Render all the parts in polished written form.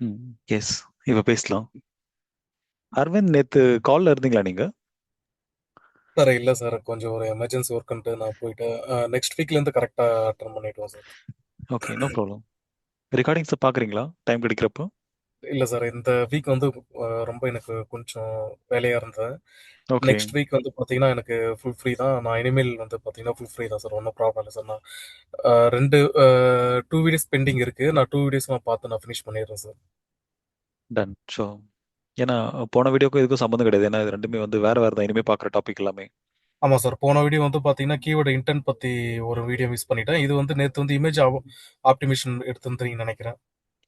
ம். எஸ். இப்ப பேசலாம். அரவிந்த், நேத்து கால்ல இருந்தீங்களா நீங்க? சார் இல்ல சார். கொஞ்சம் ஒரு எமர்ஜென்சி ஒர்க்ன்ட்டு நான் போயிட்டேன். நெக்ஸ்ட் வீக்லேருந்து கரெக்ட்டா அட்டெண்ட் பண்ணிடுவேன் சார். Okay, no problem. ரெக்கார்டிங்ஸ பார்க்குறீங்களா? டைம் கிடைக்கிறப்போ? இல்ல சார், இந்த வீக் வந்து ரொம்ப எனக்கு கொஞ்சம் வேலையா இருந்தேன். ஓகே. நெக்ஸ்ட் வீக் வந்து பார்த்தீங்கன்னா, எனக்கு ஃபுல் ஃப்ரீ தான். நான் இனிமேல் வந்து பார்த்தீங்கன்னா, ஃபுல் ஃப்ரீ தான் சார். ஒண்ணும் ப்ராப்ளம் இல்ல சார். நான் 2 2 வீடியோஸ் பெண்டிங் இருக்கு. நான் 2 வீடியோஸ் நான் பார்த்து நான் ஃபினிஷ் பண்ணிடுறேன் சார். டன். ஸோ ஏன்னா போன வீடியோக்கும் இதுக்கும் சம்மந்தம் கிடையாது. ஏன்னா இது 2மே வந்து வேற வேற தான். இனிமே பார்க்குற டாபிக் எல்லாமே. ஆமா சார். போன வீடியோ வந்து பார்த்தீங்கன்னா, கீவேர்ட் இன்டென்ட் பத்தி ஒரு வீடியோ மிஸ் பண்ணிட்டேன். இது வந்து நேத்து வந்து இமேஜ் ஆப்டிமேஷன் எடுத்திருந்தீங்கன்னு நெனைக்கிறேன்.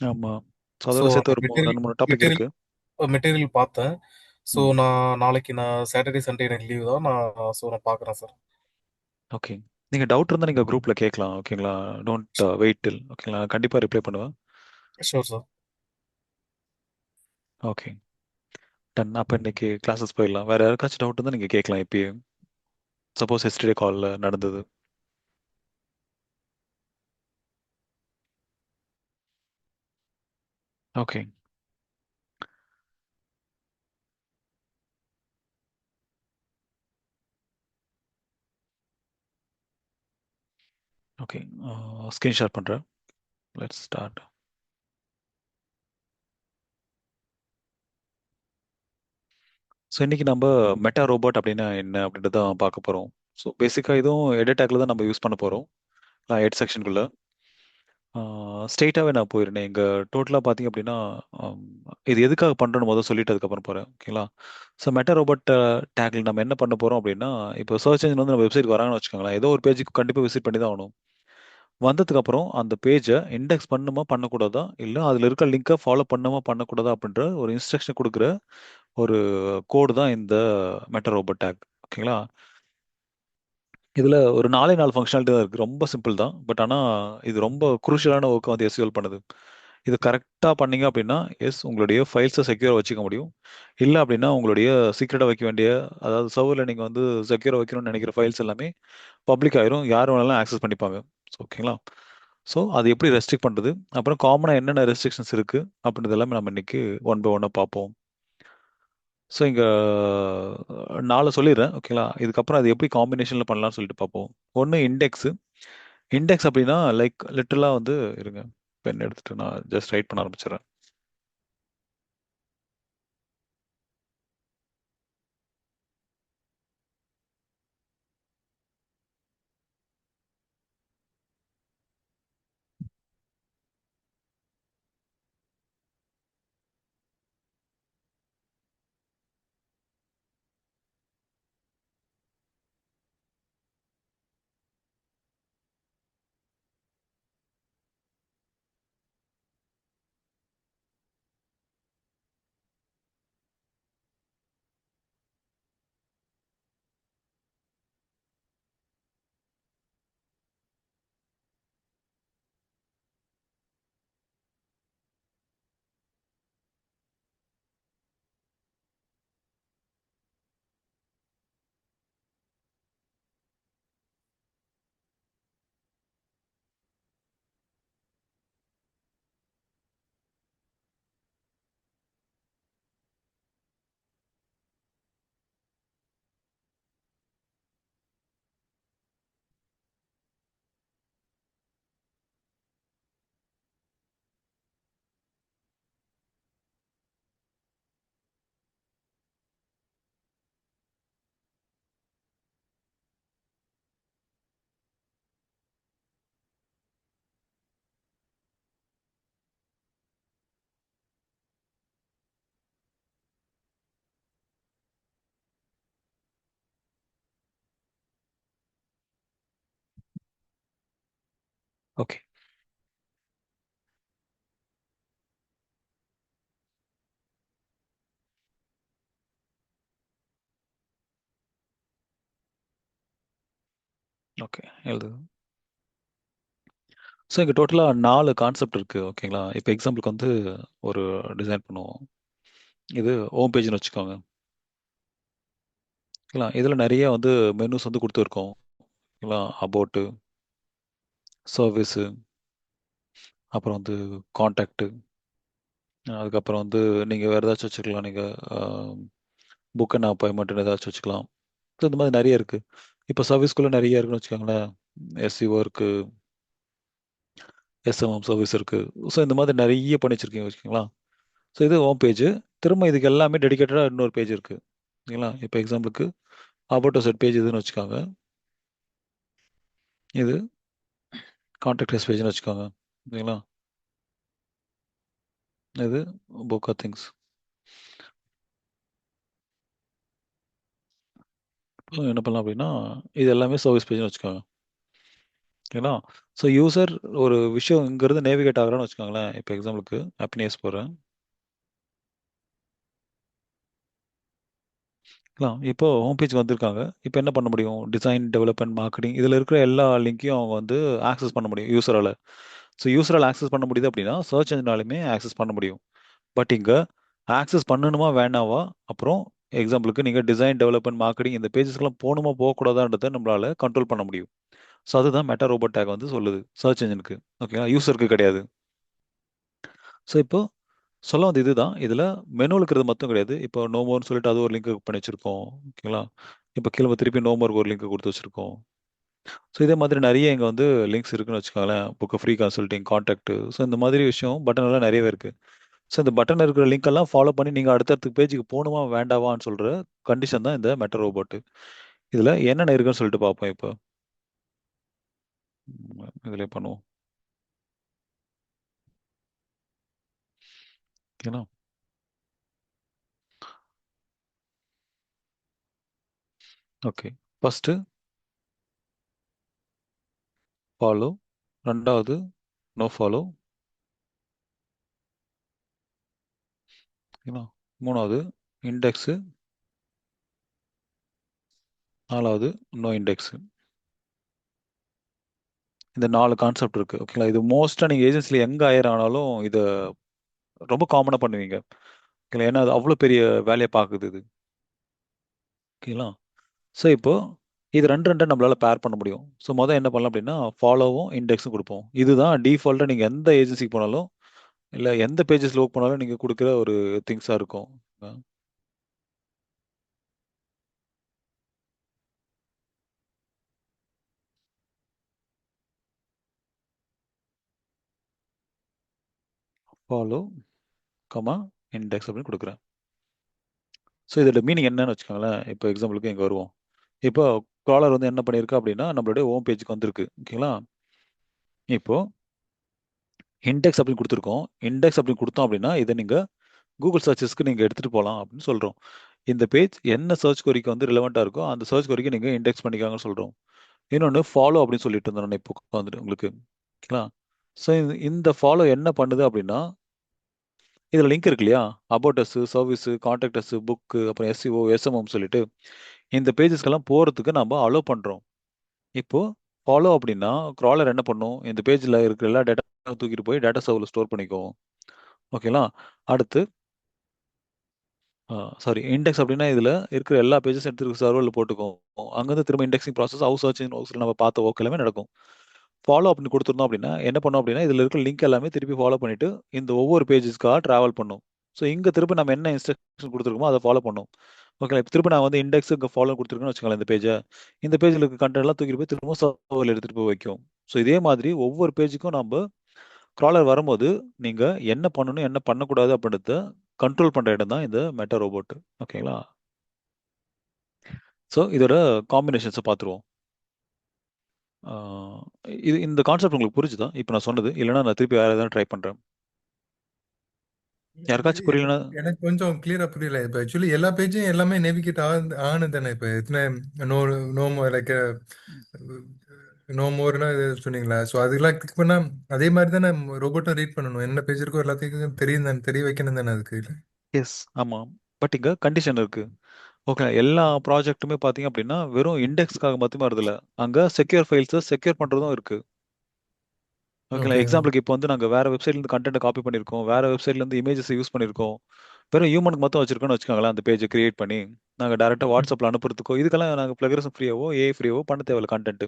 ஆமா. ஸோ ஸோ அதோட சேர்த்து அந்த ஒரு மெட்டீரியல் 2, 3 டாபிக் மெட்டீரியல் இருக்கு. மெட்டீரியல் பார்த்தேன். ஸோ ம். நாளைக்கு நான் சாட்டர்டே, சண்டே எனக்கு லீவ் தான். நான் பார்க்குறேன் சார். ஓகே. நீங்க டவுட் இருந்தா நீங்க குரூப்ல கேட்கலாம். ஓகேங்களா? Don't wait till. ஓகேங்களா? நான் கண்டிப்பா ரிப்ளை பண்ணுவேன். Sure sir. ஓகே. டன். அப்ப இன்னைக்கு கிளாஸஸ் போயிடலாம். வேற யாருக்காச்சும் டவுட் இருந்தா நீங்க கேட்கலாம் இப்பயே. சப்போஸ் எஸ்டர்டே கால்ல நடந்தது. ஓகே. ஓகே. ஸ்க்ரீன் ஷேர் பண்றேன். Let's start. ஸோ இன்னைக்கு நம்ம மெட்டா ரோபோட் அப்படின்னா என்ன அப்படின்றத தான் பார்க்க போகிறோம். ஸோ பேசிக்காக இதுவும் எடிடாக்ல தான் நம்ம யூஸ் பண்ண போகிறோம். எட் செக்ஷனுக்குள்ள ஸ்ட்ரெயிட்டாகவே நான் போயிருந்தேன். இங்கே டோட்டலாக பார்த்தீங்க அப்படின்னா, ஆம், இது எதுக்காக பண்ணுறோன்னு முதல் சொல்லிட்டு அதுக்கப்புறம் போகிறேன். ஓகேங்களா? ஸோ மெட்டா ரோபோட் டேக்ல நம்ம என்ன பண்ண போகிறோம் அப்படின்னா, இப்போ சர்ச் இன்ஜின் வந்து நம்ம வெப்சைட் வராங்கன்னு வச்சுக்கோங்களேன். ஏதோ ஒரு பேஜுக்கு கண்டிப்பாக விசிட் பண்ணி தான் ஆகணும். வந்ததுக்கப்புறம் அந்த பேஜை இண்டெக்ஸ் பண்ணுமா பண்ணக்கூடாதா, இல்லை அதில் இருக்க லிங்கை ஃபாலோ பண்ணுமா பண்ணக்கூடாதா அப்படின்ற ஒரு இன்ஸ்ட்ரக்ஷன் கொடுக்குற ஒரு கோடு தான் இந்த மெட்டா ரோபோட் டேக். ஓகேங்களா? இதுல ஒரு 4 ஃபங்க்ஷனாலிட்டி தான் இருக்கு. ரொம்ப சிம்பிள் தான். பட் ஆனா இது ரொம்ப குரூஷியலான ஒர்க்க வந்து எஸ்கியூஎல் பண்ணுது. இது கரெக்ட்டா பண்ணீங்க அப்படின்னா, உங்களுடைய ஃபைல்ஸ செக்யூரா வச்சுக்க முடியும். இல்ல அப்படின்னா உங்களுடைய சீக்ரெட்டா வைக்க வேண்டிய, அதாவது சர்வர்ல நீங்க வந்து செக்யூரா வைக்கணும்னு நினைக்கிற ஃபைல்ஸ் எல்லாமே பப்ளிக் ஆயிரும். யார் வேணாலும் ஆக்சஸ் பண்ணிப்பாங்க. ஓகேங்களா? ஸோ அது எப்படி ரெஸ்ட்ரிக்ட் பண்றது? அப்புறம் காமனா என்னென்ன ரெஸ்ட்ரிக்ஷன்ஸ் இருக்கு? அப்படின்றது எல்லாமே நம்ம இன்னைக்கு ஒன் பை ஒன்னா பார்ப்போம். ஸோ இங்க 4 சொல்லிடுறேன். ஓகேங்களா? இதுக்கப்புறம் அது எப்படி காம்பினேஷன்ல பண்ணலாம்னு சொல்லிட்டு பார்ப்போம். ஒண்ணு இண்டெக்ஸ். இண்டெக்ஸ் அப்படின்னா லைக் லிட்டரலா வந்து இருங்க. பென் எடுத்துட்டு நான் ஜஸ்ட் ரைட் பண்ண ஆரம்பிச்சிடுறேன். ஓகே. ஓகே. எழுது. ஸோ இங்க டோட்டலா 4 கான்செப்ட் இருக்கு. ஓகேங்களா? இப்போ எக்ஸாம்பிளுக்கு வந்து ஒரு டிசைன் பண்ணுவோம். இது ஹோம் பேஜ்னு வச்சுக்கோங்க. ஓகேங்களா? இதுல நிறைய வந்து மெனூஸ் வந்து கொடுத்துருக்கோம். ஓகேங்களா? அபவுட், சர்வீஸு, அப்புறம் வந்து கான்டாக்ட்டு, அதுக்கப்புறம் வந்து நீங்கள் வேறு ஏதாச்சும் வச்சுக்கலாம். நீங்கள் புக் அண்ட் அப்பாயின்மெண்ட்னு ஏதாச்சும் வச்சுக்கலாம். ஸோ இந்த மாதிரி நிறைய இருக்குது. இப்போ சர்வீஸ்குள்ளே நிறைய இருக்குன்னு வச்சுக்கோங்களேன். எஸ்சிஓ இருக்குது, எஸ்எம்எம் சர்வீஸ் இருக்குது. ஸோ இந்த மாதிரி நிறைய பண்ணி வச்சுருக்கீங்க வச்சுக்கோங்களா. ஸோ இது ஹோம் பேஜ். திரும்ப இதுக்கு எல்லாமே டெடிகேட்டடாக இன்னொரு பேஜ் இருக்குது. ஓகேங்களா. இப்போ எக்ஸாம்பிளுக்கு அபவுட் செட் பேஜ் இதுன்னு வச்சுக்கோங்க. இது கான்டாக்ட் அஸ் பேஜ்னு வச்சுக்கோங்க. ஓகேங்களா. இது புக் ஆஃப் திங்ஸ். இப்போ என்ன பண்ணலாம் அப்படின்னா, இது எல்லாமே சர்வீஸ் பேஜ்னு வச்சுக்கோங்க. ஓகேங்களா. ஸோ யூசர் ஒரு விஷயம் இங்கேருந்து நேவிகேட் ஆகுறான்னு வச்சுக்கோங்களேன். இப்போ எக்ஸாம்பிளுக்கு ஹாப்பினஸ் போகிறேன். இப்போ ஹோம் பேஜ் வந்திருக்காங்க. இப்போ என்ன பண்ண முடியும்? டிசைன், டெவலப்மெண்ட், மார்க்கெட்டிங் இதில் இருக்கிற எல்லா லிங்க்கையும் அவங்க வந்து ஆக்சஸ் பண்ண முடியும் யூசரால். ஸோ யூசரால் ஆக்சஸ் பண்ண முடியுது அப்படின்னா சர்ச் என்ஜினாலுமே ஆக்சஸ் பண்ண முடியும். பட் இங்கே ஆக்சஸ் பண்ணணுமா வேணாவா, அப்புறம் எக்ஸாம்பிளுக்கு நீங்கள் டிசைன், டெவலப்மெண்ட், மார்க்கெட்டிங் இந்த பேஜஸ்க்கெல்லாம் போகணுமா போகக்கூடாதான்றதை நம்மளால கண்ட்ரோல் பண்ண முடியும். ஸோ அதுதான் மெட்டா ரோபோட் டேக் வந்து சொல்லுது சர்ச் என்ஜினுக்கு. ஓகேங்களா. யூசருக்கு கிடையாது. ஸோ இப்போ சொல்ல வந்து இதுதான். இதில் மெனுவில் இருக்கிறது மட்டும் கிடையாது. இப்போ நோமோர்னு சொல்லிட்டு அது ஒரு லிங்க் பண்ணி வச்சிருக்கோம். ஓகேங்களா. இப்போ கீழே திருப்பி நோமோருக்கு ஒரு லிங்க் கொடுத்து வச்சிருக்கோம். ஸோ இதே மாதிரி நிறைய இங்கே வந்து லிங்க்ஸ் இருக்குன்னு வச்சுக்கோங்களேன். Book free consulting, contact. So இந்த மாதிரி விஷயம் பட்டன் எல்லாம் நிறையவே இருக்கு. ஸோ இந்த பட்டன் இருக்கிற லிங்க் எல்லாம் ஃபாலோ பண்ணி நீங்கள் அடுத்தடுத்த பேஜுக்கு போகணுமா வேண்டாவான்னு சொல்ற கண்டிஷன் தான் இந்த மெட்டா ரோபோட். இதில் என்னென்ன இருக்குன்னு சொல்லிட்டு பார்ப்போம். இப்போ இதில் பண்ணுவோம். ஓகேங்களா. ஓகே. ஃபர்ஸ்ட்டு ஃபாலோ, ரெண்டாவது நோ ஃபாலோ, ஓகேங்களா. மூணாவது இண்டெக்ஸு, நாலாவது நோ இண்டெக்ஸு. இந்த 4 கான்செப்ட் இருக்கு. ஓகேங்களா. இது மோஸ்ட்டாக நீங்கள் ஏஜென்சியில் எங்கே ஹையர் ஆனாலும் இதை ரொம்ப காமனாக பண்ணுவீங்க. ஓகேங்களா. ஏன்னா அது அவ்வளோ பெரிய வேலையை பார்க்குது இது. ஓகேங்களா. ஸோ இப்போ இது ரெண்டு ரெண்டை நம்மளால பேர் பண்ண முடியும். ஸோ மொதல் என்ன பண்ணலாம் அப்படின்னா ஃபாலோவும் இண்டெக்ஸும் கொடுப்போம். இதுதான் டிஃபால்ட்டாக நீங்கள் எந்த ஏஜென்சிக்கு போனாலும் இல்லை எந்த பேஜஸில் ஒர்க் பண்ணாலும் நீங்கள் கொடுக்குற ஒரு திங்ஸாக இருக்கும். ஃபாலோ கமா இண்டெக்ஸ் அப்படின்னு கொடுக்குறேன். ஸோ இதோட மீனிங் என்னன்னு வச்சுக்கோங்களேன். இப்போ எக்ஸாம்பிளுக்கு இங்கே வருவோம். இப்போ காலர் வந்து என்ன பண்ணியிருக்கா அப்படின்னா நம்மளுடைய ஹோம் பேஜுக்கு வந்திருக்கு. ஓகேங்களா. இப்போ இண்டெக்ஸ் அப்படின்னு கொடுத்துருக்கோம். இண்டெக்ஸ் அப்படின்னு கொடுத்தோம் அப்படின்னா இதை நீங்கள் கூகுள் சர்ச்சஸ்க்கு நீங்கள் எடுத்துகிட்டு போகலாம் அப்படின்னு சொல்கிறோம். இந்த பேஜ் என்ன சர்ச் கொரிக்கு வந்து ரிலவெண்ட்டாக இருக்கோ அந்த சர்ச் கொரிக்கு நீங்கள் இண்டெக்ஸ் பண்ணிக்காங்கன்னு சொல்கிறோம். இன்னொன்று ஃபாலோ அப்படின்னு சொல்லிட்டு இருந்தேன் நான் இப்போ வந்துட்டு உங்களுக்கு. ஓகேங்களா. ஸோ இந்த ஃபாலோ என்ன பண்ணுது அப்படின்னா இதில் லிங்க் இருக்கு இல்லையா. About us, service, contact as, book, அப்புறம் எஸ்சிஓ, எஸ்எம்எம் சொல்லிட்டு இந்த பேஜஸ்க்கெல்லாம் போகிறதுக்கு நம்ம அலோவ் பண்ணுறோம். இப்போ ஃபாலோ அப்படின்னா க்ராலர் என்ன பண்ணும், இந்த பேஜில் இருக்கிற எல்லா டேட்டா தூக்கிட்டு போய் டேட்டா சர்வரில் ஸ்டோர் பண்ணிக்கும். ஓகேங்களா. அடுத்து சாரி இண்டெக்ஸ் அப்படின்னா இதில் இருக்கிற எல்லா பேஜஸ் எடுத்து சர்வரில் போட்டுக்கும். அங்கேருந்து திரும்ப இண்டெக்ஸிங் ப்ராசஸ் ஹவுஸ் சர்ச்சிங் ஹவுஸில் நம்ம பார்த்த ஒர்க் எல்லாமே நடக்கும். ஃபாலோ அப்படின்னு கொடுத்துருந்தோம் அப்படின்னா என்ன பண்ணோம் அப்படின்னா இதில் இருக்கிற லிங்க் எல்லாமே திருப்பி ஃபாலோ பண்ணிட்டு இந்த ஒவ்வொரு பேஜஸ்க்காக ட்ராவல் பண்ணும். ஸோ இங்கே திருப்பி நம்ம என்ன இன்ஸ்ட்ரக்ஷன் கொடுத்துருக்கோமோ அதை ஃபாலோ பண்ணும். ஓகே. இப்போ திருப்பி நான் வந்து இண்டெக்ஸ் இங்கே ஃபாலோ கொடுத்துருக்கேன்னு வச்சுக்கோங்களேன். இந்த பேஜை இந்த பேஜில் இருக்க கண்டென்ட் எல்லாம் தூக்கிட்டு போய் திரும்ப சர்வரில் எடுத்துகிட்டு போய் வைக்கும். ஸோ இதே மாதிரி ஒவ்வொரு பேஜுக்கும் நம்ம க்ராலர் வரும்போது நீங்கள் என்ன பண்ணணும் என்ன பண்ணக்கூடாது அப்படின்றத கண்ட்ரோல் பண்ணுற இடம் தான் இந்த மெட்டா ரோபோட். ஓகேங்களா. ஸோ இதோட காம்பினேஷன்ஸை பார்த்துருவோம். இது இந்த கான்செப்ட் உங்களுக்கு புரிஞ்சுதா இப்போ நான் சொன்னது? இல்லைன்னா நான் திருப்பி வேறு எதாவது ட்ரை பண்ணுறேன். இது யாருக்காச்சும் எனக்கு புரியலன்னா எனக்கு கொஞ்சம் கிளியரா புரியல. இப்ப ஆக்சுவலி எல்லா பேஜும் எல்லாமே நேவிகேட் ஆனது தானே. இப்ப எத்தனை நோ நோ லைக் நோ மோர்னா சொன்னீங்களா? ஸோ அதுக்கெல்லாம் கிளிக் பண்ணா அதே மாதிரி தானே ரோபோட்டும் ரீட் பண்ணணும். என்ன பேஜ் இருக்கோ எல்லாத்தையும் தெரியும் தானே, தெரிய வைக்கணும் தானே அதுக்கு இல்ல? எஸ், ஆமாம். பட் இங்கே கண்டிஷன் இருக்கு. ஓகே. எல்லா ப்ராஜெக்ட்டுமே பார்த்தீங்க அப்படின்னா வெறும் இண்டெக்ஸ்க்காக மட்டுமே வருதில்ல. அங்கே செக்யூர் ஃபைல்ஸை செக்யூர் பண்ணுறதும் இருக்கு. ஓகேங்களா. ஓகே. எக்ஸாம்பிளுக்கு இப்போ வந்து நாங்கள் வேற வெப்சைட்லேருந்து கண்டென்ட் காப்பி பண்ணியிருக்கோம், வேற வெப்சைட்லேருந்து இமேஜஸ் யூஸ் பண்ணியிருக்கோம். வெறும் ஹியூமனுக்கு மட்டும் வச்சிருக்கோம்னு வச்சுக்கோங்களேன். அந்த பேஜை கிரியேட் பண்ணி நாங்கள் டேரெக்டாக வாட்ஸ்அப்பில் அனுப்புறதுக்கோ இதுக்கெல்லாம் நாங்கள் பிளகரிசம் ஃப்ரீயாவோ ஏஐ ஃப்ரீயாவோ பண்ண தேவையில்ல கண்டென்ட்.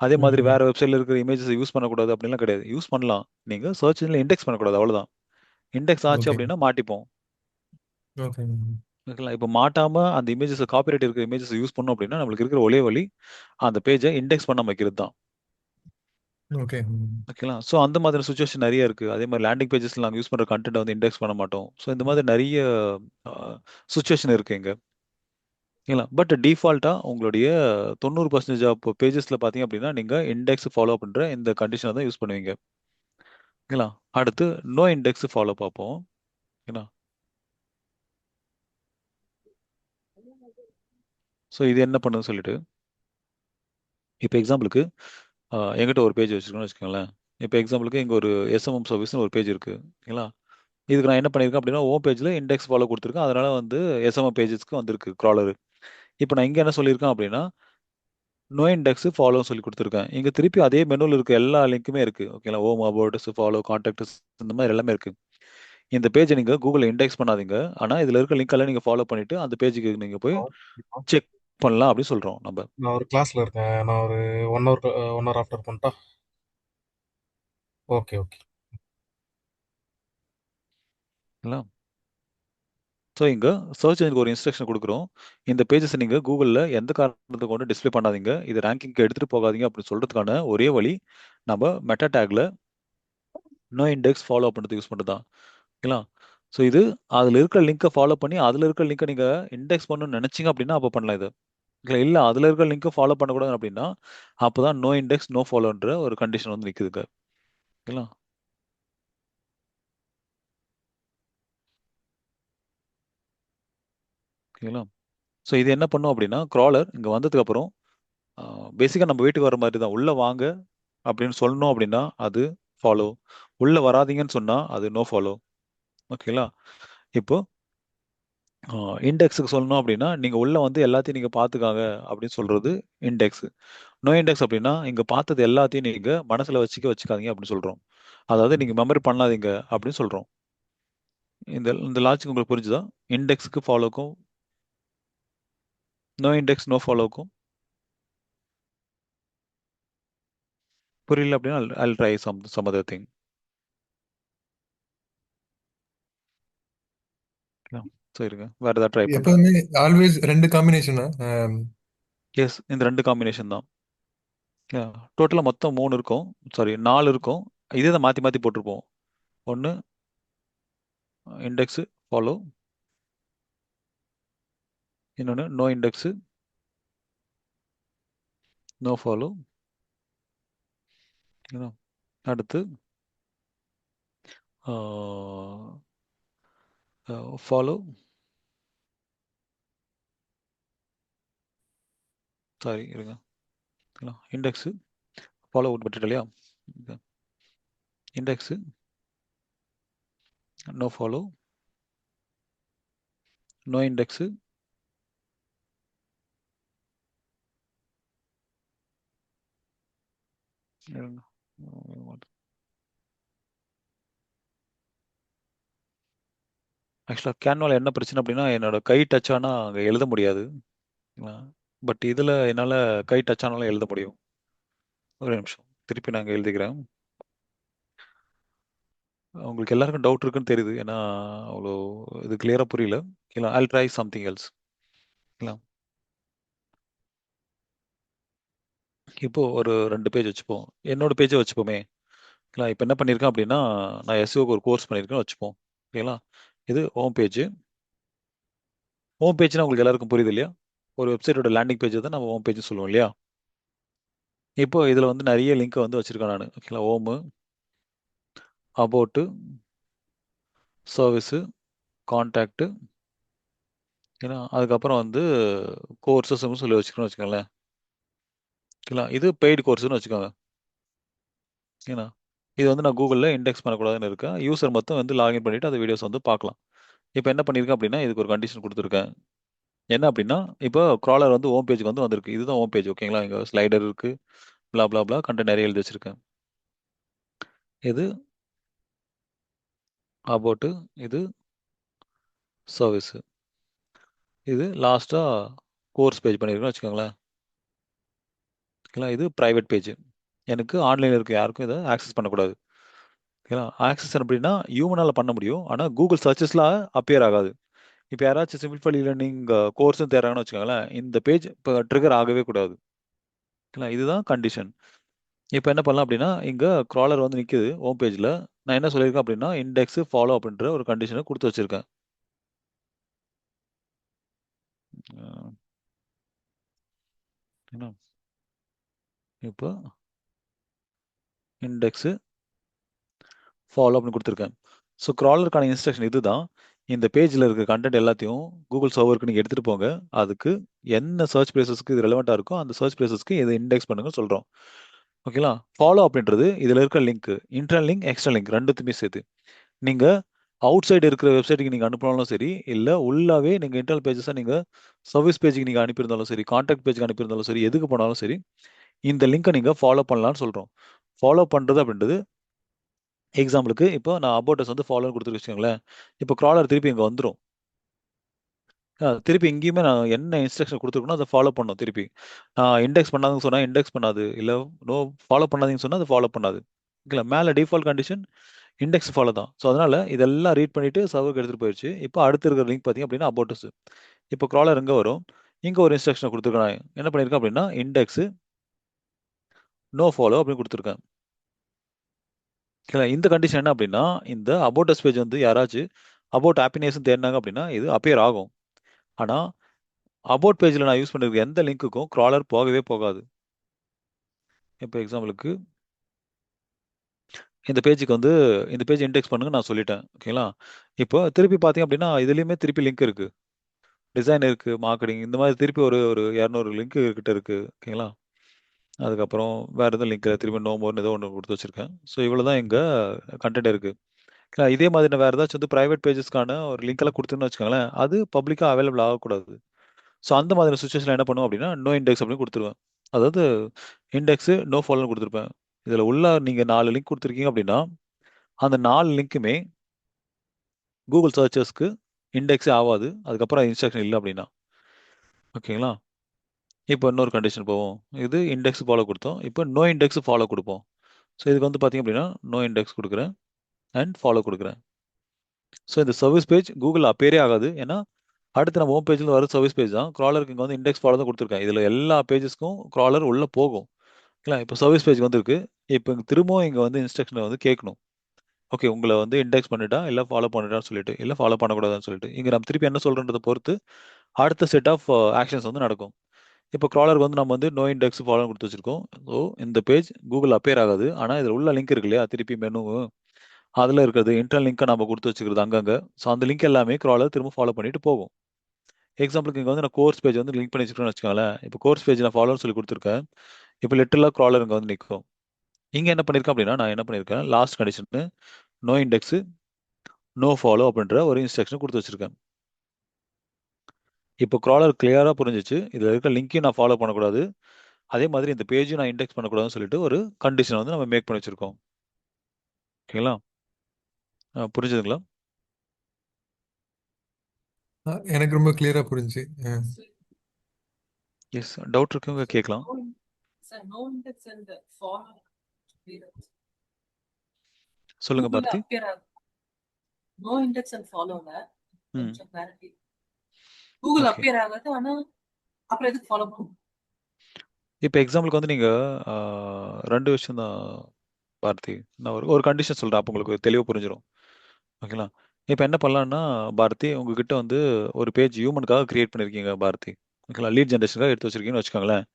அதே மாதிரி ம். வேற வெப்சைட்ல இருக்கிற இமேஜஸ் யூஸ் பண்ணக்கூடாது அப்படின்லாம் கிடையாது. யூஸ் பண்ணலாம். நீங்க சர்ச் இன்ஜின்ல இண்டெக்ஸ் பண்ணக்கூடாது அவ்வளவுதான். இண்டெக்ஸ் ஆச்சு ஓகே. அப்படின்னா மாட்டிப்போம். ஓகே. ஓகேங்களா? இப்போ மாட்டாம அந்த இமேஜஸ் காப்பிரைட் இருக்கிற இமேஜஸ் யூஸ் பண்ணோம் அப்படின்னா நம்மளுக்கு இருக்கிற ஒரே வழி அந்த பேஜை இண்டெக்ஸ் பண்ணாம வைக்கிறது தான். ஓகே. ஓகேங்களா? ஸோ அந்த மாதிரி சுச்சுவேஷன் நெறைய இருக்கு. அதே மாதிரி லேண்டிங் பேஜஸ்ல நாங்க யூஸ் பண்ற கன்டென்ட் வந்து இண்டெக்ஸ் பண்ண மாட்டோம். ஸோ இந்த மாதிரி நெறைய சுச்சுவேஷன் இருக்கு இங்க. ஓகேங்களா? பட் டிஃபால்ட்டா உங்களுடைய 90% ஆஃப் பேஜஸ்ல பார்த்தீங்க அப்படின்னா, நீங்க இண்டெக்ஸ் ஃபாலோ பண்ற இந்த கண்டிஷன தான் யூஸ் பண்ணுவீங்க. ஓகேங்களா? அடுத்து நோ இண்டெக்ஸ் ஃபாலோ பார்ப்போம். ஓகேங்களா? ஸோ இது என்ன பண்ணுதுன்னு சொல்லிட்டு, இப்போ எக்ஸாம்பிளுக்கு என்கிட்ட ஒரு பேஜ் வச்சிருக்கோம்னு வச்சுக்கோங்களேன். இப்போ எக்ஸாம்பிளுக்கு இங்க ஒரு எஸ்எம்எம் சர்வீஸ்னு ஒரு பேஜ் இருக்கு. ஓகேங்களா? இதுக்கு நான் என்ன பண்ணியிருக்கேன் அப்படின்னா, ஹோம் பேஜ்ல இண்டெக்ஸ் ஃபாலோ குடுத்துருக்கேன். அதனால வந்து எஸ்எம்எம் பேஜஸ்க்கு வந்திருக்கு க்ராலரு. இப்போ நான் இங்க என்ன சொல்லியிருக்கேன் அப்படின்னா, நோ இண்டெக்ஸ் ஃபாலோன்னு சொல்லி குடுத்துருக்கேன். இங்க திருப்பி அதே மெனுல இருக்க எல்லா லிங்க்குமே இருக்கு. ஓகேங்களா? ஹோம், அபௌட், ஃபாலோ, கான்டாக்ட்ஸ் இந்த மாதிரி எல்லாமே இருக்கு. இந்த பேஜ நீங்க கூகுள்ல இண்டெக்ஸ் பண்ணாதீங்க. ஆனா இதுல இருக்க லிங்க் எல்லாம் நீங்க ஃபாலோ பண்ணிட்டு அந்த பேஜ்க்கு நீங்க போய் இப்போ செக் பண்ணலாம் அப்படின்னு சொல்றோம் நம்ப. நான் ஒரு கிளாஸ்ல இருக்கேன். நான் ஒரு 1 ஹவர் 1 ஹவர் ஆஃப்டர் பண்ணட்டா? Okay, okay. இல்ல? ஸோ இங்க சர்ச் என்ஜின்க்கு ஒரு இன்ஸ்ட்ரக்ஷன் குடுக்குறோம். இந்த பேஜஸ நீங்க கூகுள்ல எந்த காரணத்த கொண்டும் டிஸ்ப்ளே பண்ணாதீங்க. இது ரேங்கிங்க்கு எடுத்துட்டு போகாதீங்க அப்படின்னு சொல்றதுக்கான ஒரே வழி, நம்ம மெட்டா டாக்ல நோ இண்டெக்ஸ் ஃபாலோ பண்றதுக்கு யூஸ் பண்றது தான். ஓகேங்களா? ஸோ இது அதுல இருக்கிற லிங்க ஃபாலோ பண்ணி, அதுல இருக்கிற லிங்க நீங்க இண்டெக்ஸ் பண்ணணும்னு நெனச்சீங்க அப்படின்னா, அப்ப பண்ணலாம் இத. இல்ல அதுல இருக்கிற லிங்க ஃபாலோ பண்ணக்கூடாது அப்படின்னா, அப்பதான் நோ இண்டெக்ஸ், நோ ஃபாலோன்ற ஒரு கண்டிஷன் வந்து நிக்குதுங்க. ஓகேங்களா? ஓகேங்களா? ஸோ இது என்ன பண்ணும் அப்படின்னா, க்ராலர் இங்க வந்ததுக்கு அப்புறம் பேசிக்கா நம்ம வீட்டுக்கு வர மாதிரி தான். உள்ள வாங்க அப்படின்னு சொன்னோம் அப்படின்னா, அது ஃபாலோ. உள்ள வராதீங்கன்னு சொன்னா, அது நோ ஃபாலோ. ஓகேங்களா? இப்போ இண்டெக்ஸ்க்கு சொல்லணும் அப்படின்னா, நீங்க உள்ள வந்து எல்லாத்தையும் நீங்க பார்த்துக்காங்க அப்படின்னு சொல்றது இண்டெக்ஸ். நோ இண்டெக்ஸ் அப்படின்னா, இங்க பார்த்தது எல்லாத்தையும் நீங்க மனசுல வச்சுக்காதீங்க அப்படின்னு சொல்றோம். அதாவது நீங்க மெமரி பண்ணாதீங்க அப்படின்னு சொல்றோம். இந்த இந்த லாஜிக் உங்களுக்கு புரிஞ்சுதா? இண்டெக்ஸ்க்கு ஃபாலோக்கும், நோ இண்டெக்ஸ், நோ ஃபாலோக்கும் புரியல அப்படின்னா, I'll try some other thing. So இருங்க. வேற ஏதாவது ட்ரை பண்றேன். எப்பவுமே ஆல்வேஸ் 2 காம்பினேஷனா? எஸ். இந்த 2 காம்பினேஷன் தான். டோட்டலா மொத்தம் 3 இருக்கும். சாரி 4 இருக்கும். இதே தான் மாத்தி மாத்தி போட்டிருப்போம். ஒண்ணு இண்டெக்ஸ், ஃபாலோ. இன்னொன்னு நோ இண்டெக்ஸ், நோ ஃபாலோ. அடுத்து ஃபாலோ. சாரி இருங்க. இண்டெக்ஸ், ஃபாலோ விட்டுட்டேன் இல்லையா? Index, no follow, no index. ஆக்சுவலாக கேன்வால என்ன பிரச்சனை அப்படின்னா, என்னோட கை டச் ஆனா அங்க எழுத முடியாது. பட் இதுல என்னால கை டச் ஆனாலும் எழுத முடியும். ஒரு நிமிஷம். திருப்பி நாங்க எழுதிக்கிறேன். உங்களுக்கு எல்லாருக்கும் டவுட் இருக்குன்னு தெரியுது. ஏன்னா அவ்வளோ இது கிளியரா புரியல. இல்லை ஐல் ட்ரை சம்திங் எல்ஸ். இல்லை இப்போ ஒரு 2 பேஜ் வச்சுப்போம். என்னோட பேஜை வச்சுப்போமே. ஓகேங்களா? இப்போ என்ன பண்ணியிருக்கேன் அப்படின்னா, நான் எஸ்இஓக்கு ஒரு கோர்ஸ் பண்ணியிருக்கேன்னு வச்சுப்போம். ஓகேங்களா? இது ஹோம் பேஜ். ஹோம் பேஜ்னா உங்களுக்கு எல்லாருக்கும் புரியுது இல்லையா? ஒரு வெப்சைட்டோட லேண்டிங் பேஜ் தான் நம்ம ஹோம் பேஜ் சொல்லுவோம் இல்லையா? இப்போ இதுல வந்து நிறைய லிங்க் வந்து வச்சிருக்கேன் நான். ஓகேங்களா? Home, about, service, contact. ஏன்னா அதுக்கப்புறம் வந்து கோர்சஸ்ன்னு சொல்லி வச்சுக்கணும்னு வச்சுக்கோங்களேன். ஓகேங்களா? இது பெய்டு கோர்ஸ்னு வச்சுக்கோங்க. ஏன்னா இது வந்து நான் கூகுளில் இண்டெக்ஸ் பண்ணக்கூடாதுன்னு இருக்கேன். யூசர் மட்டும் வந்து லாகின் பண்ணிட்டு அந்த வீடியோஸ் வந்து பார்க்கலாம். இப்போ என்ன பண்ணியிருக்கேன் அப்படின்னா, இதுக்கு ஒரு கண்டிஷன் கொடுத்துருக்கேன். என்ன அப்படின்னா, இப்போ க்ராலர் வந்து ஹோம் பேஜுக்கு வந்து வந்திருக்கு. இதுதான் ஹோம் பேஜ். ஓகேங்களா? இங்கே ஸ்லைடர் இருக்கு, பிளா பிளா பிளா கண்டென்ட் நிறைய எழுதி வச்சிருக்கேன். இது அபவுட், இது சர்வீஸ், இது லாஸ்டா கோர்ஸ் பேஜ் பண்ணியிருக்கேன்னு வச்சுக்கோங்களேன். ஓகேங்களா? இது பிரைவேட் பேஜ். எனக்கு ஆன்லைனில் இருக்க யாருக்கும் இதை ஆக்சஸ் பண்ணக்கூடாது. ஓகேங்களா? ஆக்சஸ் அப்படின்னா ஹியூமனால் பண்ண முடியும். ஆனால் கூகுள் சர்ச்சஸில் அப்பியர் ஆகாது. இப்போ யாராச்சும் சிம்பிள் லேர்னிங் கோர்ஸும் தேடுறாங்கன்னு வச்சுக்கோங்களேன், இந்த பேஜ் இப்போ ட்ரிகர் ஆகவே கூடாது. ஓகேங்களா? இதுதான் கண்டிஷன். இப்போ என்ன பண்ணலாம் அப்படின்னா, இங்கே க்ராலர் வந்து நிற்குது ஹோம் பேஜில். நான் என்ன சொல்லியிருக்கேன் அப்படின்னா, இண்டெக்ஸ் ஃபாலோ அப்படின்ற ஒரு கண்டிஷனை கொடுத்து வச்சிருக்கேன். அஹ் என்ன இப்போ இண்டெக்ஸு ஃபாலோ அப்படின்னு கொடுத்துருக்கேன். ஸோ க்ராலருக்கான இன்ஸ்ட்ரக்ஷன் இதுதான். இந்த பேஜில் இருக்க கண்டென்ட் எல்லாத்தையும் கூகுள் சர்வருக்கு நீங்கள் எடுத்துகிட்டு போங்க. அதுக்கு என்ன சர்ச் பிளேசஸ்க்கு இது ரெலவெண்ட்டாக இருக்கோ அந்த சர்ச் பிளேசஸ்க்கு இதை இண்டெக்ஸ் பண்ணுங்க சொல்கிறோம். ஓகேங்களா? ஃபாலோ அப்படின்றது இதில் இருக்க link, internal link, external link ரெண்டுத்துமே சேர்த்து. நீங்கள் அவுட் சைடு இருக்கிற வெப்சைட்டுக்கு நீங்கள் அனுப்பினாலும் சரி, இல்லை உள்ளாவே நீங்கள் இன்டர்னல் பேஜஸாக நீங்கள் சர்வீஸ் பேஜுக்கு நீங்கள் அனுப்பியிருந்தாலும் சரி, கான்டாக்ட் பேஜுக்கு அனுப்பியிருந்தாலும் சரி, எதுக்கு போனாலும் சரி, இந்த லிங்கை நீங்கள் ஃபாலோ பண்ணலாம்னு சொல்கிறோம். ஃபாலோ பண்ணுறது அப்படின்றது எக்ஸாம்பிளுக்கு இப்போ நான் அபோட்டஸ் வந்து ஃபாலோன்னு கொடுத்துருக்கு வச்சுக்கோங்களேன். இப்போ க்ராலர் திருப்பி இங்கே வந்துடும். திருப்பி இங்கேயுமே நான் என்ன இன்ஸ்ட்ரக்ஷன் கொடுத்துருக்கணும் அதை ஃபாலோ பண்ணணும் திருப்பி. இண்டெக்ஸ் பண்ணாதுன்னு சொன்னால் இண்டெக்ஸ் பண்ணாது, இல்லை நோ ஃபாலோ பண்ணாதீங்கன்னு சொன்னால் அது ஃபாலோ பண்ணாது. ஓகேங்களா? மேலே டிஃபால்ட் கண்டிஷன் இண்டெக்ஸ் ஃபாலோ தான். ஸோ அதனால் இதெல்லாம் ரீட் பண்ணிவிட்டு சர்வருக்கு எடுத்துகிட்டு போயிடுச்சு. இப்போ அடுத்து இருக்கிற லிங்க் பார்த்தீங்க அப்படின்னா அபோட்டஸ். இப்போ க்ராலர் எங்கே வரும்? இங்கே ஒரு இன்ஸ்ட்ரக்ஷனை கொடுத்துருக்கேன். நான் என்ன பண்ணியிருக்கேன் அப்படின்னா இண்டெக்ஸு நோ ஃபாலோ அப்படின்னு கொடுத்துருக்கேன். ஓகேங்களா? இந்த கண்டிஷன் என்ன அப்படின்னா, இந்த அபோட்டஸ் பேஜ் வந்து யாராச்சும் அபவுட் ஹாப்பினஸ்ன்னு தேடினாங்க அப்படின்னா இது அப்பியர் ஆகும். ஆனால் அபவுட் பேஜில் நான் யூஸ் பண்ணிருக்க எந்த லிங்க்குக்கும் க்ராலர் போகவே போகாது. இப்போ எக்ஸாம்பிளுக்கு இந்த பேஜுக்கு வந்து இந்த பேஜ் இண்டெக்ஸ் பண்ணுங்க நான் சொல்லிட்டேன். ஓகேங்களா? இப்போ திருப்பி பார்த்தீங்க அப்படின்னா இதுலேயுமே திருப்பி லிங்க் இருக்கு, டிசைன் இருக்கு, மார்க்கெட்டிங், இந்த மாதிரி திருப்பி ஒரு ஒரு 200 லிங்க் கிட்ட இருக்கு. ஓகேங்களா? அதுக்கப்புறம் வேற எதுவும் லிங்க் திருப்பி நோ மோர்னு ஏதோ ஒன்று கொடுத்து வச்சிருக்கேன். ஸோ இவ்வளோ தான் எங்க கண்டென்ட் இருக்கு. இதே மாதிரி நான் வேற ஏதாச்சும் வந்து பிரைவேட் பேஜஸ்க்கான ஒரு லிங்க் எல்லாம் கொடுத்துன்னு வச்சுக்கோங்களேன், அது பப்ளிக்காக அவைலபிள் ஆகக்கூடாது. ஸோ அந்த மாதிரி சுச்சுவேஷனில் என்ன பண்ணுவோம் அப்படின்னா நோ இண்டெக்ஸ் அப்படின்னு கொடுத்துருவேன். அதாவது இண்டெக்ஸு நோ ஃபாலோன்னு கொடுத்துருப்பேன். இதில் உள்ள நீங்கள் 4 லிங்க் கொடுத்துருக்கீங்க அப்படின்னா அந்த 4 லிங்க்குமே கூகுள் சர்ச்சஸ்க்கு இண்டெக்ஸே ஆகாது. அதுக்கப்புறம் இன்ஸ்ட்ரக்ஷன் இல்லை அப்படின்னா. ஓகேங்களா? இப்போ இன்னொரு கண்டிஷன் போவோம். இது இண்டெக்ஸ் ஃபாலோ கொடுத்தோம். இப்போ நோ இண்டெக்ஸ் ஃபாலோ கொடுப்போம். ஸோ இதுக்கு வந்து பார்த்தீங்க அப்படின்னா நோ இண்டெக்ஸ் கொடுக்குறேன் அண்ட் ஃபாலோ கொடுக்குறேன். ஸோ இந்த சர்வீஸ் பேஜ் கூகுள் அப்பேரே ஆகாது. ஏன்னா அடுத்து நம்ம ஹோம் பேஜில் வர சர்வீஸ் பேஜ் தான். க்ராலருக்கு இங்கே வந்து இண்டெக்ஸ் ஃபாலோ தான் கொடுத்துருக்கேன். இதில் எல்லா பேஜஸ்க்கும் க்ராலர் உள்ளே போகும். இல்லை இப்போ சர்வீஸ் பேஜ் வந்திருக்கு. இப்போ இங்கே திரும்பவும் இங்கே வந்து இன்ஸ்ட்ரக்ஷனை வந்து கேட்கணும். ஓகே, உங்களை வந்து இண்டெக்ஸ் பண்ணிட்டா இல்லை ஃபாலோ பண்ணிட்டான்னு சொல்லிட்டு, இல்லை ஃபாலோ பண்ணக்கூடாதுன்னு சொல்லிட்டு இங்கே நம்ம திருப்பி என்ன சொல்கிறன்றதை பொறுத்து அடுத்த செட் ஆஃப் ஆக்ஷன்ஸ் வந்து நடக்கும். இப்போ க்ராலருக்கு வந்து நம்ம வந்து நோ இண்டெக்ஸ் ஃபாலோ கொடுத்து வச்சிருக்கோம். ஸோ இந்த பேஜ் கூகுள் அப்பேர் ஆகாது. ஆனால் இதில் உள்ள லிங்க் இருக்கு இல்லையா, திருப்பி மெனு அதில் இருக்கிறது இன்டர்னல் லிங்க்கை நம்ம கொடுத்து வச்சுக்கிறது அங்கங்கே. ஸோ அந்த லிங்க் எல்லாமே க்ராலர் திரும்ப ஃபாலோ பண்ணிட்டு போகும். எக்ஸாம்பிளுக்கு இங்கே வந்து நான் கோர்ஸ் பேஜ் வந்து லிங்க் பண்ணி வச்சுக்கணும்னு வச்சுக்கோங்களேன். இப்போ கோர்ஸ் பேஜ் நான் ஃபாலோன்னு சொல்லி கொடுத்துருக்கேன். இப்போ லிட்டரலாக க்ராலர் இங்கே வந்து நிற்கும். இங்கே என்ன பண்ணியிருக்கேன் அப்படின்னா நான் என்ன பண்ணியிருக்கேன், last condition no index no follow அப்படின்ற ஒரு இன்ஸ்ட்ரக்ஷன் கொடுத்து வச்சிருக்கேன். இப்போ க்ராலர் கிளியராக புரிஞ்சிச்சு, இதில் இருக்க லிங்க்கையும் நான் ஃபாலோ பண்ணக்கூடாது, அதே மாதிரி இந்த பேஜையும் நான் இண்டெக்ஸ் பண்ணக்கூடாதுன்னு சொல்லிட்டு ஒரு கண்டிஷன் வந்து நம்ம மேக் பண்ணி வச்சிருக்கோம். ஓகேங்களா? புரிஞ்சுதுங்களா? எனக்கு ரொம்ப கிளியரா புரிஞ்சு. எஸ், டவுட் இருக்கவங்க கேட்கலாம். சொல்லுங்க Google பாரதி. appear ஆகுது. No index and follow-ல ம் கொஞ்சம் clarity. Google okay. appear ஆகாது. ஆனா அப்புறம் எதுக்கு ஃபாலோ பண்ணணும்? இப்போ எக்ஸாம்பிளுக்கு வந்து நீங்கள் 2 விஷயம் தான் பாரதி. நான் ஒரு ஒரு கண்டிஷன் சொல்கிறேன், அப்போ உங்களுக்கு தெளிவாக புரிஞ்சிடும். ஓகேங்களா? இப்போ என்ன பண்ணலான்னா பாரதி, உங்ககிட்ட வந்து ஒரு பேஜ் ஹியூமனுக்காக கிரியேட் பண்ணியிருக்கீங்க பாரதி. ஓகேங்களா? லீட் ஜென்ரேஷனுக்காக எடுத்து வச்சிருக்கீங்கன்னு வச்சுக்கோங்களேன்.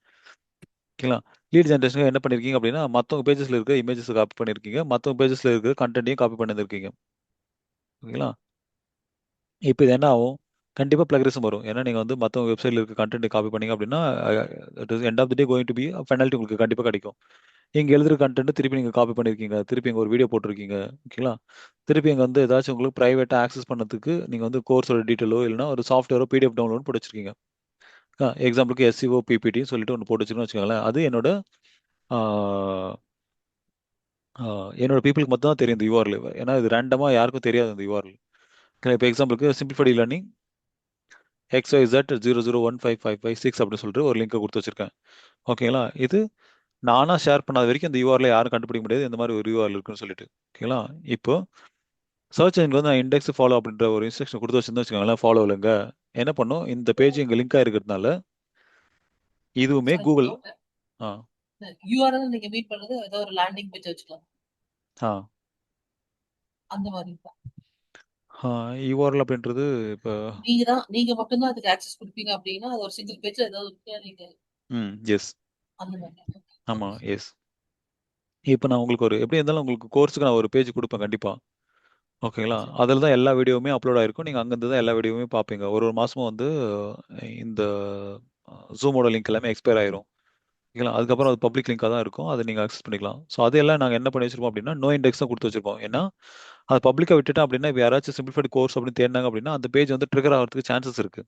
ஓகேங்களா? லீட் ஜென்ரேஷனுக்கு என்ன பண்ணியிருக்கீங்க அப்படின்னா மற்றவங்க பேஜஸில் இருக்க இமேஜஸ் காப்பி பண்ணியிருக்கீங்க, மற்றவங்க பேஜஸில் இருக்க கண்டென்ட்டையும் காப்பி பண்ணியிருக்கீங்க. ஓகேங்களா? இப்போ இது என்ன ஆகும், கண்டிப்பாக பிளகரிசம் வரும். ஏன்னா நீங்கள் வந்து மற்றவங்க வெப்சைட்டில் இருக்க கண்டென்ட் காப்பி பண்ணீங்க அப்படின்னா it is end of the day going to be penalty உங்களுக்கு கண்டிப்பாக கிடைக்கும். இங்கே எழுதுகிற கண்டென்ட் திருப்பி நீங்கள் காப்பி பண்ணியிருக்கீங்க, திருப்பி இங்கே ஒரு வீடியோ போட்டிருக்கீங்க. ஓகேங்களா? திருப்பி இங்கே வந்து ஏதாச்சும் உங்களுக்கு ப்ரைவேட்டாக ஆக்சஸ் பண்ணதுக்கு நீங்கள் வந்து கோர்ஸோட டீட்டெயிலோ இல்லைனா ஒரு சாஃப்ட்வேரோ பிடிஎஃப் டவுன்லோட் போட்டு வச்சிருக்கீங்க. எக்ஸாம்பிளுக்கு எஸ்சிஓ பிபிடின்னு சொல்லிட்டு ஒன்று போட்டு வச்சுக்கணும்னு வச்சுக்கோங்களேன். அது என்னோட பீப்புளுக்கு மட்டும் தான் தெரியும் இந்த யூஆர்எல். ஏன்னா இது ரேண்டமாக யாருக்கும் தெரியாது இந்த யூஆர்எல். இப்போ எக்ஸாம்பிளுக்கு சிம்பிளிஃபைடு லேர்னிங் XYZ00155556 அப்படின்னு சொல்லிட்டு ஒரு லிங்கை கொடுத்து வச்சிருக்கேன். ஓகேங்களா? இது நானா ஷேர் பண்ணாத வரைக்கும் இந்த யூஆர்ல யாரும் கண்டுபிடிக்க முடியாது இந்த மாதிரி ஒரு யூஆர்எல் இருக்குன்னு சொல்லிட்டு. ஓகேங்களா? இப்போ சர்ச் என்ஜின் வந்து நான் இண்டெக்ஸ் ஃபாலோ அப்படின்ற ஒரு இன்ஸ்ட்ரக்ஷன் கொடுத்து வச்சிருந்தேன் வச்சுக்கோங்களேன். ஃபாலோ இல்லைங்க என்ன பண்ணும், இந்த பேஜ் இங்கே லிங்காக இருக்கிறதுனால இதுவுமே Sorry, கூகுள். doubt. ஆ URL நீங்க மீட் பண்ணது ஏதோ ஒரு லேண்டிங் பேஜ் வச்சுக்கலாம். ஆ அந்த மாதிரி தான். யூஆர்எல் அப்படின்றது இப்போ நீங்க மட்டும்தான் அதுக்கு ஆக்சஸ் கொடுப்பீங்க அப்படின்னா அது ஒரு சிங்கிள் பேஜ் ஏதாவது இருக்கு, நீங்க எஸ் அந்த மாதிரி. ஆமாம் எஸ். இப்போ நான் உங்களுக்கு ஒரு எப்படி இருந்தாலும் உங்களுக்கு கோர்ஸுக்கு நான் ஒரு பேஜ் கொடுப்பேன் கண்டிப்பாக. ஓகேங்களா? சரி. அதில் தான் எல்லா வீடியோவுமே அப்லோட் ஆயிருக்கும். நீங்கள் அங்கேருந்து தான் எல்லா வீடியோவுமே பார்ப்பீங்க. ஒரு ஒரு மாதமும் வந்து இந்த ஜூமோட லிங்க் எல்லாமே எக்ஸ்பயர் ஆயிரும். ஓகேங்களா? அதுக்கப்புறம் அது பப்ளிக் லிங்காக தான் இருக்கும். அதை நீங்கள் அக்சஸ் பண்ணிக்கலாம். ஸோ அதெல்லாம் நாங்கள் என்ன பண்ணி வச்சிருக்கோம் அப்படின்னா நோ இண்டெக்ஸ் தான் கொடுத்து வச்சிருக்கோம். ஏன்னா அது பப்ளிக்காக விட்டுட்டோம் அப்படின்னா இப்போ யாராச்சும் சிம்பிளிஃபைடு கோர்ஸ் அப்படின்னு தேடினாங்க அப்படின்னா அந்த பேஜ் வந்து ட்ரிகர் ஆகிறதுக்கு சான்சஸ் இருக்கு.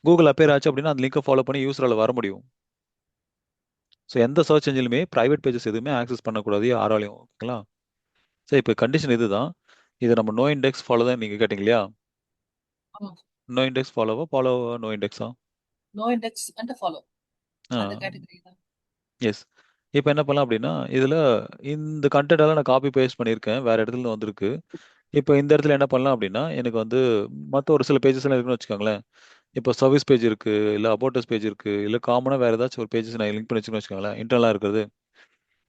கூகுள் அப்பேர் ஆச்சு அப்படின்னா அந்த லிங்கை ஃபாலோ பண்ணி யூஸரால் வர முடியும். ஸோ எந்த சர்ச் என்ஜினுமே ப்ரைவேட் பேஜஸ் எதுவுமே ஆக்சஸ் பண்ணக்கூடாது யாராலையும். ஓகேங்களா? சரி இப்போ கண்டிஷன் இதுதான். இது நம்ம நோ இண்டெக்ஸ் ஃபாலோ தான் நீங்கள் கேட்டிங்க இல்லையா? ஆமா. நோ இண்டெக்ஸ் ஃபாலோவா நோ இண்டெக்ஸா? நோ இண்டெக்ஸ் அண்ட் ஃபாலோ அந்த கேட்டகரி தான். எஸ். இப்போ என்ன பண்ணலாம் அப்படின்னா இதில் இந்த கண்டென்ட் எல்லாம் நான் காப்பி பேஸ்ட் பண்ணியிருக்கேன். வேற இடத்துல இருந்து வந்திருக்கு. இப்போ இந்த இடத்துல என்ன பண்ணலாம் அப்படின்னா எனக்கு வந்து மற்ற ஒரு சில பேஜஸ் எல்லாம் இருக்குன்னு வச்சுக்கோங்களேன். இப்போ சர்வீஸ் பேஜ் இருக்கு, இல்லை அபோட்டஸ் பேஜ் இருக்கு, இல்லை காமனாக வேற ஏதாச்சும் ஒரு பேஜஸ் நான் லிங்க் பண்ணி வச்சுக்கோன்னு வச்சுக்கோங்களேன். இன்டர்னலாக இருக்கிறது.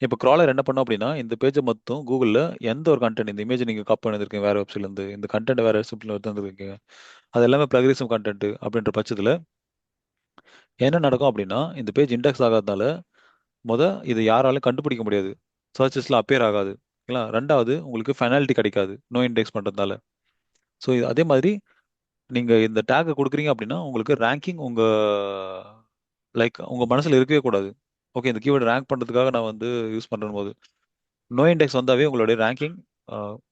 இப்போ க்ராலர் என்ன பண்ணும் அப்படின்னா இந்த பேஜை மொத்தம் கூகுளில் எந்த ஒரு கண்டென்ட் இந்த இமேஜ் நீங்கள் காப்பி பண்ணிருக்கீங்க வேற வெப்சைட்லேருந்து இந்த கண்டென்ட் வேற வெப்சைட்ல வந்துருக்கீங்க அது எல்லாமே பிளகரிசம் கண்டென்ட் அப்படின்ற பட்சத்தில் என்ன நடக்கும் அப்படின்னா இந்த பேஜ் இண்டெக்ஸ் ஆகாதனால இது யாராலும் கண்டுபிடிக்க முடியாது. சர்ச்சஸ்ல அப்பியர் ஆகாது. ஓகேங்களா? ரெண்டாவது உங்களுக்கு பெனால்ட்டி கிடைக்காது நோ இண்டெக்ஸ் பண்றதுனால. ஸோ அதே மாதிரி நீங்க இந்த டேக்கை கொடுக்குறீங்க அப்படின்னா உங்களுக்கு ரேங்கிங் உங்க மனசுல இருக்கவே கூடாது. ஓகே இந்த கீவேர்டு ரேங்க் பண்றதுக்காக நான் வந்து யூஸ் பண்றேன் போது நோ இண்டெக்ஸ் வந்தாவே உங்களுடைய ரேங்கிங்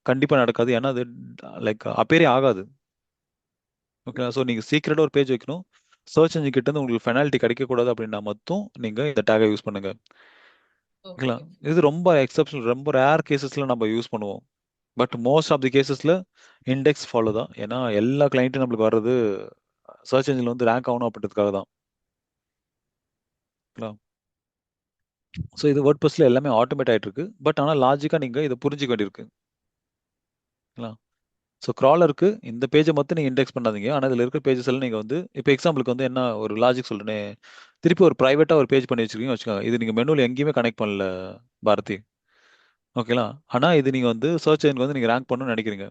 கண்டிப்பா நடக்காது. ஏன்னா அது அப்பேரே ஆகாது. ஓகே ஸோ நீங்க சீக்கிரட்டா ஒரு பேஜ் வைக்கணும். சர்ச் என்ஜின் கிட்ட இருந்து உங்களுக்கு பெனால்ட்டி கிடைக்க கூடாது அப்படின்னா மட்டும் நீங்க இந்த டேகை யூஸ் பண்ணுங்க. ஓகேங்களா? இது ரொம்ப எக்ஸப்ஷனல் ரொம்ப ரேர் கேசஸ்ல நம்ம யூஸ் பண்ணுவோம். பட் மோஸ்ட் ஆஃப் தி கேசஸ்ல இண்டெக்ஸ் ஃபாலோ தான். ஏன்னா எல்லா கிளைண்ட்டும் நம்மளுக்கு வர்றது சர்ச் என்ஜின்ல வந்து ரேங்க் ஆகணும் அப்படின்றதுக்காக தான். ஸோ இது வேர்ட்பிரஸ்ல எல்லாமே ஆட்டோமேட் ஆயிட்டு இருக்கு. பட் ஆனால் லாஜிக்கா நீங்க இதை புரிஞ்சுக்க வேண்டியிருக்கு. ஸோ க்ராலருக்கு இந்த பேஜை மட்டும் நீங்கள் இண்டெக்ஸ் பண்ணாதீங்க. ஆனால் இதில் இருக்கிற பேஜஸ் எல்லாம் நீங்கள் வந்து இப்போ எக்ஸாம்பிளுக்கு வந்து என்ன ஒரு லாஜிக் சொல்றேனே திருப்பி ஒரு ப்ரைவேட்டாக ஒரு பேஜ் பண்ணி வச்சிருக்கீங்க வச்சுக்கோங்க. இது நீங்கள் மெனுவில் எங்கேயுமே கனெக்ட் பண்ணல பாரதி. ஓகேங்களா? ஆனால் இது நீங்கள் வந்து சர்ச் என்ஜின் வந்து நீங்கள் ரேங்க் பண்ணணும்னு நினைக்கிறீங்க.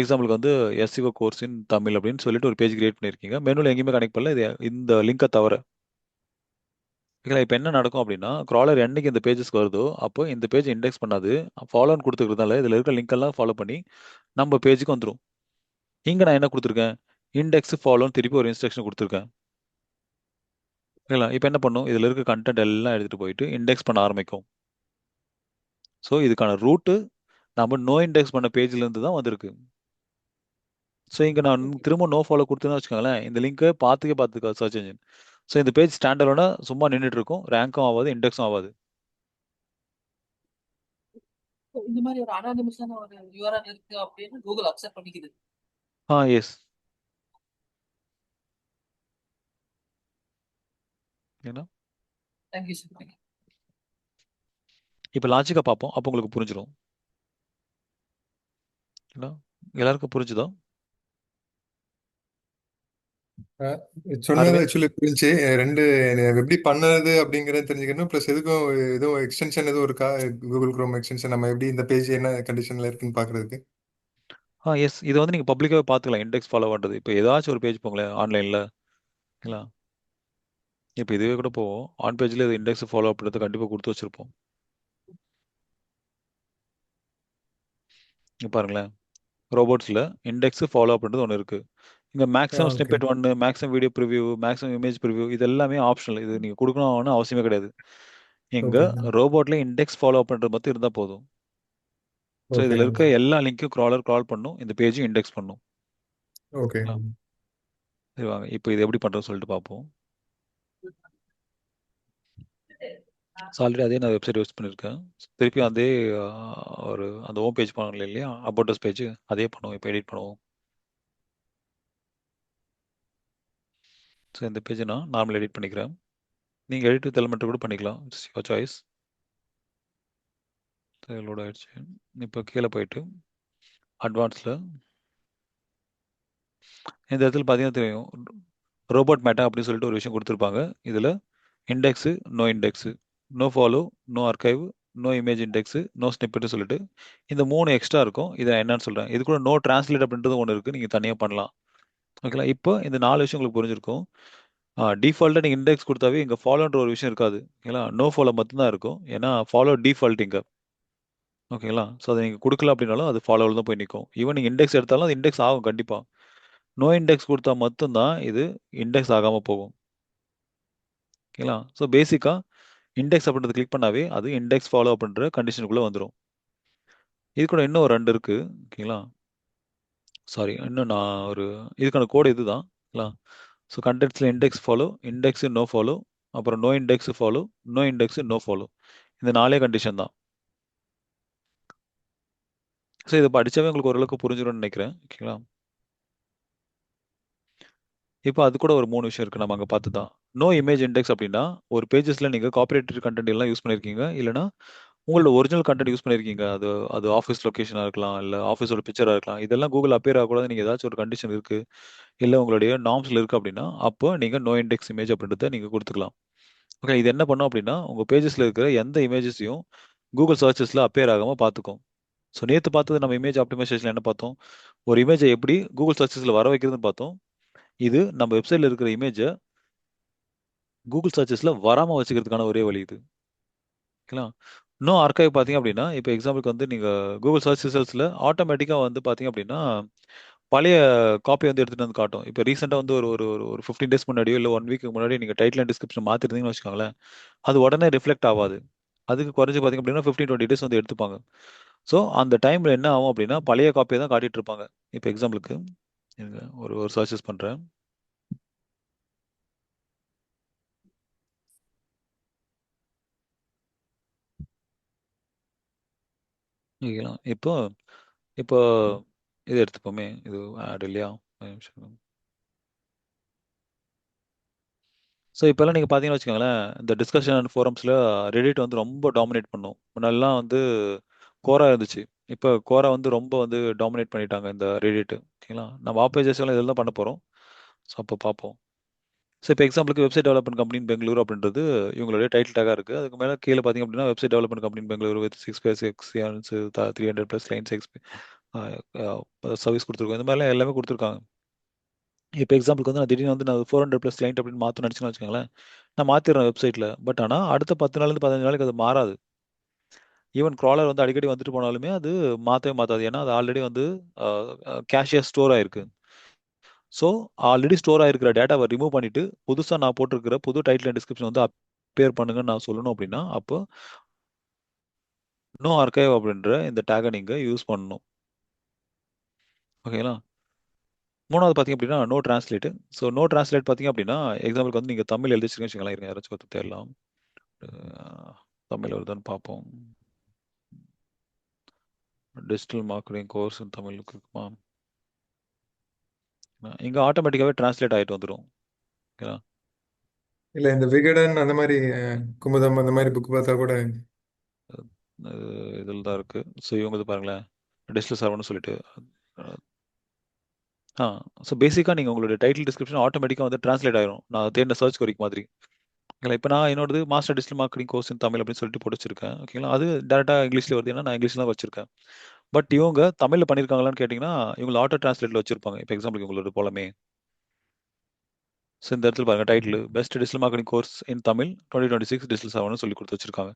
எக்ஸாம்பிளுக்கு வந்து எஸ்சிஓ கோர்ஸ் இன் தமிழ் அப்படின்னு சொல்லிட்டு ஒரு பேஜ் கிரியேட் பண்ணியிருக்கீங்க. மெனுவில் எங்கேயுமே கனெக்ட் பண்ணல இது இந்த லிங்கை தவிர. ஓகேங்களா? இப்போ என்ன நடக்கும் அப்படின்னா க்ராலர் என்னைக்கு இந்த பேஜஸ்க்கு வருதோ அப்போ இந்த பேஜ் இண்டெக்ஸ் பண்ணாது ஃபாலோன்னு கொடுத்துக்கிறதுனால இதில் இருக்கிற லிங்க் எல்லாம் ஃபாலோ பண்ணி நம்ம பேஜுக்கு வந்துடும். இங்கே நான் என்ன கொடுத்துருக்கேன் இண்டெக்ஸ் ஃபாலோன்னு திருப்பி ஒரு இன்ஸ்ட்ரக்ஷன் கொடுத்துருக்கேன். ஓகேங்களா? இப்போ என்ன பண்ணும் இதில் இருக்க கண்டென்ட் எல்லாம் எடுத்துகிட்டு போயிட்டு இண்டெக்ஸ் பண்ண ஆரம்பிக்கும். ஸோ இதுக்கான ரூட்டு நம்ம நோ இண்டெக்ஸ் பண்ண பேஜ்லேருந்து தான் வந்திருக்கு. ஸோ இங்கே நான் திரும்ப நோ ஃபாலோ கொடுத்தேன்னு வச்சுக்கோங்களேன் இந்த லிங்க்கை பார்த்துக்கா சர்ச் என்ஜின். ஸோ இந்த பேஜ் ஸ்டாண்டர்டோட சும்மா நின்றுட்டு இருக்கும் ரேங்க்கும் ஆகாது இண்டெக்ஸும் ஆகாது. இந்த மாதிரி ஒரு அனானிமஸான ஒரு URL இருக்கு அப்படின்னு கூகுள் அக்செப்ட் பண்ணிக்குது. எஸ். ஏன்னா தேங்க்யூ சார். இப்போ லாஜிக்காக பார்ப்போம் அப்போ உங்களுக்கு புரிஞ்சிடும். எல்லாருக்கும் புரிஞ்சுதா? சொன்னது அரவிந்த் ஆக்சுவலி புரிஞ்சு ரெண்டு எப்படி பண்ணது அப்படிங்கறத தெரிஞ்சுக்கணும். ப்ளஸ் எதுக்கும் எதுவும் எக்ஸ்டென்ஷன் எதுவும் இருக்கா கூகுள் குரோம் எக்ஸ்டென்ஷன் நம்ம எப்படி இந்த பேஜ் என்ன கண்டிஷன்ல இருக்குன்னு பாக்குறதுக்கு? எஸ் இது வந்து நீங்கள் பப்ளிக்காகவே பார்த்துக்கலாம் இண்டெக்ஸ் ஃபாலோ பண்ணுறது. இப்போ ஏதாச்சும் ஒரு பேஜ் போங்களேன் ஆன்லைனில். ஓகேங்களா? இப்போ இதுவே கூட போவோம் ஆன் பேஜில் இது இண்டெக்ஸ் ஃபாலோ பண்ணுறது கண்டிப்பாக கொடுத்து வச்சிருப்போம். இங்க பாருங்களேன் ரோபோட்ஸில் இண்டெக்ஸ் ஃபாலோ பண்ணுறது ஒன்று இருக்குது. இங்கே maximum okay snippet 1 maximum video preview maximum image preview இது எல்லாமே ஆப்ஷனல். இது நீங்கள் கொடுக்கணும்னு அவசியமே கிடையாது. இங்கே ஓகே ரோபோட்ல இண்டெக்ஸ் ஃபாலோ பண்ணுறது மட்டும் இருந்தால் போதும். ஸோ ஓகே இதில் இருக்க எல்லா லிங்க்கும் க்ரால் பண்ணும் இந்த பேஜும் இண்டெக்ஸ் பண்ணும். ஓகே சரி வாங்க இப்போ இது எப்படி பண்ணுறதுன்னு சொல்லிட்டு பார்ப்போம். ஸோ ஆல்ரெடி அதே நான் வெப்சைட் யூஸ் பண்ணியிருக்கேன். திருப்பி அதே அந்த ஹோம் பேஜ் பண்ணல இல்லையா அபோட்டஸ் பேஜ் அதே பண்ணுவோம். இப்போ எடிட் பண்ணுவோம். ஸோ இந்த பேஜை நான் நார்மல் எடிட் பண்ணிக்கிறேன். நீங்கள் எடிட் வித் எலிமெண்ட் கூட பண்ணிக்கலாம். It's your choice. லோட் ஆயிடுச்சு. இப்போ கீழே போயிட்டு அட்வான்ஸில் இந்த இடத்துல பார்த்தீங்கன்னா தெரியும், ரோபோட் மேட்டா அப்படின்னு சொல்லிட்டு ஒரு விஷயம் கொடுத்துருப்பாங்க. இதில் index, no index, no follow, no archive, no image index, no ஸ்னிப்பெட்னு சொல்லிட்டு இந்த 3 எக்ஸ்ட்ரா இருக்கும். இதை என்னன்னு சொல்கிறேன். இது கூட நோ டிரான்ஸ்லேட் அப்படின்றது ஒன்று இருக்குது. நீங்கள் தனியாக பண்ணலாம். ஓகேங்களா? இப்போ இந்த 4 விஷயம் உங்களுக்கு புரிஞ்சிருக்கும். டிஃபால்ட்டாக நீங்கள் இண்டெக்ஸ் கொடுத்தாவே இங்கே ஃபாலோன்ற ஒரு விஷயம் இருக்காது. ஓகேங்களா? நோ ஃபாலோ மட்டும்தான் இருக்கும். ஏன்னா ஃபாலோ டிஃபால்ட் இங்கே. ஓகேங்களா? ஸோ அதை நீங்கள் கொடுக்கல அப்படின்னாலும் அது ஃபாலோவில் தான் போய் நிற்கும். ஈவன் நீங்கள் இண்டெக்ஸ் எடுத்தாலும் அது இண்டெக்ஸ் ஆகும் கண்டிப்பாக. நோ இண்டெக்ஸ் கொடுத்தா மட்டும்தான் இது இண்டெக்ஸ் ஆகாமல் போகும். ஓகேங்களா? ஸோ பேசிக்காக இண்டெக்ஸ் அப்படின்றத கிளிக் பண்ணாவே அது இண்டெக்ஸ் ஃபாலோ அப்படின்ற கண்டிஷனுக்குள்ளே வந்துடும். இது கூட இன்னும் ஒரு 2 இருக்குது. ஓகேங்களா? சாரி, இன்னும் நான் ஒரு இதுக்கான கோடு இதுதான். ஓகேங்களா? ஸோ கண்டென்ட்ஸில் index follow, index no follow, அப்புறம் no index follow, no index no follow. இந்த 4 கண்டிஷன் தான். ஸோ இதை படித்தாவே உங்களுக்கு ஓரளவுக்கு புரிஞ்சிடும்னு நினைக்கிறேன். ஓகேங்களா? இப்போ அது கூட ஒரு 3 விஷயம் இருக்குது நம்ம அங்கே பார்த்து தான். நோ இமேஜ் இண்டெக்ஸ் அப்படின்னா ஒரு பேஜஸில் நீங்கள் காப்பரேட்டட் கண்டென்ட் எல்லாம் யூஸ் பண்ணியிருக்கீங்க, இல்லைனா உங்களோட ஒரிஜினல் கண்டென்ட் யூஸ் பண்ணியிருக்கீங்க. அது அது ஆஃபீஸ் லொக்கேஷனாக இருக்கலாம், இல்லை ஆஃபீஸோட பிக்சராக இருக்கலாம். இதெல்லாம் கூகுள் அப்பியர் ஆகக்கூடாது. நீங்கள் ஏதாச்சும் ஒரு கண்டிஷன் இருக்குது, இல்லை உங்களுடைய நார்ம்ஸில் இருக்குது அப்படின்னா அப்போ நீங்கள் நோ இண்டெக்ஸ் இமேஜ் அப்படின்றத நீங்கள் கொடுத்துக்கலாம். ஓகே, இது என்ன பண்ணும் அப்படின்னா உங்கள் பேஜஸில் இருக்கிற எந்த இமேஜஸையும் கூகுள் சர்ச்சஸில் அப்பியர் ஆகாமல் பார்த்துக்கும். ஸோ நேற்று பார்த்தது நம்ம இமேஜ் ஆப்டிமைசேஷன் என்ன பார்த்தோம்? ஒரு இமேஜை எப்படி கூகுள் சர்ச்சஸில் வர வைக்கிறதுன்னு பார்த்தோம். இது நம்ம வெப்சைட்டில் இருக்கிற இமேஜை கூகுள் சர்ச்சஸில் வராமல் வச்சுக்கிறதுக்கான ஒரே வழி இது. ஓகேங்களா? இன்னும் ஆர்கைவ் பார்த்தீங்க அப்படின்னா, இப்போ எக்ஸாம்பிளுக்கு வந்து நீங்கள் கூகுள் சர்ச் ரிசல்ட்ஸில் ஆட்டோமேட்டிக்காக வந்து பார்த்தீங்க அப்படின்னா பழைய காப்பி வந்து எடுத்துகிட்டு வந்து காட்டும். இப்போ ரீசெண்டாக வந்து ஒரு ஒரு ஒரு ஒரு 15 டேஸ் முன்னாடியோ இல்லை 1 வீக்கு முன்னாடி நீங்கள் டைட்டில் அண்ட் டிஸ்கிரிப்ஷன் மாற்றிருந்தீங்கன்னு வச்சுக்கோங்களேன், அது உடனே ரிஃப்ளெக்ட் ஆகாது. அதுக்கு குறைஞ்சு பார்த்தீங்க அப்படின்னா 15-20 டேஸ் வந்து எடுத்துப்பாங்க. ஸோ அந்த டைமில் என்ன ஆகும் அப்படின்னா பழைய காப்பியை தான் காட்டிட்டு இருப்பாங்க. இப்போ எக்ஸாம்பிளுக்கு இருங்க, ஒரு ஒரு சர்ச்சஸ் பண்ணுறேன். ஓகேங்களா? இப்போ இப்போ இது எடுத்துப்போமே, இது ஆட் இல்லையா? ஒரு நிமிஷம். ஸோ இப்போல்லாம் நீங்கள் பார்த்தீங்கன்னு வச்சுக்கோங்களேன், இந்த டிஸ்கஷன் அண்ட் ஃபோரம்ஸில் ரெடிட் வந்து ரொம்ப டாமினேட் பண்ணும். முன்னாடிலாம் வந்து கோரா இருந்துச்சு. இப்போ கோரா வந்து ரொம்ப வந்து டாமினேட் பண்ணிட்டாங்க இந்த ரெடிட். ஓகேங்களா? நம்ம ஆப்பேஜஸ்லாம் இதில் தான் பண்ண போகிறோம். ஸோ அப்போ பார்ப்போம். ஸோ இப்போ எக்ஸாம்பிளுக்கு வெப்சைட் டெவலப்மெண்ட் கம்பெனி பெங்களூரு அப்படின்றது இவங்களுடைய டைட்டில் டேக்காக இருக்குது. அதுக்கு மேலே கீழே பார்த்தீங்க அப்படின்னா website development company Bengaluru with 6 experience 300+ clients service கொடுத்துருக்கோம். இந்த மாதிரிலாம் எல்லாமே கொடுத்துருக்காங்க. இப்போ எக்ஸாம்பிளுக்கு வந்து நான் திடீர்னு வந்து நான் 400+ கிளைண்ட் அப்படின்னு மாற்றணும்னு நினச்சுன்னு வச்சுக்கோங்களேன், நான் மாற்றிடுறேன் வெப்சைட்டில். பட் ஆனால் அடுத்த 10 நாள்லேருந்து 15 நாளைக்கு அது மாறாது. ஈவன் க்ராலர் வந்து அடிக்கடி வந்துட்டு போனாலுமே அது மாற்றவே மாற்றாது. ஏன்னா அது ஆல்ரெடி வந்து கேஷியர் ஸ்டோர் ஆயிருக்கு. ஸோ ஆல்ரெடி ஸ்டோர் ஆயிருக்கிற டேட்டாவை ரிமூவ் பண்ணிட்டு புதுசாக நான் போட்டிருக்கிற புது டைட்டில் அண்ட் டிஸ்கிரிப்ஷன் வந்து அப்பேர் பண்ணுங்கன்னு நான் சொல்லணும் அப்படின்னா அப்போ நோ ஆர்கைவ் அப்படின்ற இந்த டேகை நீங்கள் யூஸ் பண்ணணும். ஓகேங்களா? மூணாவது பார்த்தீங்க அப்படின்னா no translate. So no translate பார்த்தீங்க அப்படின்னா எக்ஸாம்பிளுக்கு வந்து நீங்கள் தமிழ் எழுதி வச்சிருக்கீங்கன்னு வச்சுக்கோங்களேன். இருங்க, யாராச்சும் ஒருத்தர் தேடலாம். தமிழ் வருதான்னு பார்ப்போம். டிஜிட்டல் மார்க்கெட்டிங் கோர்ஸ் தமிழுக்கு இருக்குமா? இங்கே ஆட்டோமேட்டிக்காகவே டிரான்ஸ்லேட் ஆகிட்டு வந்துடும். ஓகேங்களா? இல்ல இந்த விகடன் அந்த மாதிரி குமுதம் அந்த மாதிரி புக் பார்த்தா கூட இதில் தான் இருக்குது. ஸோ இவங்க இது பாருங்களேன், டிஜிட்டல் சர்வர்னு சொல்லிட்டு. ஆ ஸோ பேசிக்காக நீங்கள் உங்களுடைய டைட்டில் டிஸ்கிரிப்ஷன் ஆட்டோமேட்டிக்காக வந்து டிரான்ஸ்லேட் ஆயிரும். நான் தேடின சர்ச் கொரிக்கு மாதிரி. ஓகேங்களா? இப்போ நான் என்னோடது master digital marketing course in Tamil அப்படின்னு சொல்லிட்டு போட்டு வச்சிருக்கேன். ஓகேங்களா? அது டேரெக்டாக இங்கிலீஷில் வருது. ஏன்னா நான் இங்கிலீஷில் தான் வச்சிருக்கேன். பட் இவங்க தமிழில் பண்ணியிருக்காங்களான்னு கேட்டிங்கன்னா இவங்க ஆட்டோ டிரான்ஸ்லேட்டில் வச்சிருப்பாங்க. இப்போ எக்ஸாம்பிளுக்கு உங்களோட போலமே. ஸோ இந்த இடத்துல பாருங்க, title best digital marketing course in Tamil 2026 digital சர்வர்னு சொல்லி கொடுத்து வச்சிருக்காங்க.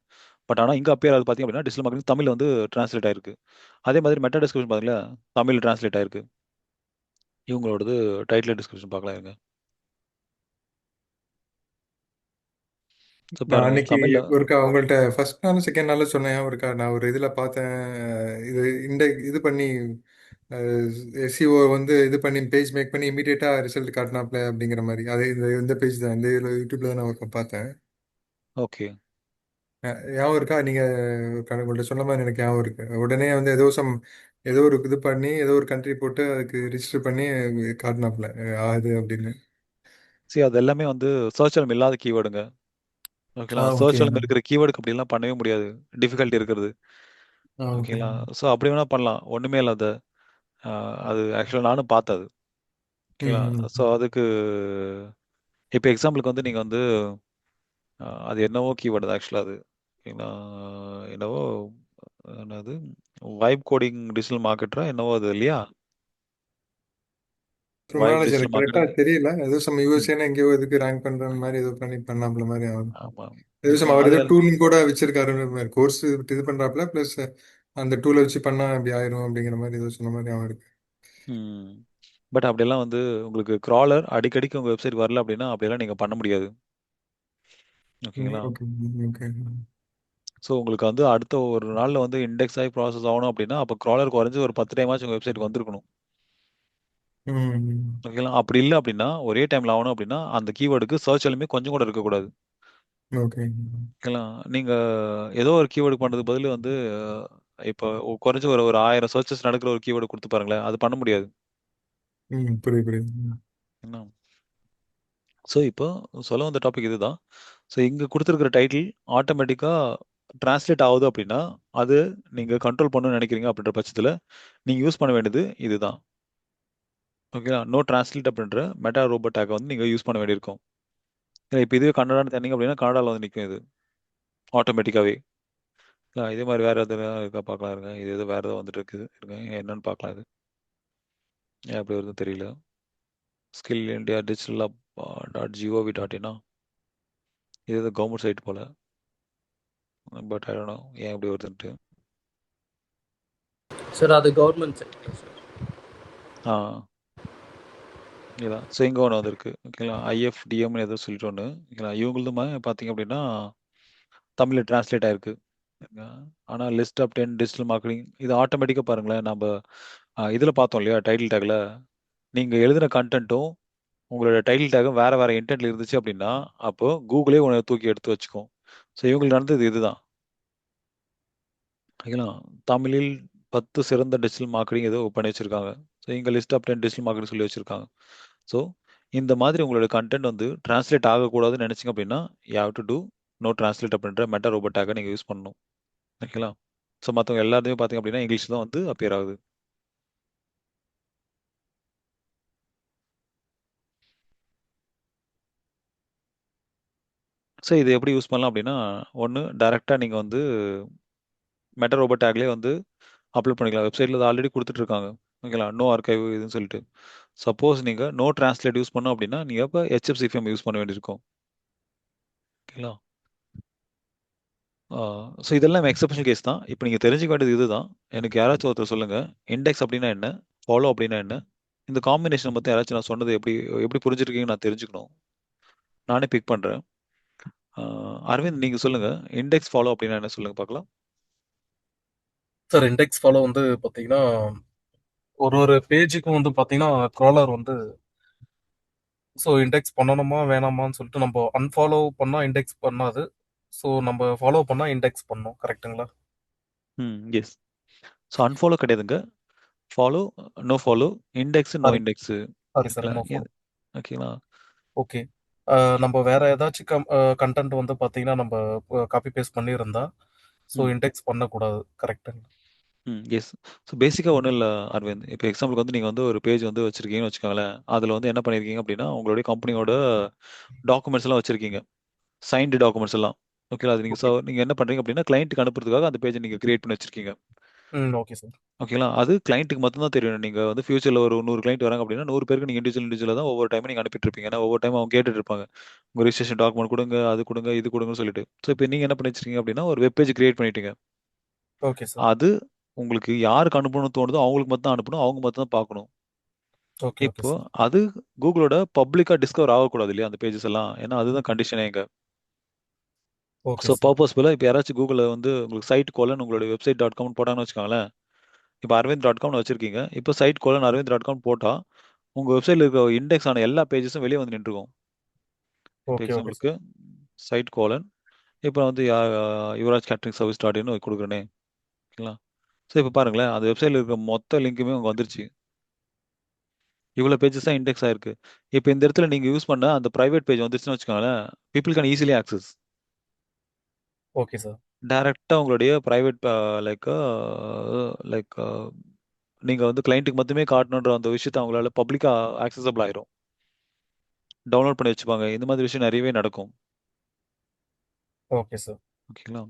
பட் ஆனால் இங்கே அப்பேர் அது பார்த்தீங்க அப்படின்னா டிஜிட்டல் மார்க்கெட்டிங் தமிழ் வந்து டிரான்ஸ்லேட் ஆயிருக்கு. அதே மாதிரி மெட்டா டிஸ்கிரிப்ஷன் பாருங்களேன், தமிழ் டிரான்ஸ்லேட் ஆயிருக்கு. இவங்களோடது டைட்டில் டிஸ்கிரிப்ஷன் பார்க்கலாம் இருங்க. ஸோ நான் பாருங்க அன்னைக்கு தமிழ்ல ஒருக்கா உங்கள்ட்ட ஃபர்ஸ்ட் நாள் செகண்ட் நாள் சொன்னேன் ஒருக்கா நான் ஒரு இதில் பார்த்தேன். இது இந்த இது பண்ணி எஸ்சிஓ வந்து இது பண்ணி பேஜ் மேக் பண்ணி இமீடியட்டாக ரிசல்ட் காட்டினாப்ல அப்படிங்கிற மாதிரி. அது இந்த பேஜ் தான், இந்த இதில் யூடியூப்ல தான் நான் ஒருக்கா பார்த்தேன். ஓகே. ஞாபகம் இருக்கா? நீங்கள் உங்கள்ட்ட சொன்ன மாதிரி எனக்கு ஞாபகம் இருக்கு. உடனே வந்து ஏதோ ஒரு இது பண்ணி ஏதோ ஒரு கண்ட்ரி போட்டு அதுக்கு ரிஜிஸ்டர் பண்ணி காட்டினாப்ல ஆகுது அப்படின்னு. சரி அது எல்லாமே வந்து சர்ச் எலம் இல்லாத கீவேர்டுங்க. ஓகேங்களா? ஓகே. சர்ச் எலம் இருக்கிற கீவேர்டுக்கு அப்படிலாம் பண்ணவே முடியாது. டிஃபிகல்ட்டி இருக்கிறது. ஓகே. ஓகேங்களா? ஸோ அப்படி வேணா பண்ணலாம். ஒண்ணுமே இல்லாத அது ஆக்சுவலா நானும் பார்த்தேன் அது. ஓகேங்களா? ஸோ ம். அதுக்கு இப்போ எக்ஸாம்பிளுக்கு வந்து நீங்க வந்து அது என்னவோ கீவேர்டு தான் ஆக்சுவலா அது. ஓகேங்களா? என்னவோ என்னது வைப் கோடிங் டிஜிட்டல் மார்க்கெட்டரா என்னவோ அது இல்லையா? ரொம்ப வைப் நாளாச்சு டிஜிட்டல் எனக்கு கரெக்டா மார்க்கெட்டிங். தெரியல. ஏதோ சம் ம். யூஎஸ்ஏன்னு எங்கேயோ இதுக்கு ரேங்க் பண்ற மாதிரி ஏதோ பண்ணாப்புல மாதிரி ஆகுது. ஆமா. ஏதோ சம் அவர் அது ஏதோ டூலிங் கூட வச்சிருக்காரு கோர்ஸ் இது பண்றாப்புல பிளஸ் அந்த டூலை வச்சு பண்ணா இப்படி ஆயிரும் அப்படிங்கிற மாதிரி ஏதோ சொன்ன மாதிரி அவன் இருக்கு. ம். பட் அப்படியெல்லாம் வந்து உங்களுக்கு கிராலர் அடிக்கடிக்கு உங்க வெப்சைட் வரல அப்படின்னா அப்படியெல்லாம் நீங்க பண்ண முடியாது. ஓகேங்களா? ஓகே. ஓகே. ஸோ உங்களுக்கு வந்து அடுத்த ஒரு நாள்ல வந்து இண்டெக்ஸ் ஆகி ப்ராசஸ் ஆகணும் அப்படின்னா அப்போ கிராலர் குறைஞ்சு ஒரு 10 டைம் ஆச்சு உங்க வெப்சைட் வந்திருக்கணும். ம். ஓகேங்களா? அப்படி இல்லை அப்படின்னா ஒரே டைம்ல ஆகணும் அப்படின்னா அந்த கீவேர்டுக்கு சர்ச் எலுமே கொஞ்சம் கூட இருக்கக்கூடாது. ஓகே. ஓகேங்களா? நீங்க ஏதோ ஒரு கீவேர்டு பண்றதுக்கு பதில் வந்து இப்போ குறைஞ்சு ஒரு ஒரு 1000 சர்ச்சஸ் நடக்கிற ஒரு கீவேர்டு கொடுத்து பாருங்களேன். அது பண்ண முடியாது. புரியுது புரியுது. என்ன? ஸோ இப்போ சொல்ல வந்த டாபிக் இதுதான். ஸோ இங்க கொடுத்துருக்கிற டைட்டில் ஆட்டோமேட்டிக்கா டிரான்ஸ்லேட் ஆகுது அப்படின்னா அது நீங்க கண்ட்ரோல் பண்ணணும்னு நினைக்கிறீங்க அப்படின்ற பட்சத்துல நீங்க யூஸ் பண்ண வேண்டியது இதுதான். ஓகேங்களா? நோ டிரான்ஸ்லேட் அப்படின்ற மெட்டா ரோபோ டேக்கை வந்து நீங்க யூஸ் பண்ண வேண்டியிருக்கும். ஏன்னா இப்போ இதுவே கன்னடான்னு தந்தீங்க அப்படின்னா கன்னடால வந்து நிற்கும் இது ஆட்டோமேட்டிக்காவே. இதே மாதிரி வேற எதுவும் இருக்கா பார்க்கலாம் இருங்க. இது எது வேற ஏதோ வந்துட்டு இருக்குது இருங்க என்னன்னு பார்க்கலாம் இது. ஏன் அப்படி வருதுன்னு தெரியல. Skill India digital dot G O V dot இன்னா இது எது கவர்மெண்ட் சைட் போல. பட் ஐ டோன்ட் நோ ஏன் இப்படி வருதுன்ட்டு. சார் அது கவர்மெண்ட் சைட் சார். ஆ இதான். ஸோ இங்கே ஒன்று வந்திருக்கு. ஓகேங்களா? ஐஎஃப்டிஎம்னு ஏதோ சொல்லிட்டு ஒன்று. ஓகேங்களா? இவங்களுதுமே பார்த்தீங்க அப்படின்னா தமிழில் டிரான்ஸ்லேட் ஆயிருக்கு. ஆனால் லிஸ்ட் ஆஃப் 10 டிஜிட்டல் மார்க்கெட்டிங் இது ஆட்டோமேட்டிக்காக பாருங்களேன். நம்ம இதில் பார்த்தோம் இல்லையா டைட்டில் டேக்கில் நீங்கள் எழுதின கண்டென்ட்டும் உங்களோட டைட்டில் டேக்கும் வேற வேற இன்டென்ட்ல இருந்துச்சு அப்படின்னா அப்போ கூகுளே உன்னை தூக்கி எடுத்து வச்சுக்கும். ஸோ இவங்களுக்கு நடந்தது இதுதான். ஓகேங்களா? தமிழில் 10 சிறந்த டிஜிட்டல் மார்க்கெட்டிங் ஏதோ பண்ணி வச்சிருக்காங்க. ஸோ இங்கே லிஸ்ட் ஆஃப் 10 டிஜிட்டல் மார்க்கெட்டிங் சொல்லி வச்சிருக்காங்க. ஸோ இந்த மாதிரி உங்களோட கண்டென்ட் வந்து டிரான்ஸ்லேட் ஆகக்கூடாதுன்னு நினைச்சீங்க அப்படின்னா you have to do no translate அப்படின்ற மெட்டா ரோபோ டேக்கை நீங்கள் யூஸ் பண்ணணும். ஓகேங்களா? ஸோ மற்றவங்க எல்லாத்தையும் பார்த்தீங்க அப்படின்னா இங்கிலீஷ் தான் வந்து அப்பியர் ஆகுது. ஸோ இது எப்படி யூஸ் பண்ணலாம் அப்படின்னா ஒன்று டைரெக்டாக நீங்கள் வந்து மெட்டா ரோபோ டேக்லேயே வந்து அப்லோட் பண்ணிக்கலாம். வெப்சைட்டில் ஆல்ரெடி கொடுத்துட்டு இருக்காங்க. ஓகேங்களா? நோ ஆர்கைவ் இதுன்னு சொல்லிட்டு. சப்போஸ் நீங்கள் நோ டிரான்ஸ்லேட் யூஸ் பண்ணோம் அப்படின்னா நீங்கள் இப்போ HFCFM யூஸ் பண்ண வேண்டியிருக்கும். ஓகேங்களா? ஸோ இதெல்லாம் எக்ஸப்ஷனல் கேஸ் தான். இப்போ நீங்கள் தெரிஞ்சுக்க வேண்டியது இதுதான். எனக்கு யாராச்சும் ஒருத்தர் சொல்லுங்க இண்டெக்ஸ் அப்படின்னா என்ன, ஃபாலோ அப்படின்னா என்ன, இந்த காம்பினேஷன் மொத்தம் யாராச்சும் நான் சொன்னது எப்படி எப்படி புரிஞ்சிருக்கீங்கன்னு நான் தெரிஞ்சுக்கணும். நானே பிக் பண்ணுறேன். அரவிந்த் நீங்கள் சொல்லுங்க இண்டெக்ஸ் ஃபாலோ அப்படின்னா என்ன சொல்லுங்க பார்க்கலாம். சார் இண்டெக்ஸ் ஃபாலோ வந்து பார்த்தீங்கன்னா ஒரு ஒரு பேஜுக்கும் வந்து பார்த்தீங்கன்னா க்ராலர் வந்து ஸோ இண்டெக்ஸ் பண்ணணுமா வேணாமான்னு சொல்லிட்டு நம்ம அன்ஃபாலோ பண்ணா இண்டெக்ஸ் பண்ணாது. ஸோ நம்ம ஃபாலோ பண்ணா இண்டெக்ஸ் பண்ணணும். கரெக்ட்டுங்களா? எஸ். ஸோ அன்ஃபாலோ கிடையாதுங்க. Follow, no follow, index, no sorry index. Sorry sir ஓகேங்களா? No follow. ஓகேங்களா? ஓகே. நம்ம வேற ஏதாச்சும் கண்டென்ட் வந்து பார்த்தீங்கன்னா நம்ம காப்பி பேஸ்ட் பண்ணியிருந்தா ஸோ ம் இண்டெக்ஸ் பண்ணக்கூடாது. கரெக்ட்டுங்களா? எஸ். ஸோ பேசிக்காக ஒன்றும் இல்லை அரவிந்த். இப்போ எக்ஸாம்பிளுக்கு வந்து நீங்கள் வந்து ஒரு பேஜ் வந்து வச்சிருக்கீங்கன்னு வச்சுக்கோங்களேன். அதில் வந்து என்ன பண்ணியிருக்கீங்க அப்படின்னா உங்களுடைய கம்பெனியோட டாக்குமெண்ட்ஸ் எல்லாம் வச்சிருக்கீங்க. சைன்டு டாக்குமெண்ட்ஸ் எல்லாம். ஓகே அது ஓகே. நீங்கள் என்ன பண்ணுறீங்க அப்படின்னா கிளைண்ட்டுக்கு அனுப்புறதுக்காக அந்த பேஜை நீங்கள் கிரியேட் பண்ணி வச்சிருக்கீங்க. Okay sir. ஓகேங்களா? அது கிளைண்ட்டுக்கு மட்டும் தான் தெரியும். நீங்கள் வந்து ஃபியூச்சரில் ஒரு 100 கிளைண்ட் வராங்க அப்படின்னா 100 பேருக்கு நீங்கள் இண்டிவிஜுவலாக தான் ஒவ்வொரு டைமும் நீங்கள் அனுப்பிட்டு இருப்பீங்க. ஏன்னா ஒவ்வொரு டைம் அவங்க கேட்டுட்டு இருப்பாங்க. உங்கள் ரிஜிஸ்ட்ரேஷன் டாக்குமெண்ட் கொடுங்க, அது கொடுங்க, இது கொடுங்கன்னு சொல்லிட்டு. ஸோ இப்போ நீங்கள் என்ன பண்ணி வச்சிருக்கீங்க அப்படின்னா ஒரு வெப் பேஜ் கிரியேட் பண்ணிட்டீங்க. Okay sir. அது உங்களுக்கு யாருக்கு அனுப்பணும்னு தோணுதோ அவங்களுக்கு மட்டும் தான் அனுப்பணும். அவங்க மட்டும் தான் பார்க்கணும். ஓகே ஓகே இப்போ சார். அது கூகுளோட பப்ளிக்கா டிஸ்கவர் ஆகக்கூடாது இல்லையா அந்த பேஜஸ் எல்லாம். ஏன்னா அதுதான் கண்டிஷனே இங்க. Okay so sir. பர்பஸ்ஃபுல்லாக இப்போ யாராச்சும் கூகுளில் வந்து உங்களுக்கு சைட் கோலன் உங்களுடைய வெப்சைட் டாட் காம் போட்டாங்கன்னு வச்சுக்கோங்களேன். இப்போ அரவிந்த் டாட் காம்னு வச்சிருக்கீங்க. இப்போ site colon Aravind dot com போட்டால் உங்கள் வெப்சைட்டில் இருக்க இண்டெக்ஸ் ஆன எல்லா பேஜஸும் வெளியே வந்து நின்றுக்கும். இப்போ ஓகே ஓகே எக்ஸாம்பிளுக்கு சார். சைட் கோலன் இப்போ வந்து Yuvaraj catering service dot in கொடுக்குறேனே. ஓகேங்களா? ஸோ இப்போ பாருங்களேன் அந்த வெப்சைட்டில் இருக்க மொத்த லிங்க்குமே உங்களுக்கு வந்துருச்சு. இவ்வளோ பேஜஸ் தான் இண்டெக்ஸ் ஆயிருக்கு. இப்போ இந்த இடத்துல நீங்க யூஸ் பண்ண அந்த பிரைவேட் பேஜ் வந்துருச்சுன்னு வச்சுக்கோங்களேன், people can easily access. Okay sir. டைரக்டா உங்களுடைய பிரைவேட் லைக் லைக் நீங்க வந்து கிளைண்ட்டுக்கு மட்டுமே காட்டணுன்ற அந்த விஷயத்த அவங்களால பப்ளிக்கா ஆக்சசபிள் ஆயிரும். டவுன்லோட் பண்ணி வச்சுப்பாங்க. இந்த மாதிரி விஷயம் நிறையவே நடக்கும். Okay sir. ஓகேங்களா?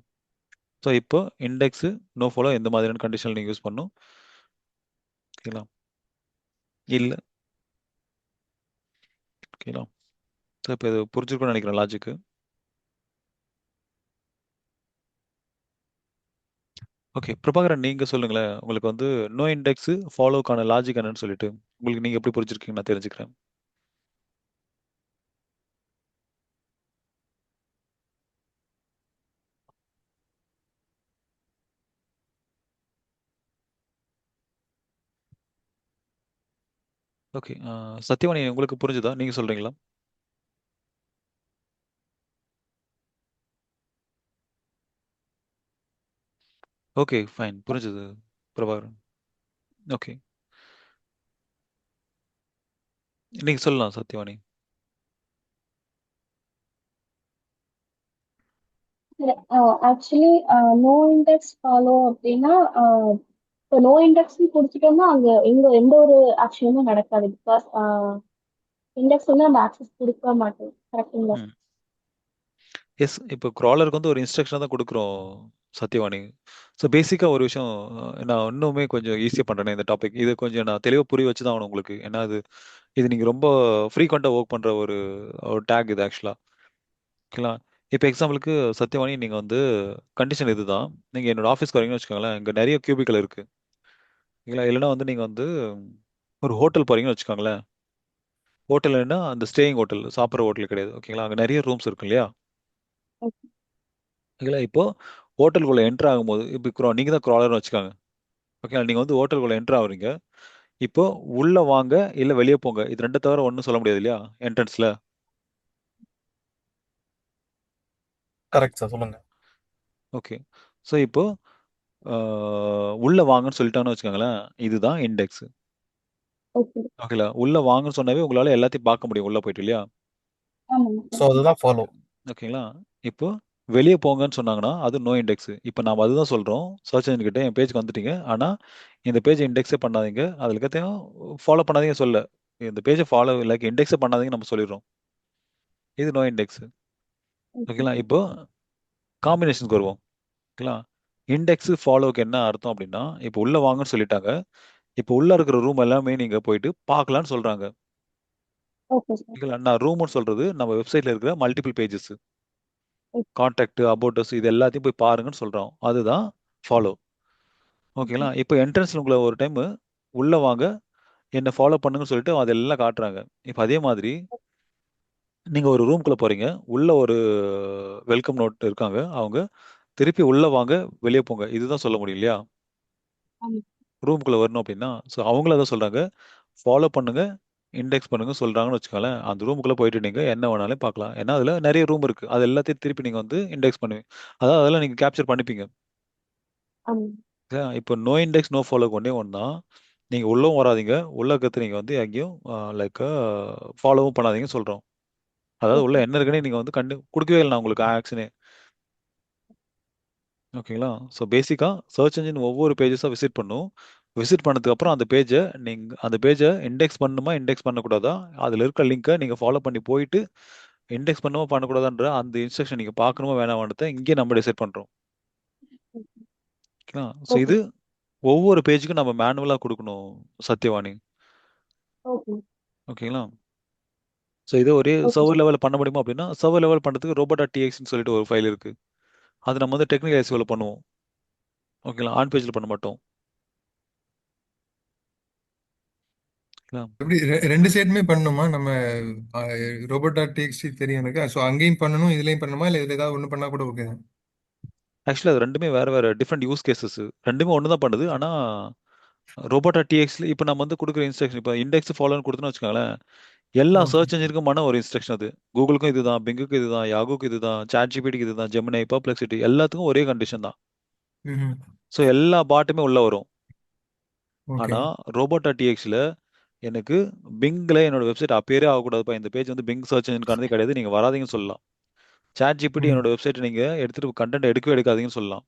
ஸோ இப்போ இண்டெக்ஸு நோ ஃபாலோ எந்த மாதிரியான கண்டிஷனில் நீங்கள் யூஸ் பண்ணணும். ஓகேங்களா? இல்லை. ஓகேங்களா? ஸோ இப்போ இது புரிஞ்சிருக்கும்னு நினைக்கிறேன் லாஜிக்கு. ஓகே பிரபாகரன் நீங்கள் சொல்லுங்களேன், உங்களுக்கு வந்து நோ இண்டெக்ஸு ஃபாலோக்கான லாஜிக் என்னன்னு சொல்லிட்டு உங்களுக்கு நீங்கள் எப்படி புரிஞ்சிருக்கீங்க நான் தெரிஞ்சுக்கிறேன். ஓகே சத்யவாணி உங்களுக்கு புரிஞ்சுதா? நீங்கள் சொல்கிறீங்களா? ஓகே ஃபைன் புரிஞ்சுது பிரபாகரன். ஓகே நீங்கள் சொல்லலாம் Sathyavani. Actually no index follow அப்படின்னா இப்போ நோ இண்டெக்ஸ் கொடுத்துட்டோம்னா அங்க எந்த ஒரு ஆக்ஷனுமே நடக்காது. பிகாஸ் இண்டெக்ஸ் வந்து நம்ம ஆக்சஸ் கொடுக்க மாட்டோம். கரெக்டுங்களா? ம் எஸ் இப்போ க்ராலருக்கு வந்து ஒரு இன்ஸ்ட்ரக்ஷன் தான் கொடுக்குறோம் சத்யவாணி. ஸோ பேசிக்காக ஒரு விஷயம் நான் இன்னுமே கொஞ்சம் ஈஸியாக பண்ணுறேன் இந்த டாபிக். இது கொஞ்சம் நான் தெளிவாக புரிய வச்சு தான் ஆகணும் உங்களுக்கு. ஏன்னா இது நீங்கள் ரொம்ப ஃப்ரீக்வெண்ட்டாக ஒர்க் பண்ணுற ஒரு ஒரு டேக் இது ஆக்சுவலாக. ஓகேங்களா? இப்போ எக்ஸாம்பிளுக்கு சத்யவாணி நீங்கள் வந்து கண்டிஷன் இதுதான். நீங்கள் என்னோட ஆஃபீஸ்க்கு வரீங்கன்னு வச்சுக்கோங்களேன், இங்கே நிறைய கியூபிக்கல் இருக்குது. ஓகேங்களா? இல்லைன்னா வந்து நீங்கள் வந்து ஒரு ஹோட்டல் போகிறீங்கன்னு வச்சுக்கோங்களேன். ஹோட்டல்னா அந்த ஸ்டேயிங் ஹோட்டல், சாப்பிட்ற ஹோட்டல் கிடையாது. ஓகேங்களா? அங்கே நிறைய ரூம்ஸ் இருக்கு இல்லையா? ஓகேங்களா? இப்போ ஹோட்டலுக்குள்ள என்டர் ஆகும்போது இப்போ நீங்க தான் க்ராலர்னு வச்சுக்காங்க. ஓகேங்களா? நீங்க வந்து ஹோட்டலுக்குள்ள என்டர் ஆகுறீங்க. இப்போ உள்ள வாங்க இல்ல வெளியே போங்க. இது ரெண்டு தவிர ஒன்றும் சொல்ல முடியாது இல்லையா என்ட்ரன்ஸ்ல. Correct sir. சொல்லுங்க. ஓகே. ஸோ இப்போ உள்ள வாங்கன்னு சொல்லிட்டாங்கன்னு வச்சுக்கோங்களேன், இதுதான் இண்டெக்ஸ். ஓகே. ஓகேங்களா? உள்ள வாங்கன்னு சொன்னாவே உங்களால எல்லாத்தையும் பார்க்க முடியும் உள்ள போயிட்டு இல்லையா? ஸோ அதுதான் ஃபாலோ. ஓகேங்களா? இப்போ வெளியே போங்கன்னு சொன்னாங்கன்னா அது நோ இண்டெக்ஸ். இப்போ நாம அதுதான் சொல்றோம் சர்ச் என்ஜின் கிட்ட, என் பேஜ்க்கு வந்துட்டீங்க, ஆனா இந்த பேஜ் இண்டெக்ஸே பண்ணாதீங்க, அதுல எல்லாத்தையும் ஃபாலோ பண்ணாதீங்க சொல்ல. இந்த பேஜை ஃபாலோ லைக் இண்டெக்ஸே பண்ணாதீங்க நம்ம சொல்லிடுறோம். இது நோ இண்டெக்ஸ். ஓகேங்களா? இப்போ காம்பினேஷனுக்கு வருவோம். ஓகேங்களா? இண்டெக்ஸ் ஃபாலோவுக்கு என்ன அர்த்தம் அப்படின்னா, இப்போ உள்ள வாங்கன்னு சொல்லிட்டாங்க. இப்போ உள்ள இருக்கிற ரூம் எல்லாமே நீங்க போயிட்டு பார்க்கலாம்னு சொல்றாங்க. Okay sir. ஓகேங்களா? நான் ரூம்னு சொல்றது நம்ம வெப்சைட்ல இருக்கிற multiple pages, okay. Contact, about us இது எல்லாத்தையும் போய் பாருங்கன்னு சொல்றோம். அதுதான் ஃபாலோ. ஓகேங்களா? இப்போ என்ட்ரன்ஸ்ல உங்களை ஒரு டைம் உள்ள வாங்க என்ன ஃபாலோ பண்ணுங்கன்னு சொல்லிட்டு அதெல்லாம் காட்டுறாங்க. இப்போ அதே மாதிரி நீங்க ஒரு ரூம்குள்ள போறீங்க. உள்ள ஒரு வெல்கம் நோட் இருக்காங்க. அவங்க திருப்பி உள்ள வாங்க, வெளியே போங்க. இதுதான் சொல்ல முடியும் இல்லையா? ஆமா. ரூம்குள்ள வரணும் அப்படின்னா. ஸோ அவங்களும் அதான் சொல்றாங்க. ஃபாலோ பண்ணுங்க, இண்டெக்ஸ் பண்ணுங்க சொல்றாங்கன்னு வச்சுக்கோங்களேன். அந்த ரூமுக்குள்ள போயிட்டு நீங்க என்ன வேணாலும் பார்க்கலாம். ஏன்னா அதுல நிறைய ரூம் இருக்கு. அது எல்லாத்தையும் திருப்பி நீங்க வந்து இண்டெக்ஸ் பண்ணுவீங்க. அதாவது அதெல்லாம் நீங்க கேப்சர் பண்ணிப்பீங்க. ஆமா. இப்போ நோ இண்டெக்ஸ் நோ ஃபாலோக்கு ஒண்ணே ஒன்று தான். நீங்க உள்ளவும் வராதீங்க, உள்ள இருக்கிறது நீங்க வந்து எங்கேயும் லைக் ஃபாலோவும் பண்ணாதீங்கன்னு சொல்றோம். அதாவது உள்ள ஓகே. என்ன இருக்குன்னு நீங்க வந்து கொடுக்கவே இல்லை நான் உங்களுக்கு ஆக்ஷனே. ஓகேங்களா? ஸோ பேசிக்கா சர்ச் என்ஜின் ஒவ்வொரு பேஜஸாக விசிட் பண்ணும். விசிட் பண்ணதுக்கு அப்புறம் அந்த பேஜை அந்த பேஜை இண்டெக்ஸ் பண்ணணுமா இண்டெக்ஸ் பண்ணக்கூடாதா, அதில் இருக்க லிங்கை நீங்கள் ஃபாலோ பண்ணி போயிட்டு இண்டெக்ஸ் பண்ணணுமா பண்ணக்கூடாதான்ற அந்த இன்ஸ்ட்ரக்ஷன் நீங்கள் பார்க்கணுமா வேணாமான்றதை இங்கே நம்ம டிசைட் பண்ணுறோம். ஓகேங்களா? So okay. இது ஒவ்வொரு பேஜுக்கும் நம்ம மேனுவலாக கொடுக்கணும் சத்யவாணி. ஓகே. ஓகேங்களா? ஸோ இது ஒரே ஓகே சர்வர் சார். லெவலில் பண்ண முடியுமா அப்படின்னா, சர்வர் லெவல் பண்ணுறதுக்கு ரோபோ.txtன்னு சொல்லிட்டு ஒரு ஃபைல் இருக்கு. அது நம்ம வந்து டெக்னிக்கல் ஐசியோவில் பண்ணுவோம். ஓகேங்களா? ஆன் பேஜில் பண்ண மாட்டோம். ஓகேங்களா? எப்படி ரெண்டு சைடுமே பண்ணணுமா? நம்ம ரோபோட்.txt தெரியும் எனக்கு. ஸோ அங்கேயும் பண்ணணும், இதுலயும் பண்ணணுமா? இல்லை இதுல ஏதாவது ஒன்று பண்ணா கூட ஓகே? ஆக்சுவலி அது ரெண்டுமே வேற வேற டிஃப்ரெண்ட் யூஸ் கேசஸ். ரெண்டுமே ஒன்று தான் பண்ணுது. ஆனால் ரோபோட்.txtல இப்போ நம்ம வந்து கொடுக்குற இன்ஸ்ட்ரக்ஷன் இப்போ இண்டெக்ஸ் ஃபாலோன்னு கொடுத்தோன்னு வச்சுக்கோங்களேன், எல்லா ஓகே. சர்ச் இன்ஜினுக்குமான ஒரு இன்ஸ்ட்ரக்ஷன் அது. கூகுளுக்கும் இதுதான், பிங்குக்கு இதுதான், யாகுக்கு இதுதான், சாட் ஜிபிடிக்கு இதுதான், ஜெமினை, பர்ப்ளெக்சிட்டி எல்லாத்துக்கும் ஒரே கண்டிஷன் தான். ம். ஸோ எல்லா பாட்டுமே உள்ள வரும். ஓகே. ஆனால் ரோபோட்.txtல எனக்கு பிங்ல என்னோட வெப்சைட் அப்பேரே ஆகக்கூடாதுப்பா, இந்த பேஜ் வந்து பிங் சர்ச் என்ஜின்கானதே கிடையாது, நீங்க வராதீங்கன்னு சொல்லலாம். சாட் ஜிபிடி ம். என்னோட வெப்சைட் நீங்க எடுத்துட்டு கண்டென்ட் எடுக்கவே எடுக்காதீங்கன்னு சொல்லலாம்.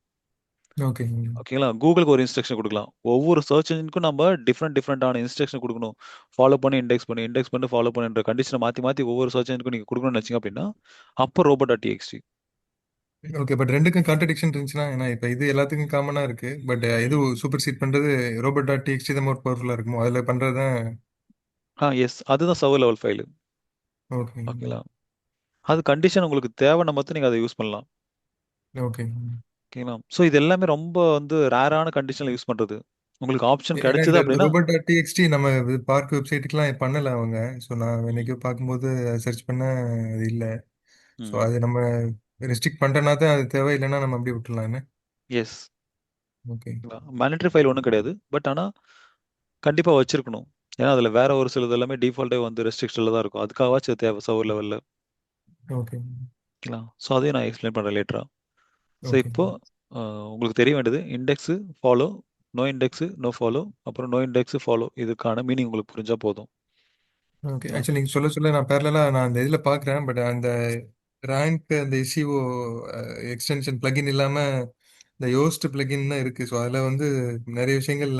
ஓகே. ஓகேங்களா? கூகுளுக்கு ஒரு இன்ஸ்ட்ரக்ஷன் கொடுக்கலாம். ஒவ்வொரு சர்ச் என்ஜினுக்கும் நம்ம டிஃப்ரெண்டான இன்ஸ்ட்ரக்ஷன் கொடுக்கணும். ஃபாலோ பண்ணி இண்டெக்ஸ் பண்ணி ஃபாலோ பண்ணுன்ற கண்டிஷனை மாற்றி மாற்றி ஒவ்வொரு சர்ச் என்ஜினுக்கும் நீங்கள் கொடுக்கணும்னு நினச்சிங்க அப்படின்னா அப்போ ரோபோ.txt. ஓகே. பட் 2க்கும் கான்ட்ரடிக்ஷன் இருந்துச்சுன்னா, ஏன்னா இப்ப இது எல்லாத்துக்கும் காமனா இருக்கு. பட் எது சூப்பர் சீட் பண்றது robot.txt தான் மோர் பவர்ஃபுல்லா இருக்குமோ? அதுல பண்றது தான். எஸ், அதுதான் சர்வர் லெவல் ஃபைலு. ஓகே. ஓகேங்களா? அது கண்டிஷன் உங்களுக்கு தேவைன்னா மட்டும் நீங்கள் அதை யூஸ் பண்ணலாம். ஓகே. ஓகேங்களா? ஸோ இது எல்லாமே ரொம்ப வந்து ரேரான கண்டிஷனில் யூஸ் பண்ணுறது. உங்களுக்கு ஆப்ஷன் ஏன்னா கிடைச்சது இந்த அப்படின்னா robot.txt நம்ம பார்க் வெப்சைட்டுக்குலாம் பண்ணல அவங்க. ஸோ நான் ம், என்னைக்கோ பார்க்கும்போது சர்ச் பண்ண அது இல்ல. ஸோ ம், அது நம்ம ரெஸ்ட்ரிக்ட் பண்றனா தான் அது தேவை, இல்லைன்னா நம்ம அப்படியே விட்டுலாம் என்ன? எஸ். ஓகே. மேனிட்டரி ஃபைல் ஒன்றும் கிடையாது, பட் ஆனால் கண்டிப்பாக வச்சிருக்கணும். ஏன்னா அதில் வேற ஒரு சிலது எல்லாமே டிஃபால்ட்டே வந்து ரெஸ்ட்ரிக்ஷனில் தான் இருக்கும். அதுக்காகவாச்சும் அது தேவை சர்வர் லெவலில். ஓகே. ஓகேங்களா? ஸோ அதையும் நான் எக்ஸ்பிளைன் பண்ணுறேன் லேட்டரா. So okay. இப்போ உங்களுக்கு தெரிய வேண்டியது index follow, no index no follow, அப்புறம் நோ இண்டெக்ஸு ஃபாலோ, இதுக்கான மீனிங் உங்களுக்கு புரிஞ்சா போதும். ஓகே. ஓகேங்களா? ஆக்சுவலி நீங்க சொல்ல சொல்ல நான் பேரலா நான் அந்த இதுல பார்க்குறேன். பட் அந்த ரேங்க் அந்த எஸ்இஓ எக்ஸ்டென்ஷன் பிளகின் இல்லாம இந்த யோஸ்ட் பிளகின் தான் இருக்கு. ஸோ அதில் வந்து நிறைய விஷயங்கள்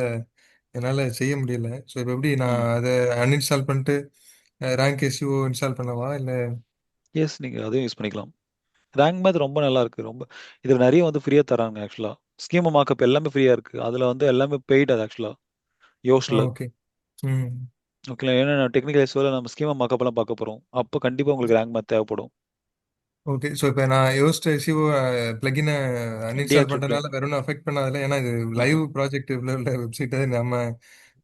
என்னால் செய்ய முடியல. ஸோ இப்போ எப்படி நான் ம். அதை அன்இன்ஸ்டால் பண்ணிட்டு ரேங்க் எஸ்இஓ இன்ஸ்டால் பண்ணவா இல்லை? எஸ், நீங்கள் அதையும் யூஸ் பண்ணிக்கலாம். ரேங்க் மேத் ரொம்ப நல்லா இருக்கு. ரொம்ப இதில் நிறைய வந்து ஃப்ரீயாக தராங்க ஆக்சுவலாக. ஸ்கீமா மார்க்அப் எல்லாமே ஃப்ரீயாக இருக்குது. அதில் வந்து எல்லாமே பெய்டு அது ஆக்சுவலாக யோஸ்டில். ஓகே. ம். ஓகேங்களா? ஏன்னா நான் டெக்னிக்கல் எஸ்ஓவில் நம்ம ஸ்கீமா மார்க்அப்லாம் பார்க்க போகிறோம். அப்போ கண்டிப்பாக உங்களுக்கு ரேங்க் மேத் தேவைப்படும். ஓகே. ஸோ இப்போ நான் யோஸ்ட் எஸ்இஓ பிளகினை அன்இன்ஸ்டால் டீஆக்டிவேட் பண்ணுறதுனால வேற ஒன்றும் அஃபெக்ட் பண்ணாதில்ல? ஏன்னா இது லைவ் ப்ராஜெக்ட் உள்ள உள்ள வெப்சைட்டை நம்ம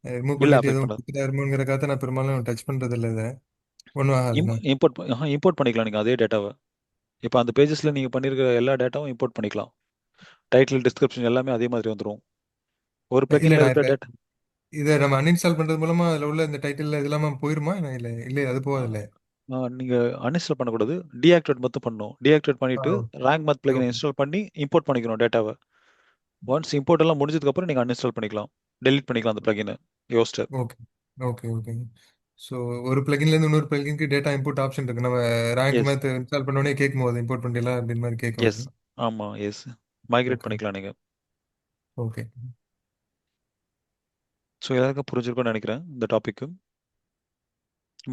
ரிமூவ் இல்லை, பண்ணிட்டு அஃபெக்ட் எதுவும் பண்ணாது. கொடுத்துட்டாருமோங்கிறக்காக நான் பெரும்பாலும் டச் பண்ணுறது இல்லை இதை. ஒன்றும் ஆகாதுண்ணா? இம்போர்ட் பண்ணிக்கலாம் நீங்கள் அதே டேட்டாவை. இப்போ அந்த பேஜஸில் நீங்கள் பண்ணியிருக்கிற எல்லா டேட்டாவும் இம்போர்ட் பண்ணிக்கலாம். டைட்டில், டிஸ்கிரிப்ஷன் எல்லாமே அதே மாதிரி வந்துடும். ஒரு இல்லை பிளகின்ல நான் இருக்கிற இப்போ டேட்டா. இதை நம்ம அன்இன்ஸ்டால் பண்றது மூலமா அதுல உள்ள இந்த டைட்டில் இது இல்லாம போயிருமா? இல்லை இல்லை அது போகாதுல்ல? நீங்க அன்இன்ஸ்டால் பண்ணக்கூடாது. டீஆக்டிவேட் மட்டும் பண்ணணும். டீஆக்டிவேட் பண்ணிட்டு ஓகே. ரேங்க் மேத் பிளகினை ஓகே. இன்ஸ்டால் பண்ணி இம்போர்ட் பண்ணிக்கணும் டேட்டாவை. ஒன்ஸ் இம்போர்ட் எல்லாம் முடிஞ்சதுக்கு அப்புறம் நீங்க அன்இன்ஸ்டால் பண்ணிக்கலாம். டெலீட் பண்ணிக்கலாம் அந்த பிளகினை யோஸ்டர். ஓகே. ஓகே. ஓகே. ஸோ ஒரு பிளகின்ல இருந்து இன்னொரு பிளகினுக்கு டேட்டா இம்போர்ட் ஆப்ஷன் இருக்கு. நம்ம ரேங்க் எஸ், மேத் இன்ஸ்டால் பண்ண உடனே கேட்கும் போது இம்போர்ட் பண்ணிடலாம் அப்படின்னு மாதிரி கேட்கும் எஸ். அது. ஆமா, எஸ். Migrate okay. பண்ணிக்கலாம் நீங்க. ஓகே. ஸோ எல்லாருக்கும் புரிஞ்சிருக்கும்னு நினைக்கிறேன் இந்த டாபிக்.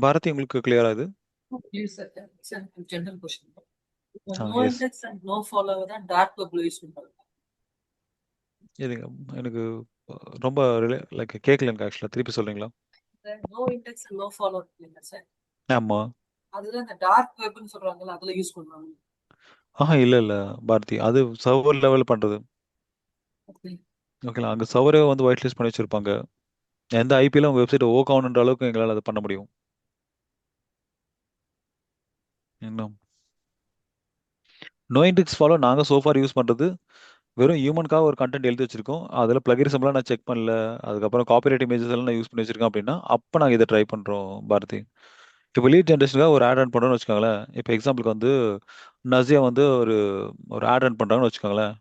பாரதி, உங்களுக்கு கிளியரா இது? Please sir, sir general question. இப்போ no yes. Index and no follow தான் டார்க் வெப்ல யூஸ் பண்றாங்க. இதுங்க எனக்கு ரொம்ப லைக் கேட்கல எனக்கு ஆக்சுவலா. திருப்பி சொல்றீங்களா? No index and no follow இல்லைங்க சார், ஆமா. அதுதான் இந்த டார்க் வெப்னு சொல்றாங்கல்ல, அதுல யூஸ் பண்றாங்க. இல்ல இல்ல பாரதி, அது சர்வர் லெவல் பண்றது. Okay. ஓகேங்களா? அங்க சர்வரே வந்து ஒயிட் லிஸ்ட் பண்ணி வச்சிருப்பாங்க. எந்த ஐபியில் உங்க வெப்சைட் ஓக் ஆகணுன்ற அளவுக்கு எங்களால் அதை பண்ண முடியும். இன்னும் நோ இண்டெக்ஸ் ஃபாலோ நாங்கள் சோஃபார் யூஸ் பண்ணுறது வெறும் ஹியூமனுக்காக ஒரு கண்டென்ட் எழுதி வச்சிருக்கோம். அதில் பிளகரிசம்லாம் நான் செக் பண்ணல, அதுக்கப்புறம் காப்பிரைட் இமேஜஸ் எல்லாம் நான் யூஸ் பண்ணி வச்சிருக்கேன் அப்படின்னா அப்போ நாங்கள் இதை ட்ரை பண்ணுறோம் பாரதி. இப்போ லீட் ஜென்ரேஷனுக்காக ஒரு ஆட் ரன் பண்ணுறோம்னு வச்சுக்கோங்களேன். இப்போ எக்ஸாம்பிளுக்கு வந்து நசியா வந்து ஒரு ஒரு ஆட் ரன் பண்ணுறாங்கன்னு வச்சுக்கோங்களேன்.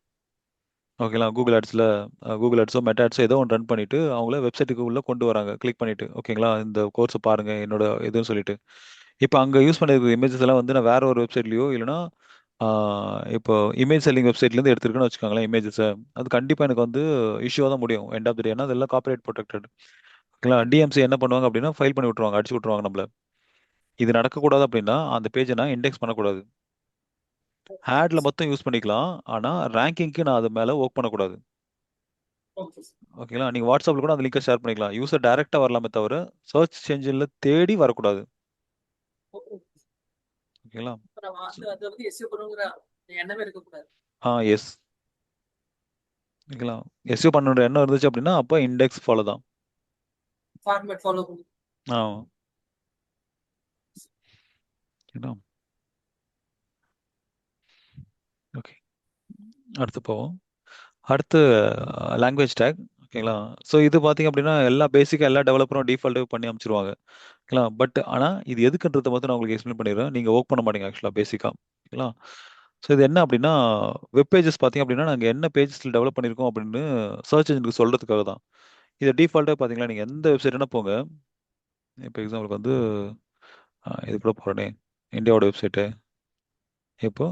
ஓகேங்களா? கூகுள் ஆட்ஸோ மெட்டா ஆட்ஸோ ஏதோ ஒன்று ரன் பண்ணிட்டு அவங்கள வெப்சைட்டுக்கு உள்ள கொண்டு வராங்க கிளிக் பண்ணிட்டு. ஓகேங்களா? இந்த கோர்ஸை பாருங்க என்னோட இதுன்னு சொல்லிட்டு. இப்போ அங்கே யூஸ் பண்ணிருக்கிற இமேஜஸ் எல்லாம் வந்து நான் வேற ஒரு வெப்சைட்லயோ இல்லைன்னா இப்போ இமேஜ் செல்லிங் வெப்சைட்லேருந்து எடுத்துருக்கேன்னு வச்சுக்கோங்களேன் இமேஜஸை. அது கண்டிப்பாக எனக்கு வந்து இஷ்யூவாக தான் முடியும் எண்ட் ஆஃப் த டே. ஏன்னா அதெல்லாம் காப்பிரைட் ப்ரொடெக்டட். ஓகேங்களா? டிஎம்சி என்ன பண்ணுவாங்க அப்படின்னா ஃபைல் பண்ணி விட்ருவாங்க, அடிச்சு விட்ருவாங்க நம்மள. இது நடக்கக்கூடாது அப்படின்னா அந்த பேஜை நான் இண்டெக்ஸ் பண்ணக்கூடாது. ஆட்ல மட்டும் யூஸ் பண்ணிக்கலாம், ஆனால் ரேங்கிங்க்கு நான் அது மேலே ஒர்க் பண்ணக்கூடாது. Okay, sir. ஓகேங்களா? நீங்கள் வாட்ஸ்அப்பில் கூட அந்த லிங்கை ஷேர் பண்ணிக்கலாம். யூசர் டைரெக்டாக வரலாமே தவிர சர்ச் என்ஜினில் தேடி வரக்கூடாது. Okay. ஓகேங்களா? இப்ப நம்ம அதை வந்து எஸ்யூ பண்ணுங்கிற எண்ணமே இருக்கக்கூடாது. எஸ். ஓகேங்களா? எஸ்யூ பண்ணுற எண்ணம் இருந்துச்சு அப்படின்னா அப்போ இண்டெக்ஸ் ஃபாலோ தான். ஃபார்மேட் ஃபாலோ பண்ணி. ஆ ஓகேங்களா? ஓகே, அடுத்து போவோம். அடுத்து லாங்குவேஜ் டேக். ஓகேங்களா? ஸோ இது பார்த்தீங்க அப்படின்னா எல்லா பேசிக்காக எல்லா டெவலப்பரும் டிஃபால்ட்டாக பண்ணி அமைச்சிருவாங்க. ஓகேங்களா? பட் ஆனால் இது எதுக்குன்றதை மட்டும் நான் உங்களுக்கு எக்ஸ்பிளைன் பண்ணிடுறேன். நீங்கள் ஒர்க் பண்ண மாட்டீங்க ஆக்சுவலாக பேசிக்காக. ஓகேங்களா? ஸோ இது என்ன அப்படின்னா வெப் பேஜஸ் பார்த்தீங்க அப்படின்னா நாங்கள் என்ன பேஜஸில் டெவலப் பண்ணியிருக்கோம் அப்படின்னு சர்ச் இன்ஜினுக்கு சொல்கிறதுக்காக தான். இதை டிஃபால்ட்டாக பார்த்தீங்களா நீங்கள் எந்த வெப்சைட்னா போங்க, இப்போ எக்ஸாம்பிளுக்கு வந்து இது கூட போகிறேனே, இந்தியாவோட வெப்சைட்டு. இப்போ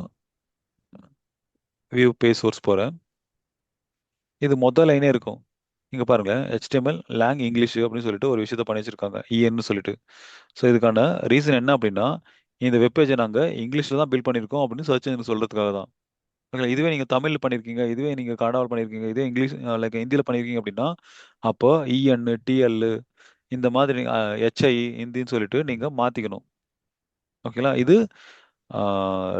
வியூ பேஜ் சோர்ஸ் போகிறேன். இது மொதல் லைனே இருக்கும். இங்கே பாருங்களேன், HTML லேங் இங்கிலீஷ் அப்படின்னு சொல்லிட்டு ஒரு விஷயத்த பண்ணி வச்சிருக்காங்க, இஎன்னு சொல்லிட்டு. ஸோ இதுக்கான ரீசன் என்ன அப்படின்னா, இந்த வெப்பேஜை நாங்கள் இங்கிலீஷில் தான் பில்ட் பண்ணியிருக்கோம் அப்படின்னு சர்ச் எனக்கு சொல்கிறதுக்காக தான். ஓகே, இதுவே நீங்கள் தமிழில் பண்ணியிருக்கீங்க, இதுவே நீங்கள் கன்னடாவில் பண்ணியிருக்கீங்க, இதே இங்கிலீஷ் லைக் ஹிந்தியில் பண்ணியிருக்கீங்க அப்படின்னா, அப்போ இஎன், டிஎல் இந்த மாதிரி ஹெச்ஐ ஹிந்தின்னு சொல்லிட்டு நீங்கள் மாற்றிக்கணும். ஓகேங்களா? இது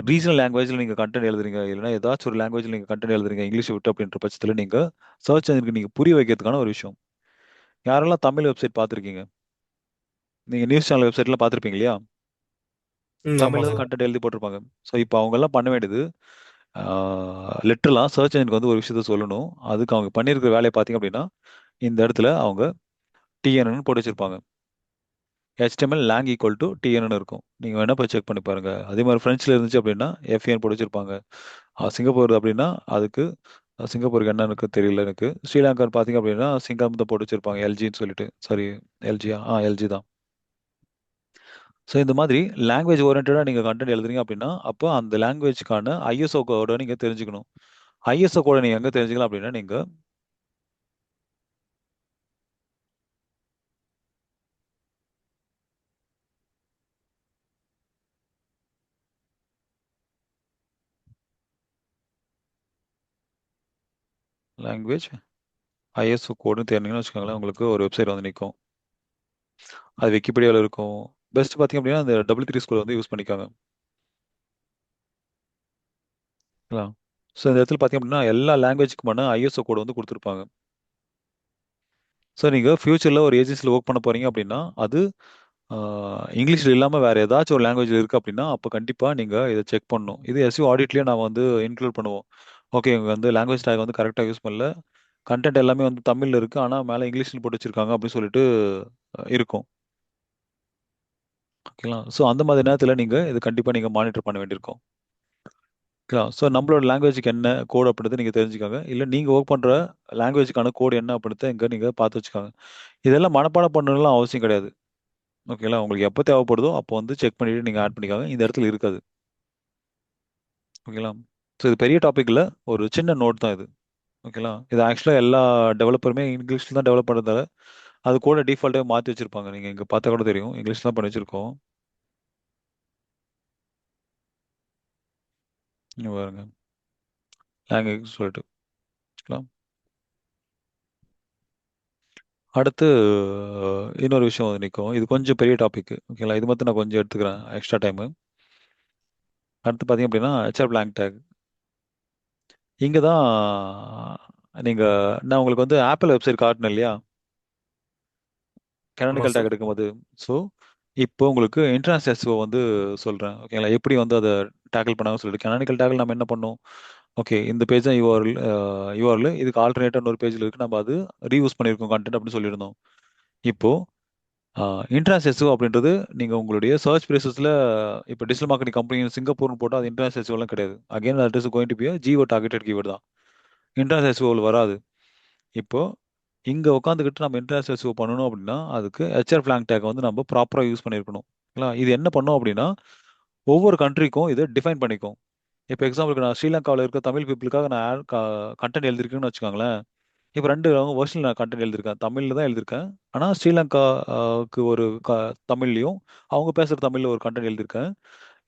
ரீஜனல் லாங்குவேஜில் நீங்கள் கண்டென்ட் எழுதுறீங்க, இல்லைன்னா ஏதாச்சும் ஒரு லாங்குவேஜில் நீங்கள் கண்டென்ட் எழுதுறீங்க இங்கிலீஷ் விட்டு அப்படின்ற பட்சத்தில் நீங்கள் சர்ச் இன்ஜினுக்கு நீங்கள் புரிய வைக்கிறதுக்கான ஒரு விஷயம். யாரெல்லாம் தமிழ் வெப்சைட் பார்த்துருக்கீங்க? நீங்கள் நியூஸ் சேனல் வெப்சைட்லாம் பார்த்துருப்பீங்க இல்லையா? ஆமா தமிழ்ல தான் சார். கண்டென்ட் எழுதி போட்டிருப்பாங்க. ஸோ இப்போ அவங்கெல்லாம் பண்ண வேண்டியது லிட்டரலாக சர்ச் இன்ஜினுக்கு வந்து ஒரு விஷயத்த சொல்லணும். அதுக்கு அவங்க பண்ணியிருக்கிற வேலையை பார்த்தீங்க அப்படின்னா, இந்த இடத்துல அவங்க டிஎன்னு போட்டு வச்சிருப்பாங்க. HTML லேங் ஈக்குவல் டு டிஎன்னு இருக்கும். நீங்கள் வேணால் போய் செக் பண்ணி பாருங்க. அதே மாதிரி ஃப்ரெஞ்சில் இருந்துச்சு அப்படின்னா எஃப்ஏன்னு போட்டு வச்சிருப்பாங்க. சிங்கப்பூர் அப்படின்னா அதுக்கு சிங்கப்பூருக்கு என்ன இருக்கு தெரியல எனக்கு. ஸ்ரீலங்கான்னு பார்த்தீங்க அப்படின்னா சிங்கம் தான் போட்டு வச்சிருப்பாங்க, எல்ஜின்னு சொல்லிட்டு. சாரி, எல்ஜியா? எல்ஜி தான். ஸோ இந்த மாதிரி லாங்குவேஜ் ஓரியன்டாக நீங்கள் கண்டென்ட் எழுதுறீங்க அப்படின்னா, அப்போ அந்த லாங்குவேஜ்க்கான ஐஎஸ்ஓ கோடை நீங்கள் தெரிஞ்சுக்கணும். ஐஎஸ்ஓ கோடை நீங்கள் எங்கே தெரிஞ்சுக்கலாம் அப்படின்னா, நீங்கள் லாங்குவேஜ் ஐஎஸ்ஓ கோடுன்னு தேர்ந்தீங்கன்னு வச்சுக்கோங்களேன், உங்களுக்கு ஒரு வெப்சைட் வந்து நிற்கும். அது விக்கிபீடியாவில் இருக்கும். பெஸ்ட் பார்த்தீங்க அப்படின்னா அந்த W3 ஸ்கூல் வந்து யூஸ் பண்ணிக்காங்க. ஸோ இந்த இடத்துல பார்த்தீங்க அப்படின்னா எல்லா லாங்குவேஜுக்குமான ஐஎஸ்ஓ கோடு வந்து கொடுத்துருப்பாங்க. ஸோ நீங்கள் ஃபியூச்சரில் ஒரு ஏஜென்சியில் ஒர்க் பண்ண போகிறீங்க அப்படின்னா, அது இங்கிலீஷில் இல்லாமல் வேறு ஏதாச்சும் ஒரு லாங்குவேஜில் இருக்குது அப்படின்னா, அப்போ கண்டிப்பாக நீங்கள் இதை செக் பண்ணணும். இது எஸ்யூ ஆடிட்லேயே நான் வந்து இன்க்ளூட் பண்ணுவோம். ஓகே, இவங்க வந்து லாங்குவேஜ் டேக் வந்து கரெக்டாக யூஸ் பண்ணல, கண்டென்ட் எல்லாமே வந்து தமிழில் இருக்குது, ஆனால் மேலே இங்கிலீஷில் போட்டு வச்சிருக்காங்க அப்படின்னு சொல்லிட்டு இருக்கும். ஓகேங்களா? ஸோ அந்த மாதிரி நேரத்தில் நீங்கள் இது கண்டிப்பாக நீங்கள் மானிட்டர் பண்ண வேண்டியிருக்கும். ஓகேங்களா? ஸோ நம்மளோட லாங்குவேஜுக்கு என்ன கோட் அப்படின்றத நீங்கள் தெரிஞ்சுக்காங்க. இல்லை நீங்கள் ஒர்க் பண்ணுற லாங்குவேஜுக்கான கோடு என்ன அப்படின்றத இங்கே நீங்கள் பார்த்து வச்சுக்காங்க. இதெல்லாம் மனப்பாடம் பண்ணணும்லாம் அவசியம் கிடையாது. ஓகேங்களா? உங்களுக்கு எப்போ தேவைப்படுதோ அப்போ வந்து செக் பண்ணிட்டு நீங்கள் ஆட் பண்ணிக்காங்க. இந்த இடத்துல இருக்காது. ஓகேங்களா? ஸோ இது பெரிய டாபிக் இல்லை, ஒரு சின்ன நோட் தான் இது. ஓகேங்களா? இது ஆக்சுவலாக எல்லா டெவலப்பருமே இங்கிலீஷில் தான் டெவலப் பண்ணுறதால அது கூட டிஃபால்ட்டாக மாற்றி வச்சிருப்பாங்க. நீங்கள் இங்கே பார்த்தா கூட தெரியும், இங்கிலீஷ் தான் பண்ணி வச்சிருக்கோம். இங்க பாருங்க, லாங்குவேஜ் சொல்லிட்டு. ஓகேங்களா? அடுத்து இன்னொரு விஷயம் வந்து நிற்கும். இது கொஞ்சம் பெரிய டாபிக். ஓகேங்களா? இது மட்டும் நான் கொஞ்சம் எடுத்துக்கிறேன் எக்ஸ்ட்ரா டைமு. அடுத்து பார்த்தீங்க அப்படின்னா ஹெச்ஆர் பிளாங்க் டேக். இங்கே தான் நீங்கள், நான் உங்களுக்கு வந்து ஆப்பிள் வெப்சைட் காட்டினேன் இல்லையா, ஆமா கெனானிக்கல் டேக் சார். எடுக்கும்போது. ஸோ இப்போ உங்களுக்கு இன்ட்ரான்ஸ் எஸ்ஓ வந்து சொல்கிறேன். ஓகேங்களா? எப்படி வந்து அதை டேக்கிள் பண்ணாங்கன்னு சொல்லிட்டு. கெனானிக்கல் டேக்கிள் நம்ம என்ன பண்ணோம்? ஓகே, இந்த பேஜ் தான் யூஆர்எல், இதுக்கு ஆல்டர்னேட்டாக இன்னொரு பேஜில் இருக்குது, நம்ம அது ரீயூஸ் பண்ணியிருக்கோம் கண்டென்ட் அப்படின்னு சொல்லியிருந்தோம். இப்போ இன்ட்ரான்ஸ் எஸ்ஓ அப்படின்றது நீங்கள் உங்களுடைய சர்ச் ப்ரேசஸில் இப்போ டிஜிட்டல் மார்க்கெட்டிங் கம்பெனி சிங்கப்பூர்னு போட்டால் அது இன்ட்ரான்ஸ் எஸ்ஓலாம் கிடையாது. Again that is going to be geo targeted keyword தான். இன்ட்ரான்ஸ் எஸ்ஓவில் வராது. இப்போ இங்கே உட்காந்துக்கிட்டு நம்ம இன்ட்ரான்ஸ் எஸ்ஓ பண்ணணும் அப்படின்னா அதுக்கு ஹெச்ஆர் ஃபிளாங் டேக் வந்து நம்ம ப்ராப்பராக யூஸ் பண்ணியிருக்கணும். ஓகேங்களா? இது என்ன பண்ணோம் அப்படின்னா ஒவ்வொரு கண்ட்ரிக்கும் இதை டிஃபைன் பண்ணிக்கும். இப்போ எக்ஸாம்பிளுக்கு நான் ஸ்ரீலங்காவில் இருக்க தமிழ் பீப்புளுக்காக நான் கண்டென்ட் எழுதிருக்கேன்னு வச்சுக்கோங்களேன். இப்போ ரெண்டு வெர்ஷனில் நான் கண்டென்ட் எழுதியிருக்கேன், தமிழில் தான் எழுதியிருக்கேன். ஆனால் ஸ்ரீலங்காவுக்கு ஒரு தமிழ்லையும் அவங்க பேசுகிற தமிழில் ஒரு கண்டென்ட் எழுதியிருக்கேன்.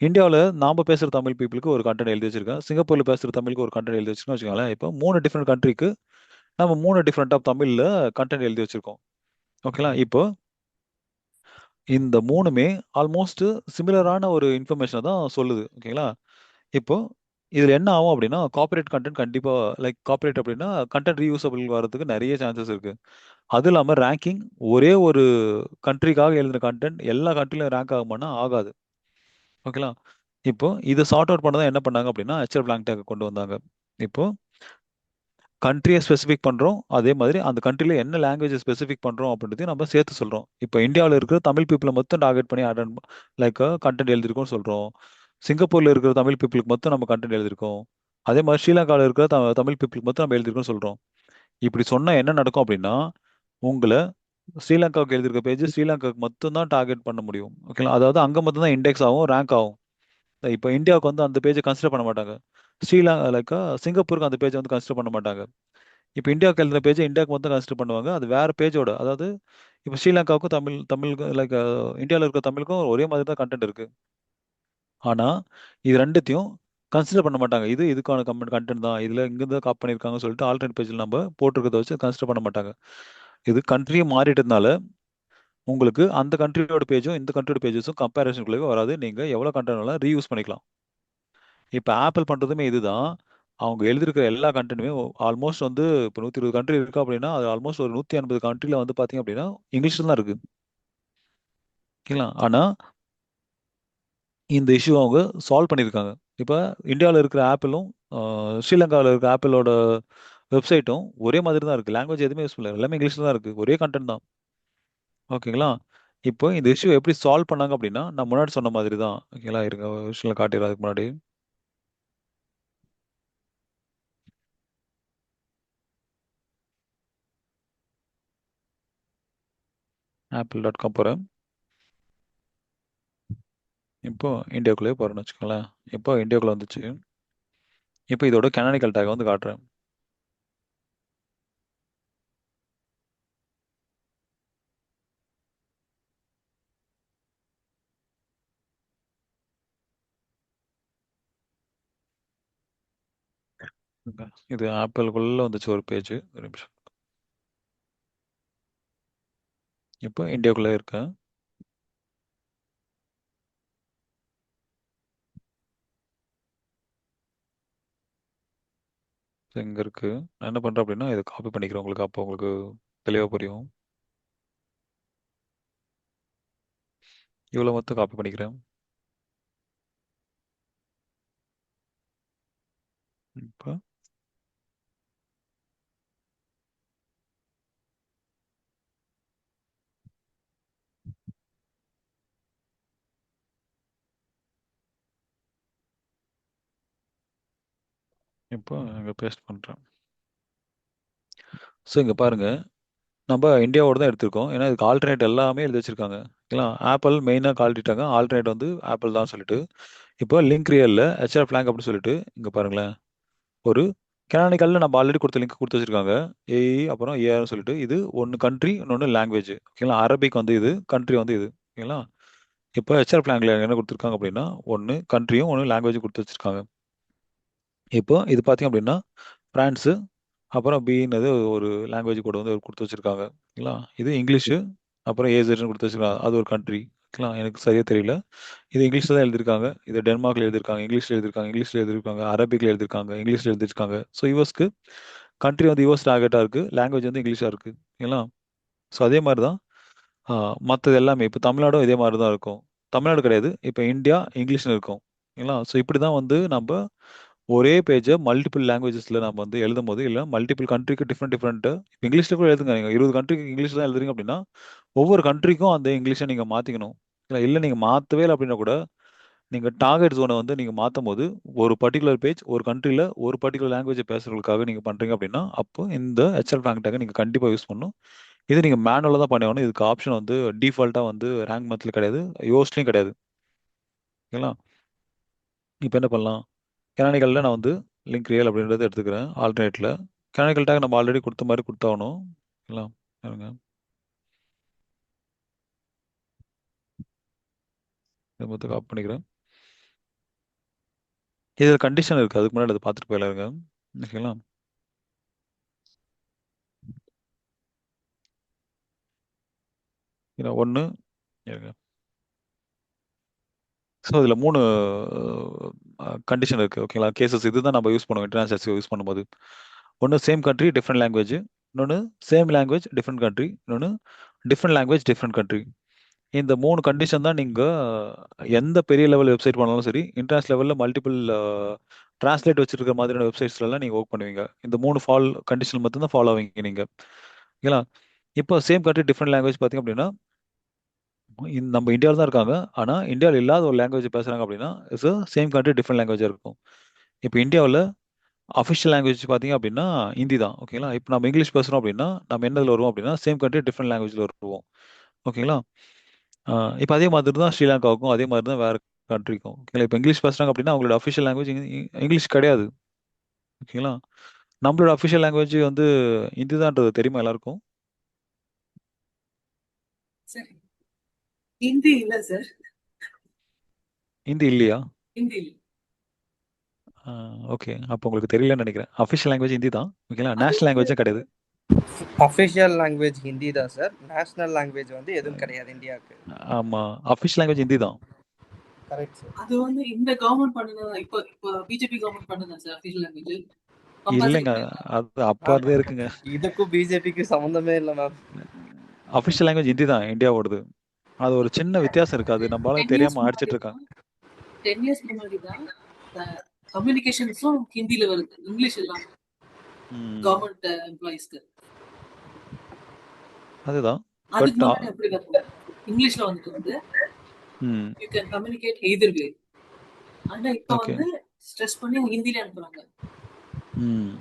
இந்தியாவில் நாம் பேசுகிற தமிழ் பீப்புளுக்கு ஒரு கண்டென்ட் எழுதி வச்சிருக்கேன். சிங்கப்பூரில் பேசுகிற தமிழுக்கு ஒரு கண்டென்ட் எழுதி வச்சிருக்கேன்னு வச்சுக்கோங்களேன். இப்போ 3 டிஃப்ரெண்ட் கண்ட்ரிக்கு நம்ம 3 டிஃப்ரெண்ட் ஆஃப் தமிழில் கண்டென்ட் எழுதி வச்சிருக்கோம். ஓகேங்களா? இப்போ இந்த 3மே ஆல்மோஸ்ட் சிமிலரான ஒரு இன்ஃபர்மேஷனை தான் சொல்லுது. ஓகேங்களா? இப்போ இதில் என்ன ஆகும் அப்படின்னா கார்ப்பரேட் கண்டென்ட் கண்டிப்பாக, லைக் கார்ப்பரேட் அப்படின்னா கண்டென்ட் ரீயூசபிள் வரதுக்கு நிறைய சான்சஸ் இருக்குது. அது இல்லாமல் ரேங்கிங் ஒரே ஒரு கண்ட்ரிக்காக எழுதின கண்டென்ட் எல்லா கண்ட்ரிலையும் ரேங்க் ஆகுமானா ஆகாது. ஓகேங்களா? இப்போ இதை சார்ட் அவுட் பண்ண தான் என்ன பண்ணாங்க அப்படின்னா ஹெச்ஆர் பிளாங்க் டேக் கொண்டு வந்தாங்க. இப்போ கண்ட்ரியை ஸ்பெசிஃபிக் பண்ணுறோம், அதே மாதிரி அந்த கண்ட்ரியில் என்ன லாங்குவேஜ் ஸ்பெசிஃபிக் பண்ணுறோம் அப்படின்றதையும் நம்ம சேர்த்து சொல்கிறோம். இப்போ இந்தியாவில் இருக்கிற தமிழ் பீப்புளை மட்டும் டார்கெட் பண்ணி லைக் கண்டென்ட் எழுதிருக்கோம்னு சொல்கிறோம். சிங்கப்பூரில் இருக்கிற தமிழ் பீப்புளுக்கு மட்டும் நம்ம கண்டென்ட் எழுதிருக்கோம். அதே மாதிரி ஸ்ரீலங்காவில் இருக்கிற தமிழ் பீப்புளுக்கு மட்டும் நம்ம எழுதிருக்கோம்னு சொல்கிறோம். இப்படி சொன்னால் என்ன நடக்கும் அப்படின்னா உங்களை ஸ்ரீலங்காவுக்கு எழுதியிருக்க பேஜ் ஸ்ரீலங்காவுக்கு மட்டும் தான் டார்கெட் பண்ண முடியும். ஓகேங்களா? அதாவது அங்கே மட்டும் தான் இண்டெக்ஸ் ஆகும், ரேங்க் ஆகும். இப்போ இந்தியாவுக்கு வந்து அந்த பேஜை கன்சிடர் பண்ண மாட்டாங்க. லைக் சிங்கப்பூருக்கு அந்த பேஜை வந்து கன்சிடர் பண்ண மாட்டாங்க. இப்போ இந்தியாவுக்கு எழுதுற பேஜை இந்தியாவுக்கு மட்டும் கன்சிடர் பண்ணுவாங்க. அது வேற பேஜோட, அதாவது இப்போ ஸ்ரீலங்காவுக்கும் தமிழ் லைக் இந்தியாவில் இருக்க தமிழுக்கும் ஒரே மாதிரி தான் கண்டென்ட் இருக்கு. ஆனா இது ரெண்டுத்தையும் கன்சிடர் பண்ண மாட்டாங்க. இது இதுக்கான கண்டென்ட் தான், இதுல இங்கிருந்து காப்பி பண்ணியிருக்காங்கன்னு சொல்லிட்டு ஆல்டர்னேட் பேஜில் நம்ம போட்டிருக்கிறத வச்சு கன்சிடர் பண்ண மாட்டாங்க. இது கண்ட்ரியும் மாறிட்டதுனால உங்களுக்கு அந்த கண்ட்ரியோட பேஜும் இந்த கண்ட்ரியோட பேஜஸும் கம்பேரிசனுக்குள்ளே வராது. நீங்க எவ்வளவு கண்டென்ட் வேணாலும் ரீயூஸ் பண்ணிக்கலாம். இப்போ ஆப்பிள் பண்றதுமே இதுதான். அவங்க எழுதியிருக்கிற எல்லா கண்டென்ட்டுமே ஆல்மோஸ்ட் வந்து இப்போ 120 கண்ட்ரி இருக்கு அப்படின்னா அது ஆல்மோஸ்ட் ஒரு 180 கண்ட்ரில வந்து பாத்தீங்க அப்படின்னா இங்கிலீஷ்ல தான் இருக்கு. ஓகேங்களா? ஆனா இந்த இஷ்யூ அவங்க சால்வ் பண்ணியிருக்காங்க. இப்போ இந்தியாவில் இருக்கிற ஆப்பிளும் ஸ்ரீலங்காவில் இருக்கிற ஆப்பிளோட வெப்சைட்டும் ஒரே மாதிரி தான் இருக்கு. லாங்குவேஜ் எதுவுமே யூஸ் பண்ணல, எல்லாமே இங்கிலீஷ்ல தான் இருக்கு. ஒரே கண்டென்ட் தான். ஓகேங்களா? இப்போ இந்த இஷ்யூ எப்படி சால்வ் பண்ணாங்க அப்படின்னா நான் முன்னாடி சொன்ன மாதிரி தான். ஓகேங்களா? இருங்க விஷயம் காட்டிடுறேன் அதுக்கு முன்னாடி. apple.com போகிறேன். இப்போ இந்தியாவுக்குள்ளேயே போகிறேன்னு வச்சுக்கோங்களேன். இப்போ இந்தியாவுக்குள்ள வந்துச்சு. இப்போ இதோட கனானிக்கல் டேக் வந்து காட்டுறேன். இங்க. இது ஆப்பிளுக்குள்ள வந்துச்சு ஒரு பேஜ். ஒரு நிமிஷம். இப்போ இந்தியாவுக்குள்ளே இருக்கேன். இங்கே இருக்கு. நான் என்ன பண்ணுறேன் அப்படின்னா இதை காப்பி பண்ணிக்கிறேன் உங்களுக்கு, அப்போ உங்களுக்கு தெளிவாக புரியும். இவ்வளோ மொத்தம் காப்பி பண்ணிக்கிறேன். இப்போ இப்போ இங்கே பேஸ்ட் பண்ணுறேன். ஸோ இங்கே பாருங்க, நம்ம இந்தியாவோட தான் எடுத்திருக்கோம். ஏன்னா இதுக்கு ஆல்டர்னேட் எல்லாமே எழுதி வச்சிருக்காங்க. ஓகேங்களா? ஆப்பிள் மெயினாக காட்டிட்டாங்க, ஆல்டர்னேட் வந்து ஆப்பிள் தான் சொல்லிட்டு. இப்போ லிங்க் ரியல்ல ஹெச்ஆர் ஃபிளாங் அப்படின்னு சொல்லிட்டு இங்கே பாருங்களேன், ஒரு கேனானிக்கல்ல நம்ம ஆல்ரெடி கொடுத்த லிங்க் கொடுத்து வச்சிருக்காங்க. ஏஇ அப்புறம் ஏஆர்னு சொல்லிட்டு இது ஒன்று கண்ட்ரி, இன்னொன்று லாங்குவேஜ். ஓகேங்களா? அரபிக் வந்து இது, கண்ட்ரி வந்து இது. ஓகேங்களா? இப்போ ஹெச்ஆர் ஃபிளாங்ல என்ன கொடுத்துருக்காங்க அப்படின்னா ஒன்று கண்ட்ரியும் ஒன்று லாங்குவேஜும் கொடுத்து வச்சிருக்காங்க. இப்போ இது பார்த்தீங்க அப்படின்னா பிரான்ஸு, அப்புறம் பின்னது ஒரு லாங்குவேஜ் கூட வந்து கொடுத்து வச்சிருக்காங்க. ஓகேங்களா? இது இங்கிலீஷு, அப்புறம் ஏசட்னு கொடுத்து வச்சிருக்காங்க, அது ஒரு கண்ட்ரி. ஓகேங்களா? எனக்கு சரியா தெரியல. இது இங்கிலீஷ்ல தான் எழுதியிருக்காங்க, இது டென்மார்க்ல எழுதியிருக்காங்க, இங்கிலீஷ்ல எழுதியிருக்காங்க, அரபிக்ல எழுதியிருக்காங்க, இங்கிலீஷ்ல எழுதியிருக்காங்க. ஸோ யூஎஸ்க்கு கண்ட்ரி வந்து யூஎஸ் டார்கெட்டாக இருக்கு, லாங்குவேஜ் வந்து இங்கிலீஷாக இருக்கு. ஓகேங்களா? ஸோ அதே மாதிரி தான் மற்றது எல்லாமே. இப்போ தமிழ்நாடும் இதே மாதிரி தான் இருக்கும். தமிழ்நாடு கிடையாது, இப்போ இந்தியா இங்கிலீஷ்னு இருக்கும். ஓகேங்களா? ஸோ இப்படி தான் வந்து நம்ம ஒரே பேஜை மல்டிபிள் லாங்குவேஜஸ்ல நம்ம வந்து எழுதும் போது, இல்லை மல்டிபிள் கண்ட்ரிக்கு டிஃப்ரெண்ட் டிஃப்ரெண்ட் இப்போ இங்கிலீஷ்ல கூட எழுதுங்க. நீங்கள் 20 கண்ட்ரிக்கு இங்கிலீஷ் தான் எழுதுறீங்க அப்படின்னா ஒவ்வொரு கண்ட்ரிக்கும் அந்த இங்கிலீஷை நீங்கள் மாற்றிக்கணும். இல்லை இல்லை நீங்கள் மாற்றவே இல்லை அப்படின்னா கூட நீங்கள் டார்கெட் ஜோனை வந்து நீங்கள் மாற்றும் போது ஒரு பர்டிகுலர் பேஜ் ஒரு கண்ட்ரியில் ஒரு பர்டிகுலர் லாங்குவேஜ் பேசுறதுக்காக நீங்கள் பண்ணுறீங்க அப்படின்னா அப்போ இந்த ஹெச்எல் ரேங்க் டேக்கை நீங்கள் கண்டிப்பாக யூஸ் பண்ணணும். இது நீங்கள் மேனுவலாக தான் பண்ணணும். இதுக்கு ஆப்ஷன் வந்து டிஃபால்ட்டாக வந்து ரேங்க் மெத்தில் கிடையாது, யோஸ்ட்லையும் கிடையாது. ஓகேங்களா? இப்போ என்ன பண்ணலாம், கெனானிக்கலில் நான் வந்து லிங்க் ரியல் அப்படின்றத எடுத்துக்கிறேன் ஆல்டர்னேட்டில். கெனானிக்கல் டேக் நம்ம ஆல்ரெடி கொடுத்த மாதிரி கொடுத்தாகணும். ஓகேங்களா? பாருங்க, இதை மொத்தம் காப்பி பண்ணிக்கிறேன். இதில் கண்டிஷன் இருக்குது, அதுக்கு முன்னாடி அதை பார்த்துட்டு போயிடலாருங்க. ஓகேங்களா? ஏன்னா ஒன்று இருங்க. ஸோ இதில் 3 கண்டிஷன் இருக்குது. ஓகேங்களா? கேசஸ் இதுதான் நம்ம யூஸ் பண்ணுவோம் இன்டர்நேஷனல் யூஸ் பண்ணும்போது. ஒன்று சேம் கண்ட்ரி டிஃப்ரெண்ட் லாங்குவேஜ், இன்னொன்று சேம் லாங்குவேஜ் டிஃப்ரெண்ட் கண்ட்ரி, இன்னொன்று டிஃப்ரெண்ட் லாங்குவேஜ் டிஃப்ரெண்ட் கண்ட்ரி. இந்த 3 கண்டிஷன் தான் நீங்கள் எந்த பெரிய லெவல் வெப்சைட் பண்ணாலும் சரி, இன்டர்நேஷனல் லெவலில் மல்டிபிள் டிரான்ஸ்லேட் வச்சிருக்கிற மாதிரியான வெப்சைட்ஸ்லாம் நீங்கள் ஒர்க் பண்ணுவீங்க. இந்த 3 கண்டிஷன் மட்டும் தான் ஃபாலோ ஆவீங்க நீங்கள். ஓகேங்களா? இப்போ சேம் கண்ட்ரி டிஃப்ரெண்ட் லாங்குவேஜ் பார்த்தீங்க அப்படின்னா நம்ம இந்தியாவில் தான் இருக்காங்க, ஆனால் இந்தியாவில் இல்லாத ஒரு லாங்குவேஜ் பேசுகிறாங்க அப்படின்னா இட்ஸ் சேம் கண்ட்ரி டிஃப்ரெண்ட் லாங்குவேஜாக இருக்கும். இப்போ இந்தியாவில் அஃபிஷியல் லாங்குவேஜ் பார்த்தீங்க அப்படின்னா ஹிந்தி தான். ஓகேங்களா? இப்போ நம்ம இங்கிலீஷ் பேசுறோம் அப்படின்னா, நம்ம என்னதுல வருவோம் அப்படின்னா, சேம் கண்ட்ரி டிஃபரெண்ட் லாங்குவேஜ்ல வருவோம். ஓகேங்களா? அ இப்ப அதே மாதிரி தான் ஸ்ரீலங்காவுக்கும், அதே மாதிரி தான் வேற கண்ட்ரிக்கும். ஓகேங்களா? இப்ப இங்கிலீஷ் பேசுறாங்க அப்படின்னா, அவங்களோட அஃபிஷியல் லாங்குவேஜ் இங்கிலீஷ் கிடையாது. ஓகேங்களா? நம்மளோட அஃபிஷியல் லாங்குவேஜ் வந்து ஹிந்தி தான்ன்றது தெரியுமா எல்லாருக்கும்? சரி, ஹிந்தி இல்ல சார். ஹிந்தி இல்லையா? ஹிந்தி இல்ல. ஓகே. அப்போ உங்களுக்கு தெரியலன்னு நினைக்கிறேன். அஃபிஷியல் லாங்குவேஜ் ஹிந்தி தான். ஓகேங்களா? அது நேஷனல் வந்து லாங்குவேஜே கிடையாது. அஃபிஷியல் லாங்குவேஜ் ஹிந்தி தான் சார். நேஷனல் லாங்குவேஜ் வந்து எதுவும் கிடையாது இந்தியாவுக்கு. ஆமா. அஃபிஷியல் லாங்குவேஜ் ஹிந்தி தான். Correct sir. அது வந்து இந்த கவர்மெண்ட் பண்ணுனதா, இப்போ பிஜேபி கவர்மெண்ட் பண்ணுதா சார் அஃபிஷியல் லாங்குவேஜ் கம்பல்சரி இல்லைங்க. பண்ணிருக்காங்க. அது அப்ப இருந்தே இருக்குங்க. இதுக்கும் பிஜேபிக்கு சம்மந்தமே இல்லை மேம். அஃபிஷியல் லாங்குவேஜ் ஹிந்தி தான் இந்தியாவோடது. அது ஒரு சின்ன வித்தியாசம் இருக்கு. அது நம்ம ஆளுங்க 10 இயர்ஸ் தெரியாம முன்னாடி அடிச்சிட்டு தான் இருக்காங்க. 10 இயர்ஸ் முன்னாடி தான் கம்யூனிகேஷன்ஸும் ஹிந்தில வருது, இங்கிலீஷ் இல்லாம ம். கவர்மெண்ட் எம்ப்ளாயிஸ்க்கு. அதுதான். அதுக்கு பட் முன்னாடி அப்படி கத்துவோம், இங்கிலீஷ்ல வந்துட்டு வந்து ம். யூ கேன் கம்யூனிகேட் எய்தர் வே. ஆனா இப்போ ஓகே. வந்து ஸ்ட்ரெஸ் பண்ணி ஹிந்தில அனுப்புறாங்க. ம்.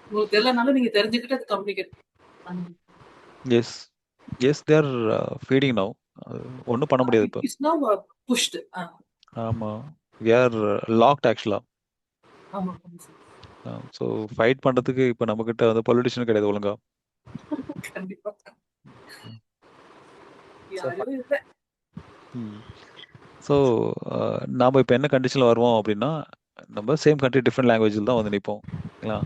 உங்களுக்கு தெரியலனாலும் நீங்க தெரிஞ்சுக்கிட்டு அது கம்யூனிகேட் பண்ணுங்க. Yes. Yes they are feeding now. ஒண்ணும் பண்ண முடியாது இப்போ. It's now pushed. ஆமா. வி ஆர் லாக்ட் ஆக்சுவலா. ஆமா ஸோ ஃபைட் பண்றதுக்கு இப்போ நம்ம கிட்ட வந்து பொலிட்டிஷியன் கிடையாது ஒழுங்கா. கண்டிப்பா ம். யாரும் இல்லை. ம். ஸோ நாம இப்போ என்ன கண்டிஷனில் வருவோம் அப்படின்னா, நம்ம சேம் கண்ட்ரி டிஃப்ரெண்ட் லாங்குவேஜில் தான் வந்து நிற்போம். ஓகேங்களா?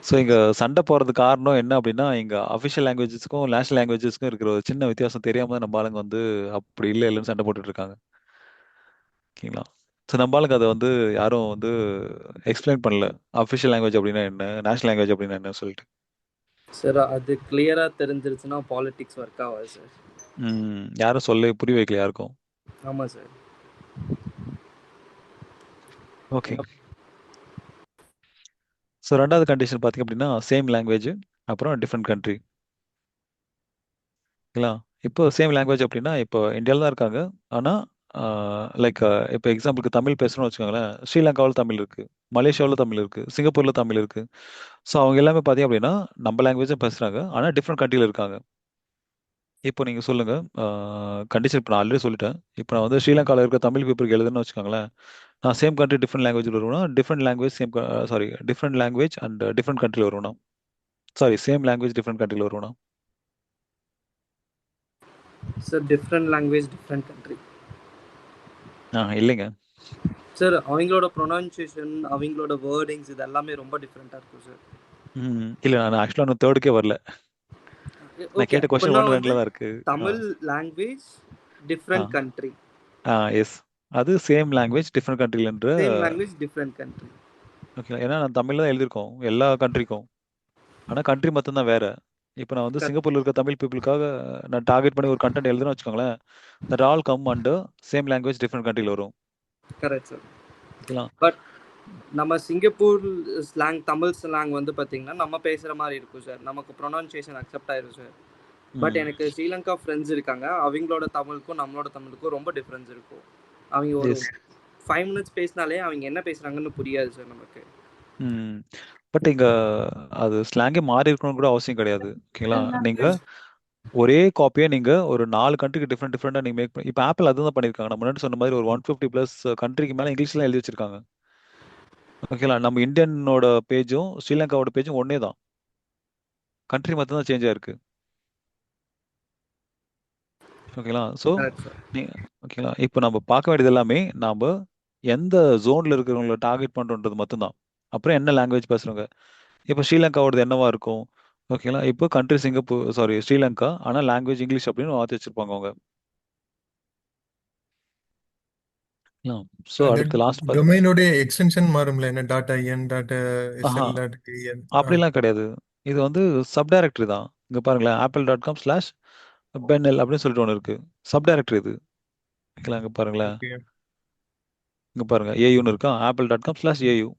ஸோ இங்கே சண்டை போகிறதுக்கு காரணம் என்ன அப்படின்னா, இங்கே அஃபிஷியல் லாங்குவேஜஸ்க்கும் நேஷனல் லாங்குவேஜஸ்க்கும் இருக்கிற ஒரு சின்ன வித்தியாசம் தெரியாம தான் நம்ம ஆளுங்க வந்து அப்படி இல்லை இல்லைன்னு சண்டை போட்டுட்டு இருக்காங்க. ஓகேங்களா? ஸோ நம்ம ஆளுங்க அதை வந்து யாரும் வந்து எக்ஸ்பிளைன் பண்ணல. அஃபிஷியல் லாங்குவேஜ் அப்படின்னா என்ன, நேஷனல் லாங்குவேஜ் அப்படின்னா என்ன சொல்லிட்டு. சார் அது கிளியரா தெரிஞ்சிருச்சுன்னா பாலிடிக்ஸ் ஒர்க் ஆகாது சார். யாரும் சொல்ல புரிய வைக்கல யாருக்கும். ஆமா சார். ஓகே. ஸோ ரெண்டாவது கண்டிஷன் பார்த்தீங்க அப்படின்னா, சேம் லாங்குவேஜ் அப்புறம் டிஃப்ரெண்ட் கண்ட்ரி. ஓகேங்களா? இப்போ சேம் லாங்குவேஜ் அப்படின்னா, இப்போ இந்தியாவில் தான் இருக்காங்க. ஆனால் லைக் இப்போ எக்ஸாம்பிளுக்கு தமிழ் பேசுகிறோம்னு வச்சுக்கோங்களேன், ஸ்ரீலங்காவில் தமிழ் இருக்கு, மலேசியாவில் தமிழ் இருக்கு, சிங்கப்பூரில் தமிழ் இருக்கு. ஸோ அவங்க எல்லாமே பார்த்தீங்க அப்படின்னா நம்ம லாங்குவேஜும் பேசுகிறாங்க, ஆனால் டிஃப்ரெண்ட் கண்ட்ரியில் இருக்காங்க. இப்போ நீங்கள் சொல்லுங்கள் கண்டிஷன். இப்போ நான் ஆல்ரெடி சொல்லிட்டேன். இப்போ நான் வந்து ஸ்ரீலங்காவில் இருக்க தமிழ் பீப்புளுக்கு எழுதுன்னு வச்சுக்கோங்களேன், நான் சேம் கண்ட்ரி டிஃப்ரெண்ட் லாங்குவேஜில் வருவேன்னா, different language same sorry different language and different கண்ட்ரியில் வருவேன்னா, சாரி சேம் லாங்குவேஜ் டிஃப்ரெண்ட் கண்ட்ரியில் வருவேன்னா. Sir different language different country. இல்லைங்க. சார் அவங்களோட ப்ரொனன்சியேஷன், அவங்களோட வேர்டிங்ஸ் இது எல்லாமே ரொம்ப டிஃப்ரெண்ட்டாக இருக்கும் சார். இல்லை நான் ஆக்சுவலாக இன்னும் தேர்டுக்கே வரல. நான் ஓகே, கேட்ட கொஸ்டின் அப்படின்னா 1, வந்து 2ல தான் இருக்கு. Tamil language different country, yes. அது சேம் லாங்குவேஜ் டிஃப்ரெண்ட் கண்ட்ரிலன்ற. Same language different country. Okay. ஏன்னா நான் தமிழ்ல தான் எழுதியிருக்கோம் எல்லா கண்ட்ரிக்கும், ஆனால் கண்ட்ரி மட்டும்தான் வேற. இப்போ நான் வந்து சிங்கப்பூர்ல இருக்க தமிழ் பீப்புளுக்காக நான் டார்கெட் பண்ணி ஒரு கண்டென்ட் எழுதுன்னு வச்சுக்கோங்களேன், that all come under same language different கண்ட்ரியில் வரும். Correct sir. ஓகேங்களா? பட் நம்ம சிங்கப்பூர் ஸ்லாங், தமிழ் ஸ்லாங் வந்து பார்த்தீங்கன்னா நம்ம பேசுகிற மாதிரி இருக்கும் சார், நமக்கு ப்ரொனன்சியேஷன் அக்செப்ட் ஆயிரும் சார். பட் எனக்கு ஸ்ரீலங்கா ஃப்ரெண்ட்ஸ் இருக்காங்க, அவங்களோட தமிழுக்கும் நம்மளோட தமிழுக்கும் ரொம்ப டிஃப்ரென்ஸ் இருக்கும். அவங்க ஒரு எஸ். 5 மினிட்ஸ் பேசினாலே அவங்க என்ன பேசுகிறாங்கன்னு புரியாது சார் நமக்கு. பட் இங்க அது ஸ்லாங்கே மாறி இருக்கணும்னு கூட அவசியம் கிடையாது. ஓகேங்களா? நீங்க ஒரே காப்பியை நீங்க ஒரு 4 கண்ட்ரிக்கு டிஃப்ரெண்டா நீங்க மேக் பண்ணி, இப்போ ஆப்பிள் அதுதான் பண்ணியிருக்காங்க. நான் முன்னாடி சொன்ன மாதிரி ஒரு 150+ கண்ட்ரிக்கு மேல இங்கிலீஷ்ல எழுதி வச்சிருக்காங்க. ஓகேங்களா? நம்ம இந்தியனோட பேஜும் ஸ்ரீலங்காவோட பேஜும் ஒன்னே தான், கண்ட்ரி மட்டும் தான் சேஞ்ச் ஆயிருக்கு. ஓகேங்களா? So correct sir. நீ ஓகேங்களா? இப்போ நம்ம பார்க்க வேண்டியது எல்லாமே நாம எந்த ஜோன்ல இருக்கிறவங்கள டார்கெட் பண்றோன்றது மட்டும்தான். அப்புறம் என்ன லாங்குவேஜ் பேசுறவங்க. இப்போ ஸ்ரீலங்காவோடது என்னவா இருக்கும்? ஓகேங்களா? இப்போ கண்ட்ரி சிங்கப்பூர், சாரி ஸ்ரீலங்கா, ஆனால் லாங்குவேஜ் இங்கிலீஷ் அப்படின்னு மாற்றி வச்சிருப்பாங்க அவங்க. ஸோ அந்த அடுத்து லாஸ்ட் டொமைனோட எக்ஸ்டென்ஷன் மாறும்ல, என்ன டாட் ஐஎன் டாட் ஆஹா, எஸ்எல் டாட் ஐஎன். அப்படிலாம் கிடையாது. இது வந்து சப்டைரக்டரி தான். இங்க பாருங்களேன், apple.com/benel அப்படின்னு சொல்லிட்டு ஒன்று இருக்கு. சப்டைரக்டரி இது. ஓகேங்களா? இங்க பாருங்களேன், ஓகே. இங்க பாருங்க ஏயுன்னு இருக்கா, apple.com/au.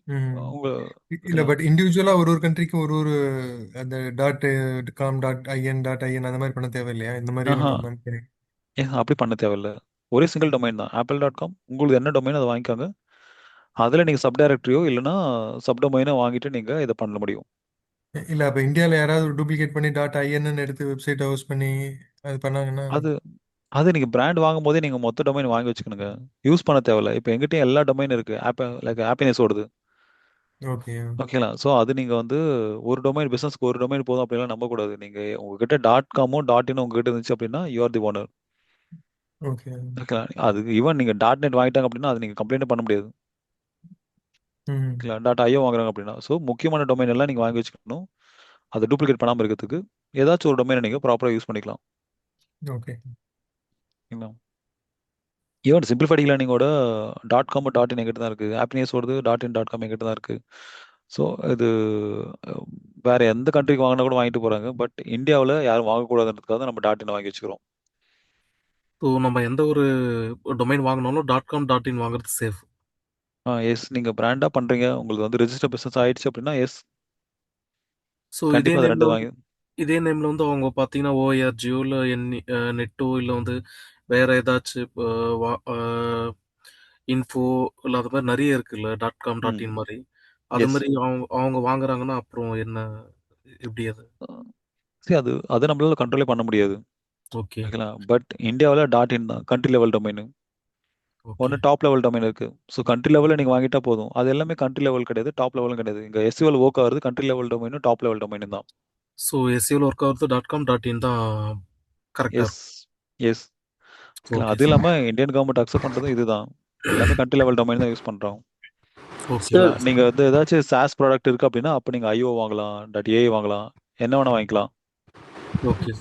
ம். உங்க இல்ல, ஓகேங்களா? பட் இண்டிவிஜுவலா ஒரு ஒரு கண்ட்ரிக்கும் ஒரு ஒரு அந்த dot com dot IN dot IN அந்த மாதிரி பண்ண தேவையில்லையா? இந்த மாதிரி ஆஹா, பண்ணுமான்னு கேட்குறேன். அப்படி பண்ண தேவையில்ல. ஒரே சிங்கிள் டொமைன் தான் apple.com. உங்களுக்கு என்ன டொமைன் அதை வாங்கிக்கோங்க. அதில் நீங்கள் சப் டைரக்டரியோ இல்லைன்னா சப்டொமைனோ வாங்கிட்டு நீங்கள் இதை பண்ண முடியும். இல்ல அப்ப இந்தியால யாராவது டூப்ளிகேட் பண்ணி .in எடுத்து வெப்சைட் ஹவுஸ் பண்ணி அது பண்ணாங்கன்னா அது அது நீங்கள் பிராண்ட் வாங்கும் போதே நீங்கள் மொத்த டொமைன் வாங்கி வச்சுக்கணுங்க. யூஸ் பண்ண தேவையில்ல. இப்போ எங்கிட்டயும் எல்லா டொமைன் இருக்குது. லைக் ஹாப்பினஸ் ஓடுது. ஓகே ஓகேங்களா? ஸோ அது நீங்கள் வந்து ஒரு டொமைன் பிஸ்னஸ்க்கு ஒரு டொமைன் போதும் அப்படிலாம் நம்பக்கூடாது. நீங்கள் உங்ககிட்ட .com .in உங்ககிட்ட இருந்துச்சு அப்படின்னா you are the owner. Okay ஓகேங்களா? அது ஈவன் நீங்கள் .net வாங்கிட்டாங்க அப்படின்னா அது நீங்கள் கம்ப்ளைண்ட் பண்ண முடியாது. ம் ஓகேங்களா? .io வாங்குறாங்க அப்படின்னா. ஸோ முக்கியமான டொமைன் எல்லாம் நீங்கள் வாங்கி வச்சுக்கணும். அதை டூப்ளிகேட் பண்ணாமல் இருக்கிறதுக்கு ஏதாச்சும் ஒரு டொமைனை நீங்கள் ப்ராப்பராக யூஸ் பண்ணிக்கலாம். ஓகே ஓகேங்களா? ஈவன் சிம்பிளிஃபைடிங்கில் நீங்களோட .com .in எங்கிட்ட தான் இருக்குது. ஹாப்பினஸ் ஓடுது .in .com எங்கிட்ட தான் இருக்குது. ஸோ இது அஹ், வேற எந்த கண்ட்ரிக்கு வாங்கினா கூட வாங்கிட்டு போகிறாங்க. பட் இந்தியாவில் யாரும் வாங்கக்கூடாதுன்றதுக்காக தான் நம்ம .in வாங்கி வச்சுக்கிறோம். ஸோ நம்ம எந்த ஒரு டொமைன் வாங்கினாலும் .com .in வாங்குறது சேஃப். எஸ், நீங்கள் பிராண்டாக பண்ணுறீங்க, உங்களுக்கு வந்து ரெஜிஸ்டர் பிஸ்னஸ் ஆயிடுச்சு அப்படின்னா எஸ், ஸோ கண்டிப்பாக அது ரெண்டு வாங்கி. இதே நேம்ல வந்து அவங்க பார்த்தீங்கன்னா ஓஆர்ஜியோ இல்லை நெட்டோ இல்லை வந்து வேற ஏதாச்சும் இன்ஃபோ இல்லை அது மாதிரி நிறைய இருக்குல்ல .com .in மாதிரி அது எஸ், மாதிரி அவங்க வாங்குறாங்கன்னா அப்புறம் என்ன எப்படி அது? சரி, அது நம்மளால கண்ட்ரோலே பண்ண முடியாது. ஓகே ஓகேங்களா? பட் இந்தியாவில் .in தான் கண்ட்ரி லெவல் டொமைனு. ஓகே ஒன்று டாப் லெவல் டொமைன் இருக்குது. ஸோ கண்ட்ரி லெவலில் நீங்கள் வாங்கிட்டா போதும். அது எல்லாமே கண்ட்ரி லெவல் கிடையாது, டாப் லெவலும் கிடையாது. இங்கே எஸ்யூஎல் ஒர்க் ஆகுறது கண்ட்ரி லெவல் டொமைனும் டாப் லெவல் டொமைனும் தான். ஸோ எஸ்சியில் ஒர்க் ஆகுறது .com .in தான் கரெக்டாக எஸ், எஸ். இருக்கும். அது ஓகே இல்லாமல் இந்தியன் கவர்மெண்ட் அக்செப்ட் பண்ணுறதும் இதுதான். எல்லாமே கண்ட்ரி லெவல் டொமைன் தான் யூஸ் பண்ணுறோம். ஓகே சார் நீங்கள் வந்து ஏதாச்சும் SaaS ப்ராடக்ட் இருக்குது அப்படின்னா அப்போ நீங்கள் IO வாங்கலாம், .ai வாங்கலாம், என்ன வேணால் வாங்கிக்கலாம். Okay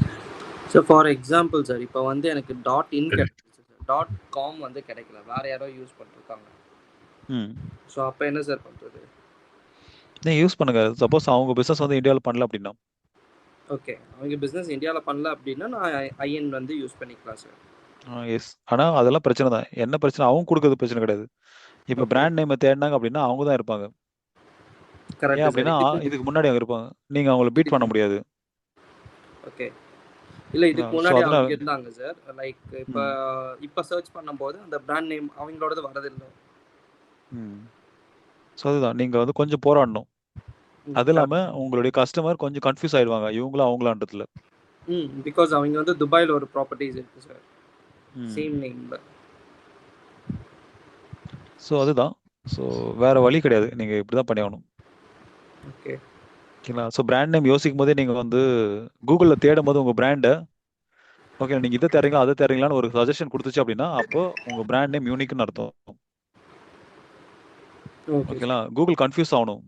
sir for example sir இப்போ வந்து எனக்கு .in கிடைச்சிச்சு சார், .com வந்து கிடைக்கல, வேற யாரோ யூஸ் பண்ணிருக்காங்க. ம் ஸோ அப்போ என்ன சார் பண்ணுறது? நீங்கள் யூஸ் பண்ணுங்கள். சப்போஸ் அவங்க பிஸ்னஸ் வந்து இந்தியாவில் பண்ணல அப்படின்னா. ஓகே, அவங்க பிஸ்னஸ் இந்தியாவில் பண்ணல அப்படின்னா நான் IN வந்து யூஸ் பண்ணிக்கலாம் சார். எஸ், ஆனால் அதெல்லாம் பிரச்சனை தான். என்ன பிரச்சனை, அவங்க கொடுக்கறது பிரச்சனை கிடையாது. இப்போ ஓகே பிராண்ட் நேமை தேடினாங்க அப்படின்னா அவங்க தான் இருப்பாங்க. ஏன் கரெக்டு சார். அப்படின்னா இதுக்கு முன்னாடி அவங்க இருப்பாங்க, நீங்கள் அவங்கள பீட் பண்ண முடியாது. ஓகே இல்லை, இதுக்கு ஸோ முன்னாடி அதனால அவங்க இருந்தாங்க சார். லைக் இப்போ சர்ச் பண்ணும்போது அந்த பிராண்ட் நேம் அவங்களோடது வரதில்லை. ஸோ அதுதான் நீங்கள் வந்து கொஞ்சம் போராடணும். அது இல்லாமல் உங்களுடைய கஸ்டமர் கொஞ்சம் கன்ஃபியூஸ் ஆயிடுவாங்க, இவங்களும் அவங்களான்றதுல. பிகாஸ் அவங்க வந்து துபாயில் ஒரு ப்ராப்பர்ட்டிஸ் இருக்கு சார், சேம் நேம்ல. ஸோ அதுதான். ஸோ வேற வழி கிடையாது, நீங்கள் இப்படி தான் பண்ணி ஆகணும். ஓகே ஓகேங்களா? ஸோ பிராண்ட் நேம் யோசிக்கும் போதே நீங்கள் வந்து கூகுளில் தேடும் போது உங்கள் பிராண்டை, ஓகே நீங்கள் இதை தேடுறீங்களா அதை தேடுறீங்களான்னு ஒரு சஜஷன் கொடுத்துச்சு அப்படின்னா அப்போ உங்கள் பிராண்ட் நேம் யூனிக்னு அர்த்தம். ஓகே ஓகேங்களா? கூகுள் கன்ஃபியூஸ் ஆகணும்.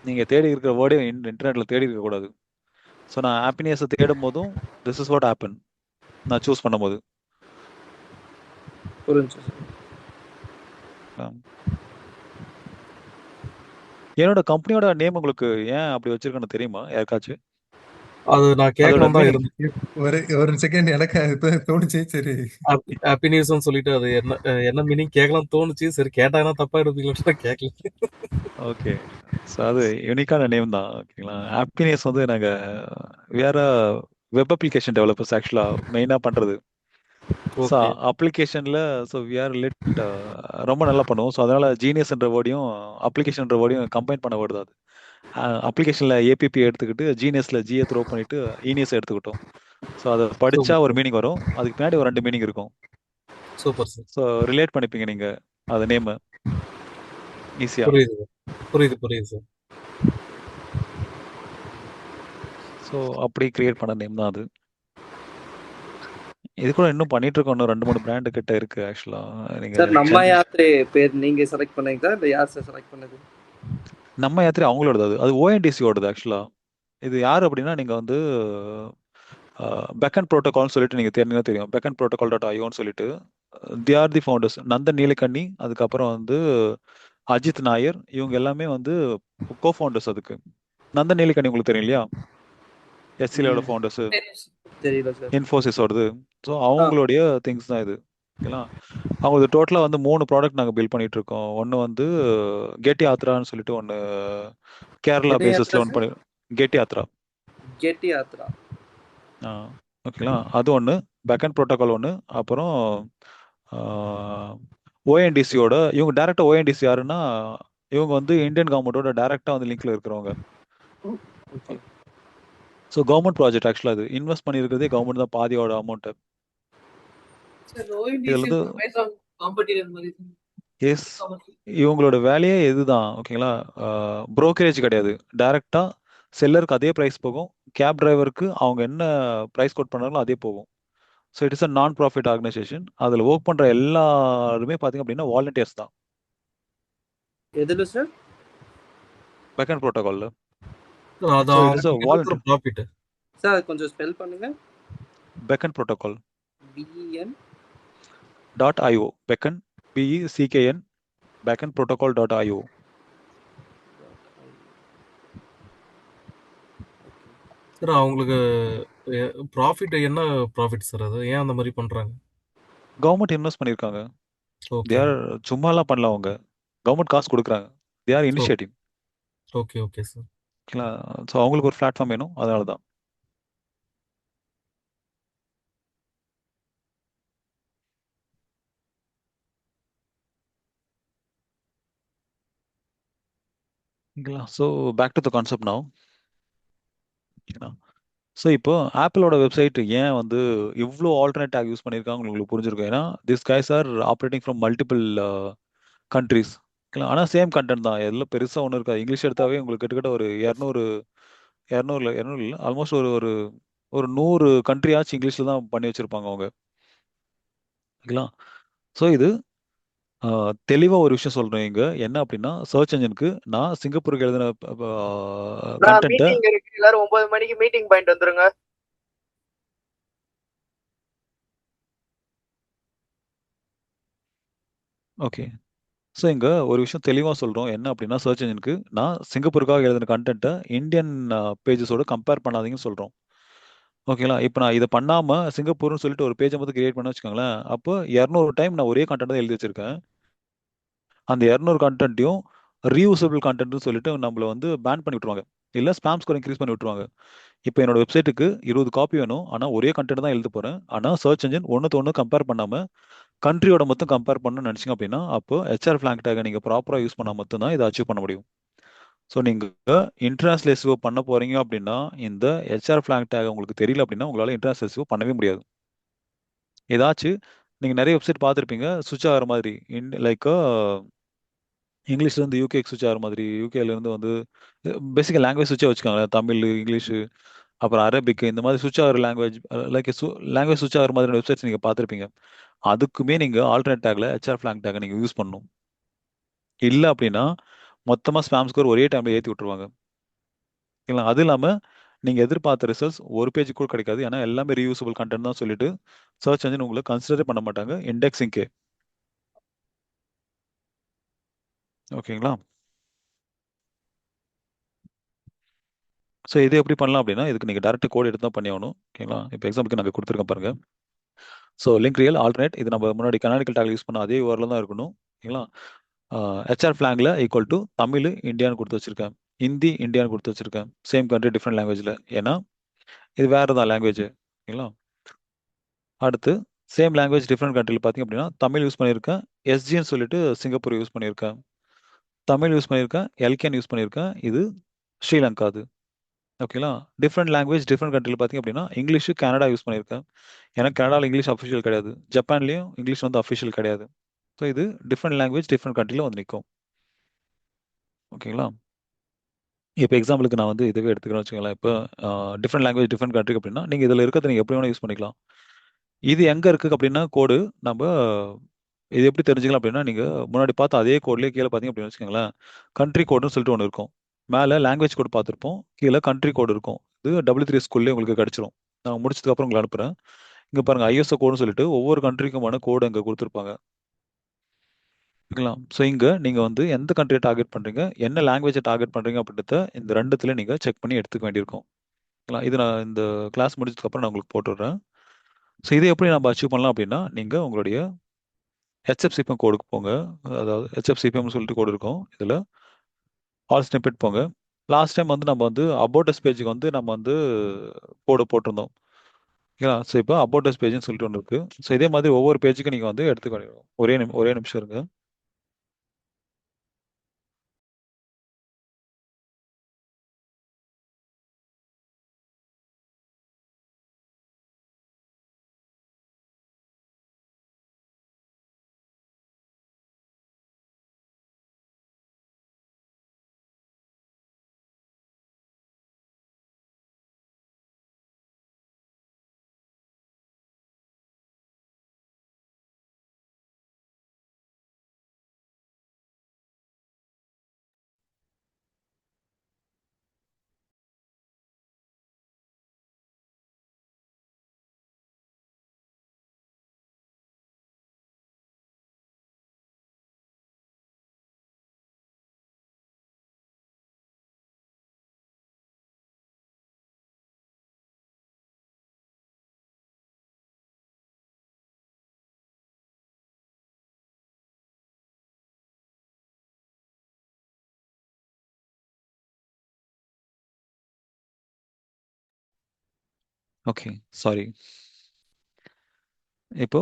நீங்கள் தேடி இருக்கிற வேர்டே இன்டர்நெட்டில் தேடி இருக்கக்கூடாது. ஸோ நான் ஹாப்பினஸை தேடும் போதும் திஸ் இஸ் வாட் ஹேப்பன் நான் சூஸ் பண்ணும்போது. புரிஞ்சு சார். என்னோட கம்பெனியோட நேம் உங்களுக்கு ஏன் அப்படி வச்சிருக்கேன்னு தெரியுமா யாருக்காச்சும்? அது நான் கேட்கணும் தான் meaning. இருந்தேன். ஒரு செகண்ட் எனக்கு இப்ப தோணுச்சு. சரி ஹாப்பி நியூஸ்னு சொல்லிட்டு அது என்ன மீனிங் கேட்கலாம் தோணுச்சு. சரி கேட்டாங்கன்னா தப்பா எடுப்பீங்களா கேட்கல. ஓகே, ஸோ அது யூனிக்கான நேம் தான். ஓகேங்களா? ஹாப்பினஸ் வந்து நாங்கள் வேற வெப் அப்ளிகேஷன் டெவலப்பர்ஸ் ஆக்சுவலாக மெயினாக பண்ணுறது. ஸோ ஓகே அப்ளிகேஷனில் ஸோ விஆர் லிட் ரொம்ப நல்லா பண்ணுவோம். ஸோ அதனால் ஜீனியஸ்ன்ற வேர்டையும் அப்ளிகேஷன்ற வேர்டையும் கம்பைன் பண்ண வேர்டு தான் அது. அப்ளிகேஷனில் ஏபிபி எடுத்துக்கிட்டு ஜீனியஸில் ஜியை த்ரோ பண்ணிட்டு ஈனியஸ் எடுத்துக்கிட்டோம். ஸோ அதை படித்தா ஒரு மீனிங் வரும், அதுக்கு பின்னாடி ஒரு 2 மீனிங் இருக்கும். Super sir. ஸோ ரிலேட் பண்ணிப்பீங்க நீங்கள் அது நேமு ஈஸியாக. புரியுது புரியுது சார். ஸோ அப்படி கிரியேட் பண்ண நேம் தான் அது. இது கூட இன்னும் பண்ணிட்டு இருக்கோம், இன்னும் 2-3 பிராண்டு கிட்ட இருக்கு ஆக்சுவலா. நீங்க சார் நம்ம யாத்திரை பேர் நீங்க செலக்ட் பண்ணீங்களா இல்லை யார் சார் செலக்ட் பண்ணது? நம்ம யாத்திரை அவங்களோடது. அது ஓஎன்டிசியோடது ஆக்சுவலா. இது யார் அப்படின்னா நீங்க வந்து பெக்கன் ப்ரோட்டோகால்னு சொல்லிட்டு நீங்க தேடினீங்கன்னா தெரியும். பெக்கன் ப்ரோட்டோகால்.ioன்னு சொல்லிட்டு they are the founders. Nandan நீலகண்ணி, அதுக்கப்புறம் வந்து அஜித் நாயர், இவங்க எல்லாமே வந்து கோ ஃபவுண்டர்ஸ். அதுக்கு நந்தன் நீலகண்ணி உங்களுக்கு தெரியும் இல்லையா? எஸ்சிலோட ஃபவுண்டர்ஸ், தெரியல சார். இன்ஃபோசிஸோடது. ஸோ அவங்களுடைய திங்ஸ் தான் இது. ஓகேங்களா? அவங்க டோட்டலாக வந்து 3 ப்ராடக்ட் நாங்கள் பில்ட் பண்ணிட்டு இருக்கோம். ஒன்று வந்து கெட் யாத்ரான்னு சொல்லிட்டு ஒன்று கேரளா என்ன பேசிஸில் யாத்ரா ஒன்று பண்ணி கெட் யாத்ரா. கெட் யாத்ரா. ஓகேங்களா? அது ஒன்று. பேக்கன் ப்ரோட்டோகால் ஒன்று. அப்புறம் ஓஎன்டிசியோட இவங்க டைரக்டா ஓஎன்டிசி யாருன்னா இவங்க வந்து இந்தியன் கவர்மெண்டோட டைரக்டா வந்து லிங்க்ல இருக்கிறவங்க. ஓகே ஸோ கவர்மெண்ட் ப்ராஜெக்ட் ஆக்சுவலாக அது இன்வெஸ்ட் பண்ணியிருக்கிறதே கவர்மெண்ட் தான் பாதியோட அமௌண்ட்டு. சார் இதுல ஓஎன்டிசி இருந்து அமேசான் காம்படிட்டர் மாதிரி தான். எஸ் இவங்களோட வேலையே இதுதான். ஓகேங்களா, புரோக்கரேஜ் கிடையாது. டைரக்டா செல்லருக்கு அதே ப்ரைஸ் போகும், கேப் டிரைவருக்கு அவங்க என்ன ப்ரைஸ் கோட் பண்ணாங்களோ அதே போகும். ஸோ இட் இஸ் அ நான் ப்ராஃபிட் ஆர்கனைசேஷன். அதில் ஒர்க் பண்ணுற எல்லாருமே பார்த்தீங்க அப்படின்னா வாலண்டியர்ஸ் தான். எதுல சார்? பெக்கன் ப்ரோட்டோகாலில். அது ஸோ இட் இஸ் அ அவங்களுக்கு இருக்கிற வாலண்டியர். ப்ராஃபிட். சார் அது கொஞ்சம் ஸ்பெல் பண்ணுங்க. Beckn protocol BEN .io Beckn BECKN Beckn protocol .io. Sir அவங்களுக்கு ப்ராஃபிட் என்ன ப்ராஃபிட் சார்? அது ஏன் அந்த மாதிரி பண்றாங்க? கவர்மெண்ட் இன்வெஸ்ட் பண்ணியிருக்காங்க. ஓகே தேர் சும்மாலாம் பண்ணல அவங்க. கவர்மெண்ட் காசு கொடுக்குறாங்க. They are initiative. Okay okay sir. ஓகேங்களா, ஸோ அவங்களுக்கு ஒரு பிளாட்ஃபார்ம் வேணும், அதனால தான். ஓகேங்களா, so back to the concept now. ஓகேங்களா, ஸோ இப்போ ஆப்பிளோட வெப்சைட் ஏன் வந்து இவ்வளோ ஆல்டர்னேட் டேக் யூஸ் பண்ணியிருக்காங்க உங்களுக்கு புரிஞ்சிருக்கும். ஏன்னா this guys are operating from multiple countries. ஓகேங்களா, ஆனால் சேம் கண்டென்ட் தான். எதில் பெருசாக ஒன்றும் இருக்காது. இங்கிலீஷ் எடுத்தாவே உங்களுக்கு கிட்டத்தட்ட ஒரு 200 200 இல்லை ஆல்மோஸ்ட் ஒரு ஒரு ஒரு 100 கண்ட்ரியாச்சும் இங்கிலீஷில் தான் பண்ணி வச்சுருப்பாங்க அவங்க. ஓகேங்களா, ஸோ இது தெளிவாக ஒரு விஷயம் சொல்கிறேன் இங்கே என்ன அப்படின்னா, சர்ச் என்ஜினுக்கு நான் சிங்கப்பூருக்கு எழுதின கண்டென்ட்டை மீட்டிங் இருக்கு, எல்லாரும் 9 மணிக்கு மீட்டிங் பாயிண்ட் வந்துருங்க. ஓகே. ஸோ இங்கே ஒரு விஷயம் தெளிவாக சொல்கிறோம் என்ன அப்படின்னா, சர்ச் என்ஜினுக்கு நான் சிங்கப்பூருக்காக எழுதின கண்டென்ட்டை இந்தியன் பேஜஸோட கம்பேர் பண்ணாதீங்கன்னு சொல்கிறோம். ஓகேங்களா, இப்போ நான் இதை பண்ணாமல் சிங்கப்பூர்னு சொல்லிட்டு ஒரு பேஜை மட்டும் கிரியேட் பண்ண வச்சுக்கோங்களேன். அப்போ 200 டைம் நான் ஒரே கண்டென்ட் தான் எழுதி வச்சிருக்கேன். அந்த 200 கண்டென்ட்டையும் ரீயூசபிள் கண்டென்ட்னு சொல்லிட்டு நம்மளை வந்து பேன் பண்ணி விட்டுருவாங்க, இல்லை ஸ்பாம் ஸ்கோர் இன்க்ரீஸ் பண்ணி விட்டுருவாங்க. இப்போ என்னோட வெப்சைட்டுக்கு 20 காப்பி வேணும், ஆனால் ஒரே கண்டென்ட் தான் எழுத போகிறேன். ஆனால் சர்ச் என்ஜின் ஒன்றுத்து ஒன்று கம்பேர் பண்ணாமல் கண்ட்ரியோட மட்டும் கம்பேர் பண்ணணும்னு நினச்சிங்க அப்படின்னா, அப்போ ஹெச்ஆர் ஃபிளாக் டேகை நீங்கள் ப்ராப்பராக யூஸ் பண்ணால் மட்டும்தான் இதை அச்சீவ் பண்ண முடியும். ஸோ நீங்கள் இன்டர்நேஷனல் எஸ்இஓ பண்ண போகிறீங்க அப்படின்னா, இந்த ஹெச்ஆர் ஃபிளாக் டேக் உங்களுக்கு தெரியல அப்படின்னா உங்களால் இன்டர்நேஷனல் எஸ்இஓ பண்ணவே முடியாது. ஏதாச்சும் நீங்கள் நிறைய வெப்சைட் பார்த்துருப்பீங்க சுவிட்ச் ஆகிற மாதிரி, லைக் இங்கிலீஷ்லேருந்து யூகேக்கு சுவிட்ச் ஆகிற மாதிரி, யூகேலேருந்து வந்து பேசிக்காக லாங்குவேஜ் சுவிட்சே வச்சுக்காங்களேன், தமிழ், இங்கிலீஷு, அப்புறம் அரபிக், இந்த மாதிரி சுவிட்ச் ஆகிற லாங்குவேஜ், லைக் லாங்குவேஜ் சுவிட்ச் ஆகிற மாதிரி வெப்சைட்ஸ் நீங்கள் பார்த்துருப்பீங்க. அதுக்குமே நீங்கள் ஆல்டர்னேட் டேக்ல ஹெச்ஆர் ஃபிளாக் டேக்கை நீங்கள் யூஸ் பண்ணணும். இல்லை அப்படின்னா மொத்தமாக ஸ்பாம் ஸ்கோர் ஒரே டைமில் ஏற்றி விட்டுருவாங்க. இல்லைங்களா, அது இல்லாமல் நீங்கள் எதிர்பார்த்த ரிசல்ட்ஸ் ஒரு பேஜ் கூட கிடைக்காது. ஏன்னா எல்லாமே ரீயூசபிள் கண்டென்ட் தான் சொல்லிட்டு சர்ச் என்ஜின் உங்களை கன்சிடரே பண்ண மாட்டாங்க இண்டெக்ஸிங்கே. ஓகேங்களா, ஸோ இது எப்படி பண்ணலாம் அப்படின்னா, இதுக்கு நீங்கள் டேரக்ட் கோட் எடுத்து தான் பண்ணி ஆகணும். ஓகேங்களா, இப்போ எக்ஸாம்பிளுக்கு நாங்கள் கொடுத்துருக்கேன் பாருங்க. ஸோ லிங்க் ரியல் ஆல்டர்னேட், இது நம்ம முன்னாடி கனானிக்கல் டேக்ல யூஸ் பண்ண அதே URL தான் இருக்கணும். ஓகேங்களா, ஹெச்ஆர் ஃபிளாக்ல ஈக்குவல் டு தமிழ் இந்தியான்னு கொடுத்து வச்சிருக்கேன், ஹிந்தி இந்தியான்னு கொடுத்து வச்சிருக்கேன். சேம் கண்ட்ரி டிஃப்ரெண்ட் லாங்குவேஜில், ஏன்னா இது வேறு தான் லாங்குவேஜ். ஓகேங்களா, அடுத்து சேம் லாங்குவேஜ் டிஃப்ரெண்ட் கண்ட்ரியில் பார்த்தீங்க அப்படின்னா தமிழ் யூஸ் பண்ணியிருக்கேன், எஸ்ஜின்னு சொல்லிட்டு சிங்கப்பூர் யூஸ் பண்ணியிருக்கேன், தமிழ் யூஸ் பண்ணியிருக்கேன், எல்கேன் யூஸ் பண்ணியிருக்கேன், இது ஸ்ரீலங்கா. அது ஓகேங்களா, டிஃப்ரெண்ட் லாங்குவேஜ் டிஃப்ரெண்ட் கண்ட்ரியில் பார்த்தீங்க அப்படின்னா இங்கிலீஷு கனடா யூஸ் பண்ணியிருக்கேன், ஏன்னா கனடாவில் இங்கிலீஷ் அஃபிஷியல் கிடையாது, ஜப்பான்லேயும் இங்கிலீஷ் வந்து அஃபிஷியல் கிடையாது. ஸோ இது டிஃப்ரெண்ட் லாங்குவேஜ் டிஃப்ரெண்ட் கண்ட்ரியில் வந்து நிற்கும். ஓகேங்களா, இப்போ எக்ஸாம்பிளுக்கு நான் வந்து இதுவே எடுத்துக்கிறேன்னு வச்சுக்கோங்களேன். இப்போ டிஃப்ரெண்ட் லாங்குவேஜ் டிஃப்ரெண்ட் கண்ட்ரி அப்படின்னா நீங்கள் இதில் இருக்கிறத நீங்கள் எப்படி வேணால் யூஸ் பண்ணிக்கலாம். இது எங்கே இருக்குது அப்படின்னா கோடு நம்ம இது எப்படி தெரிஞ்சுக்கலாம் அப்படின்னா, நீங்கள் முன்னாடி பார்த்த அதே கோட்லேயே கீழே பார்த்தீங்க அப்படின்னு வச்சுக்கோங்களேன், கண்ட்ரி கோடுன்னு சொல்லிட்டு ஒன்று இருக்கும். மேலே லாங்குவேஜ் கோடு பார்த்துருப்போம், கீழே கண்ட்ரி கோடு இருக்கும். இது W3 ஸ்கூல்லேயே உங்களுக்கு கிடச்சிரும். நான் முடிச்சதுக்கப்புறம் உங்களுக்கு அனுப்புகிறேன். இங்கே பாருங்கள், ஐஎஸ்ஓ கோடுன்னு சொல்லிட்டு ஒவ்வொரு கண்ட்ரிக்குமான கோடு இங்கே கொடுத்துருப்பாங்க. ஓகேங்களா, ஸோ இங்கே நீங்கள் வந்து எந்த கண்ட்ரியை டார்கெட் பண்ணுறீங்க, என்ன லாங்குவேஜை டார்கெட் பண்ணுறீங்க அப்படின்றத இந்த ரெண்டுத்துல நீங்கள் செக் பண்ணி எடுத்துக்க வேண்டியிருக்கும். ஓகேங்களா, இது நான் இந்த கிளாஸ் முடிச்சதுக்கப்புறம் நான் உங்களுக்கு போட்டுடுறேன். ஸோ இதை எப்படி நம்ம அச்சீவ் பண்ணலாம் அப்படின்னா, நீங்கள் உங்களுடைய HFCPM கோடுக்கு போங்க. அதாவது HFCPM சொல்லிட்டு கோடு இருக்கும். இதில் ஆல் ஸ்னிப்பெட் போங்க. லாஸ்ட் டைம் வந்து நம்ம வந்து அபவுட் அஸ் பேஜுக்கு வந்து நம்ம வந்து கோடு போட்டிருந்தோம். ஓகேங்களா? ஸோ இப்போ அபவுட் அஸ் பேஜ்னு சொல்லிட்டு ஒன்று இருக்கு. ஸோ இதே மாதிரி ஒவ்வொரு பேஜுக்கும் நீங்கள் வந்து எடுத்துக்கணும். ஒரே நிமிஷம் இருங்க. Okay, sorry. இப்போ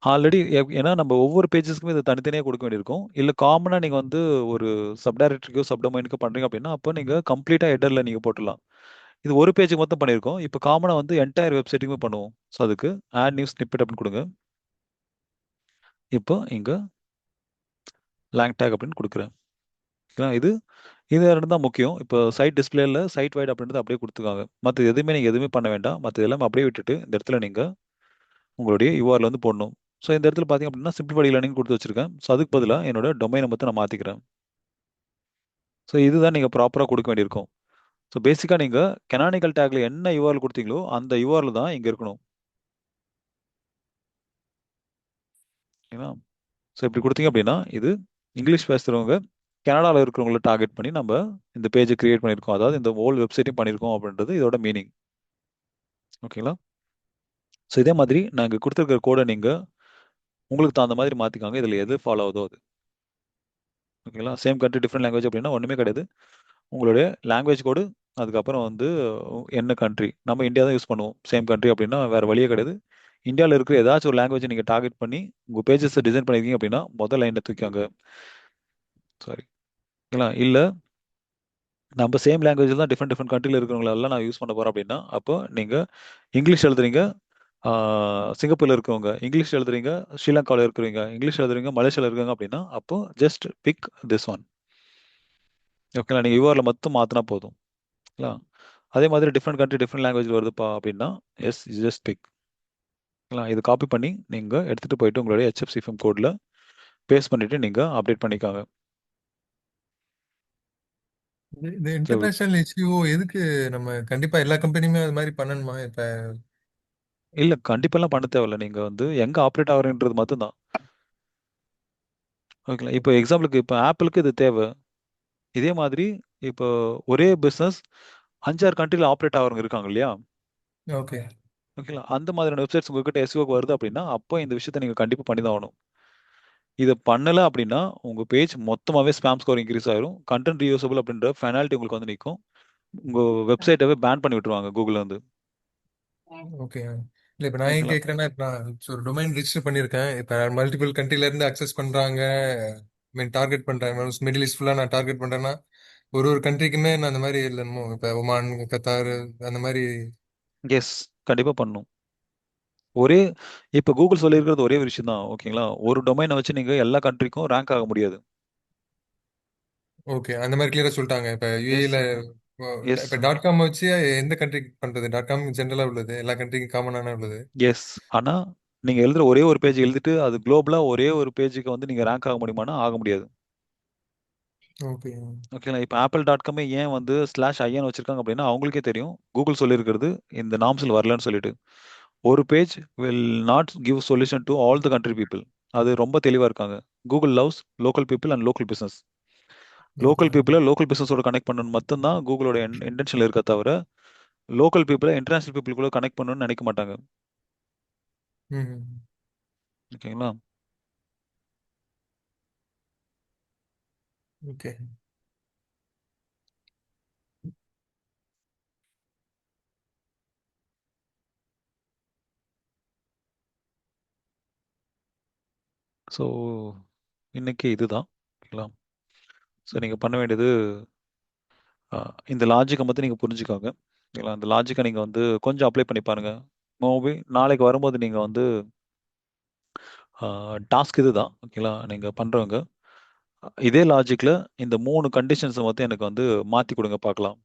ஆல்ரெடி ஏன்னா நம்ம ஒவ்வொரு பேஜஸ்க்குமே இதை தனித்தனியாக கொடுக்க வேண்டியிருக்கும். இல்லை காமனாக நீங்கள் வந்து ஒரு சப்டைரக்டரிக்கோ சப்டொமைனுக்கோ பண்ணுறீங்க அப்படின்னா அப்போ நீங்கள் கம்ப்ளீட்டாக ஹெடரில் நீங்கள் போட்டுடலாம். இது ஒரு பேஜுக்கு மொத்தம் பண்ணியிருக்கோம். இப்போ காமனாக வந்து என்டையர் வெப்சைட்டுக்குமே பண்ணுவோம். ஸோ அதுக்கு ஆட் நியூஸ் ஸ்னிப்பெட் அப்படின்னு கொடுங்க. இப்போ இங்கே லேங் டேக் அப்படின்னு கொடுக்குறேன். ஓகேங்களா? இது ரெண்டு தான் முக்கியம். இப்போ சைட் டிஸ்பிளேல சைட் வைட் அப்படின்றது அப்படியே கொடுத்துக்காங்க. மற்ற எதுவுமே நீங்கள் எதுவுமே பண்ண வேண்டாம். மற்ற எல்லாமே அப்படியே விட்டுட்டு இந்த இடத்துல நீங்கள் உங்களுடைய யூஆர்எல் வந்து போடணும். ஸோ இந்த இடத்துல பார்த்தீங்க அப்படின்னா சிம்பிளிஃபைட் லேர்னிங் கொடுத்து வச்சிருக்கேன். ஸோ அதுக்கு பதிலாக என்னோட டொமைனை மட்டும் நான் மாற்றிக்கிறேன். ஸோ இதுதான் நீங்கள் ப்ராப்பராக கொடுக்க வேண்டியிருக்கும். ஸோ பேசிக்காக நீங்கள் கெனானிக்கல் டேக்ல என்ன யூஆர்எல் கொடுத்தீங்களோ அந்த யூஆர்எல் தான் இங்கே இருக்கணும். ஓகேங்களா? ஸோ இப்படி கொடுத்தீங்க அப்படின்னா இது இங்கிலீஷ் பேசுகிறவங்க கனடாவில் இருக்கிறவங்கள டார்கெட் பண்ணி நம்ம இந்த பேஜை கிரியேட் பண்ணியிருக்கோம். அதாவது இந்த ஹோல் வெப்சைட்டையும் பண்ணியிருக்கோம் அப்படின்றது இதோட மீனிங். ஓகேங்களா? ஸோ இதே மாதிரி நான் இங்கே கொடுத்துருக்கிற கோடை நீங்கள் உங்களுக்கு தகுந்த மாதிரி மாற்றிக்காங்க. இதில் எது ஃபாலோ ஆகுதோ அது. ஓகேங்களா? சேம் கண்ட்ரி டிஃப்ரெண்ட் லாங்குவேஜ் அப்படின்னா ஒன்றுமே கிடையாது. உங்களுடைய லாங்குவேஜ் கோடு அதுக்கப்புறம் வந்து என்ன கண்ட்ரி நம்ம இந்தியா தான் யூஸ் பண்ணுவோம். சேம் கண்ட்ரி அப்படின்னா வேற வழியே கிடையாது. இந்தியாவில் இருக்கிற ஏதாச்சும் ஒரு லாங்குவேஜ் நீங்கள் டார்கெட் பண்ணி உங்கள் பேஜஸ் டிசைன் பண்ணியிருக்கீங்க அப்படின்னா முதல் லைனில் தூக்கிவாங்க. சாரி. ஓகேங்களா? இல்லை நம்ம சேம் லாங்குவேஜ் தான் டிஃப்ரெண்ட் டிஃப்ரெண்ட் கண்ட்ரியில் இருக்கிறவங்கள எல்லாம் நான் யூஸ் பண்ண போகிறேன் அப்படின்னா அப்போ நீங்கள் இங்கிலீஷ் எழுதுறீங்க. சிங்கப்பூரில் இருக்கவங்க இங்கிலீஷ் எழுதுறீங்க. ஸ்ரீலங்காவில் இருக்கிறவங்க இங்கிலீஷ் எழுதுறீங்க. மலேசியாவில் இருக்காங்க அப்படின்னா அப்போ ஜஸ்ட் பிக் திஸ் ஒன். ஓகேங்களா? நீங்கள் யூஆரில் மட்டும் மாற்றினா போதும். ஓகேங்களா? அதே மாதிரி டிஃப்ரெண்ட் கண்ட்ரி டிஃப்ரெண்ட் லாங்குவேஜ் வருதுப்பா அப்படின்னா எஸ் ஜஸ்ட் பிக். இது காப்பி பண்ணி நீங்கள் எடுத்துகிட்டு போயிட்டு உங்களுடைய ஹெச்எஃப்சிஎஃப்எம் கோடில் பேஸ்ட் பண்ணிவிட்டு நீங்கள் அப்டேட் பண்ணிக்காங்க. இந்த ஸோ இன்டர்நேஷனல் இஷ்யூ எதுக்கு நம்ம கண்டிப்பா எல்லா கம்பெனியுமே அது மாதிரி பண்ணணுமா இப்ப? இல்லை கண்டிப்பாலாம் பண்ண தேவையில்ல. நீங்கள் வந்து எங்கே ஆப்ரேட் ஆகுறீன்றது மட்டும்தான். ஓகேங்களா? இப்போ எக்ஸாம்பிளுக்கு இப்போ ஆப்பிளுக்கு இது தேவை. இதே மாதிரி இப்போ ஒரே பிஸ்னஸ் 5-6 கண்ட்ரியில் ஆப்ரேட் ஆகிறவங்க இருக்காங்க இல்லையா? ஓகே. ஓகேங்களா? அந்த மாதிரியான வெப்சைட்ஸ் உங்ககிட்ட எஸ்ஓக்கு வருது அப்படின்னா அப்போ இந்த விஷயத்தை நீங்கள் கண்டிப்பாக பண்ணி தான் ஆகணும். இதை பண்ணலை அப்படின்னா உங்கள் பேஜ் மொத்தமாகவே ஸ்பாம் ஸ்கோர் இன்க்ரீஸ் ஆயிரும். கண்டென்ட் ரீயூசபிள் அப்படின்ற பெனால்ட்டி உங்களுக்கு வந்து நிற்கும். உங்கள் வெப்சைட்டவே பேன் பண்ணி விட்டுருவாங்க கூகுள் வந்து. ஓகே. இல்ல இப்ப நான் ஏன் ஓகேங்களா? கேக்குறேன்னா இப்ப நான் ஒரு டொமைன் ரிஜிஸ்டர் பண்ணிருக்கேன். இப்ப மல்டிபிள் கண்ட்ரில இருந்து அக்சஸ் பண்றாங்க, மீன் டார்கெட் பண்றாங்க. மிடில் ஈஸ்ட் ஃபுல்லா நான் டார்கெட் பண்றேன்னா ஒரு ஒரு கண்ட்ரிக்குமே நான் அந்த மாதிரி இல்லைமோ? இப்ப ஒமான், கத்தார் அந்த மாதிரி. எஸ், கண்டிப்பாக பண்ணணும். ஒரே இப்போ கூகுள் சொல்லியிருக்கிறது ஒரே ஒரு விஷயம் தான். ஓகேங்களா? ஒரு டொமைனை வச்சு நீங்கள் எல்லா கண்ட்ரிக்கும் ரேங்க் ஆக முடியாது. ஓகே, அந்த மாதிரி கிளியரா சொல்லிட்டாங்க. இப்ப எஸ், யூஏல எஸ், இப்ப டாட் காம் வச்சு எந்த கண்ட்ரிக்கு பண்றது? டாட் காம் ஜென்ரலா உள்ளது, எல்லா கண்ட்ரிக்கும் காமனான உள்ளது. எஸ். ஆனால் நீங்கள் எழுதுகிற ஒரே ஒரு பேஜ் எழுதிட்டு அது குளோபலாக ஒரே ஒரு பேஜுக்கு வந்து நீங்கள் ரேங்க் ஆக முடியுமானா ஆக முடியாது. ஓகே. ஓகேங்களா? இப்போ ஆப்பிள் டாட் காமே ஏன் வந்து /IN வச்சிருக்காங்க அப்படின்னா அவங்களுக்கே தெரியும் கூகுள் சொல்லியிருக்கிறது இந்த நாம்ஸில் வரலன்னு சொல்லிட்டு. ஒரு page will not give solution to all the country people. அது ரொம்ப தெளிவாக இருக்காங்க. Google loves local people and local business. Okay. Local பீப்புளை லோக்கல் பிஸ்னஸோட கனெக்ட் பண்ணணும் மட்டும்தான் கூகுளோட இன்டென்ஷன் இருக்க தவிர லோக்கல் பீப்புளை இன்டர்நேஷனல் பீப்புள் கூட கனெக்ட் பண்ணணும்னு நினைக்க மாட்டாங்க. ம். ஓகேங்களா? ஓகே. ஸோ இன்னைக்கு இதுதான். ஓகேங்களா? ஸோ நீங்கள் பண்ண வேண்டியது இந்த லாஜிக்கை மட்டும் நீங்கள் புரிஞ்சுக்கோங்க. ஓகேங்களா? அந்த லாஜிக்கை நீங்கள் வந்து கொஞ்சம் அப்ளை பண்ணி பாருங்க. மேபி நாளைக்கு வரும்போது நீங்கள் வந்து டாஸ்க் இதுதான். ஓகேங்களா? நீங்கள் பண்ணுறவங்க இதே லாஜிக்கில் இந்த 3 கண்டிஷன்ஸை மட்டும் எனக்கு வந்து மாற்றி கொடுங்க பார்க்கலாம்.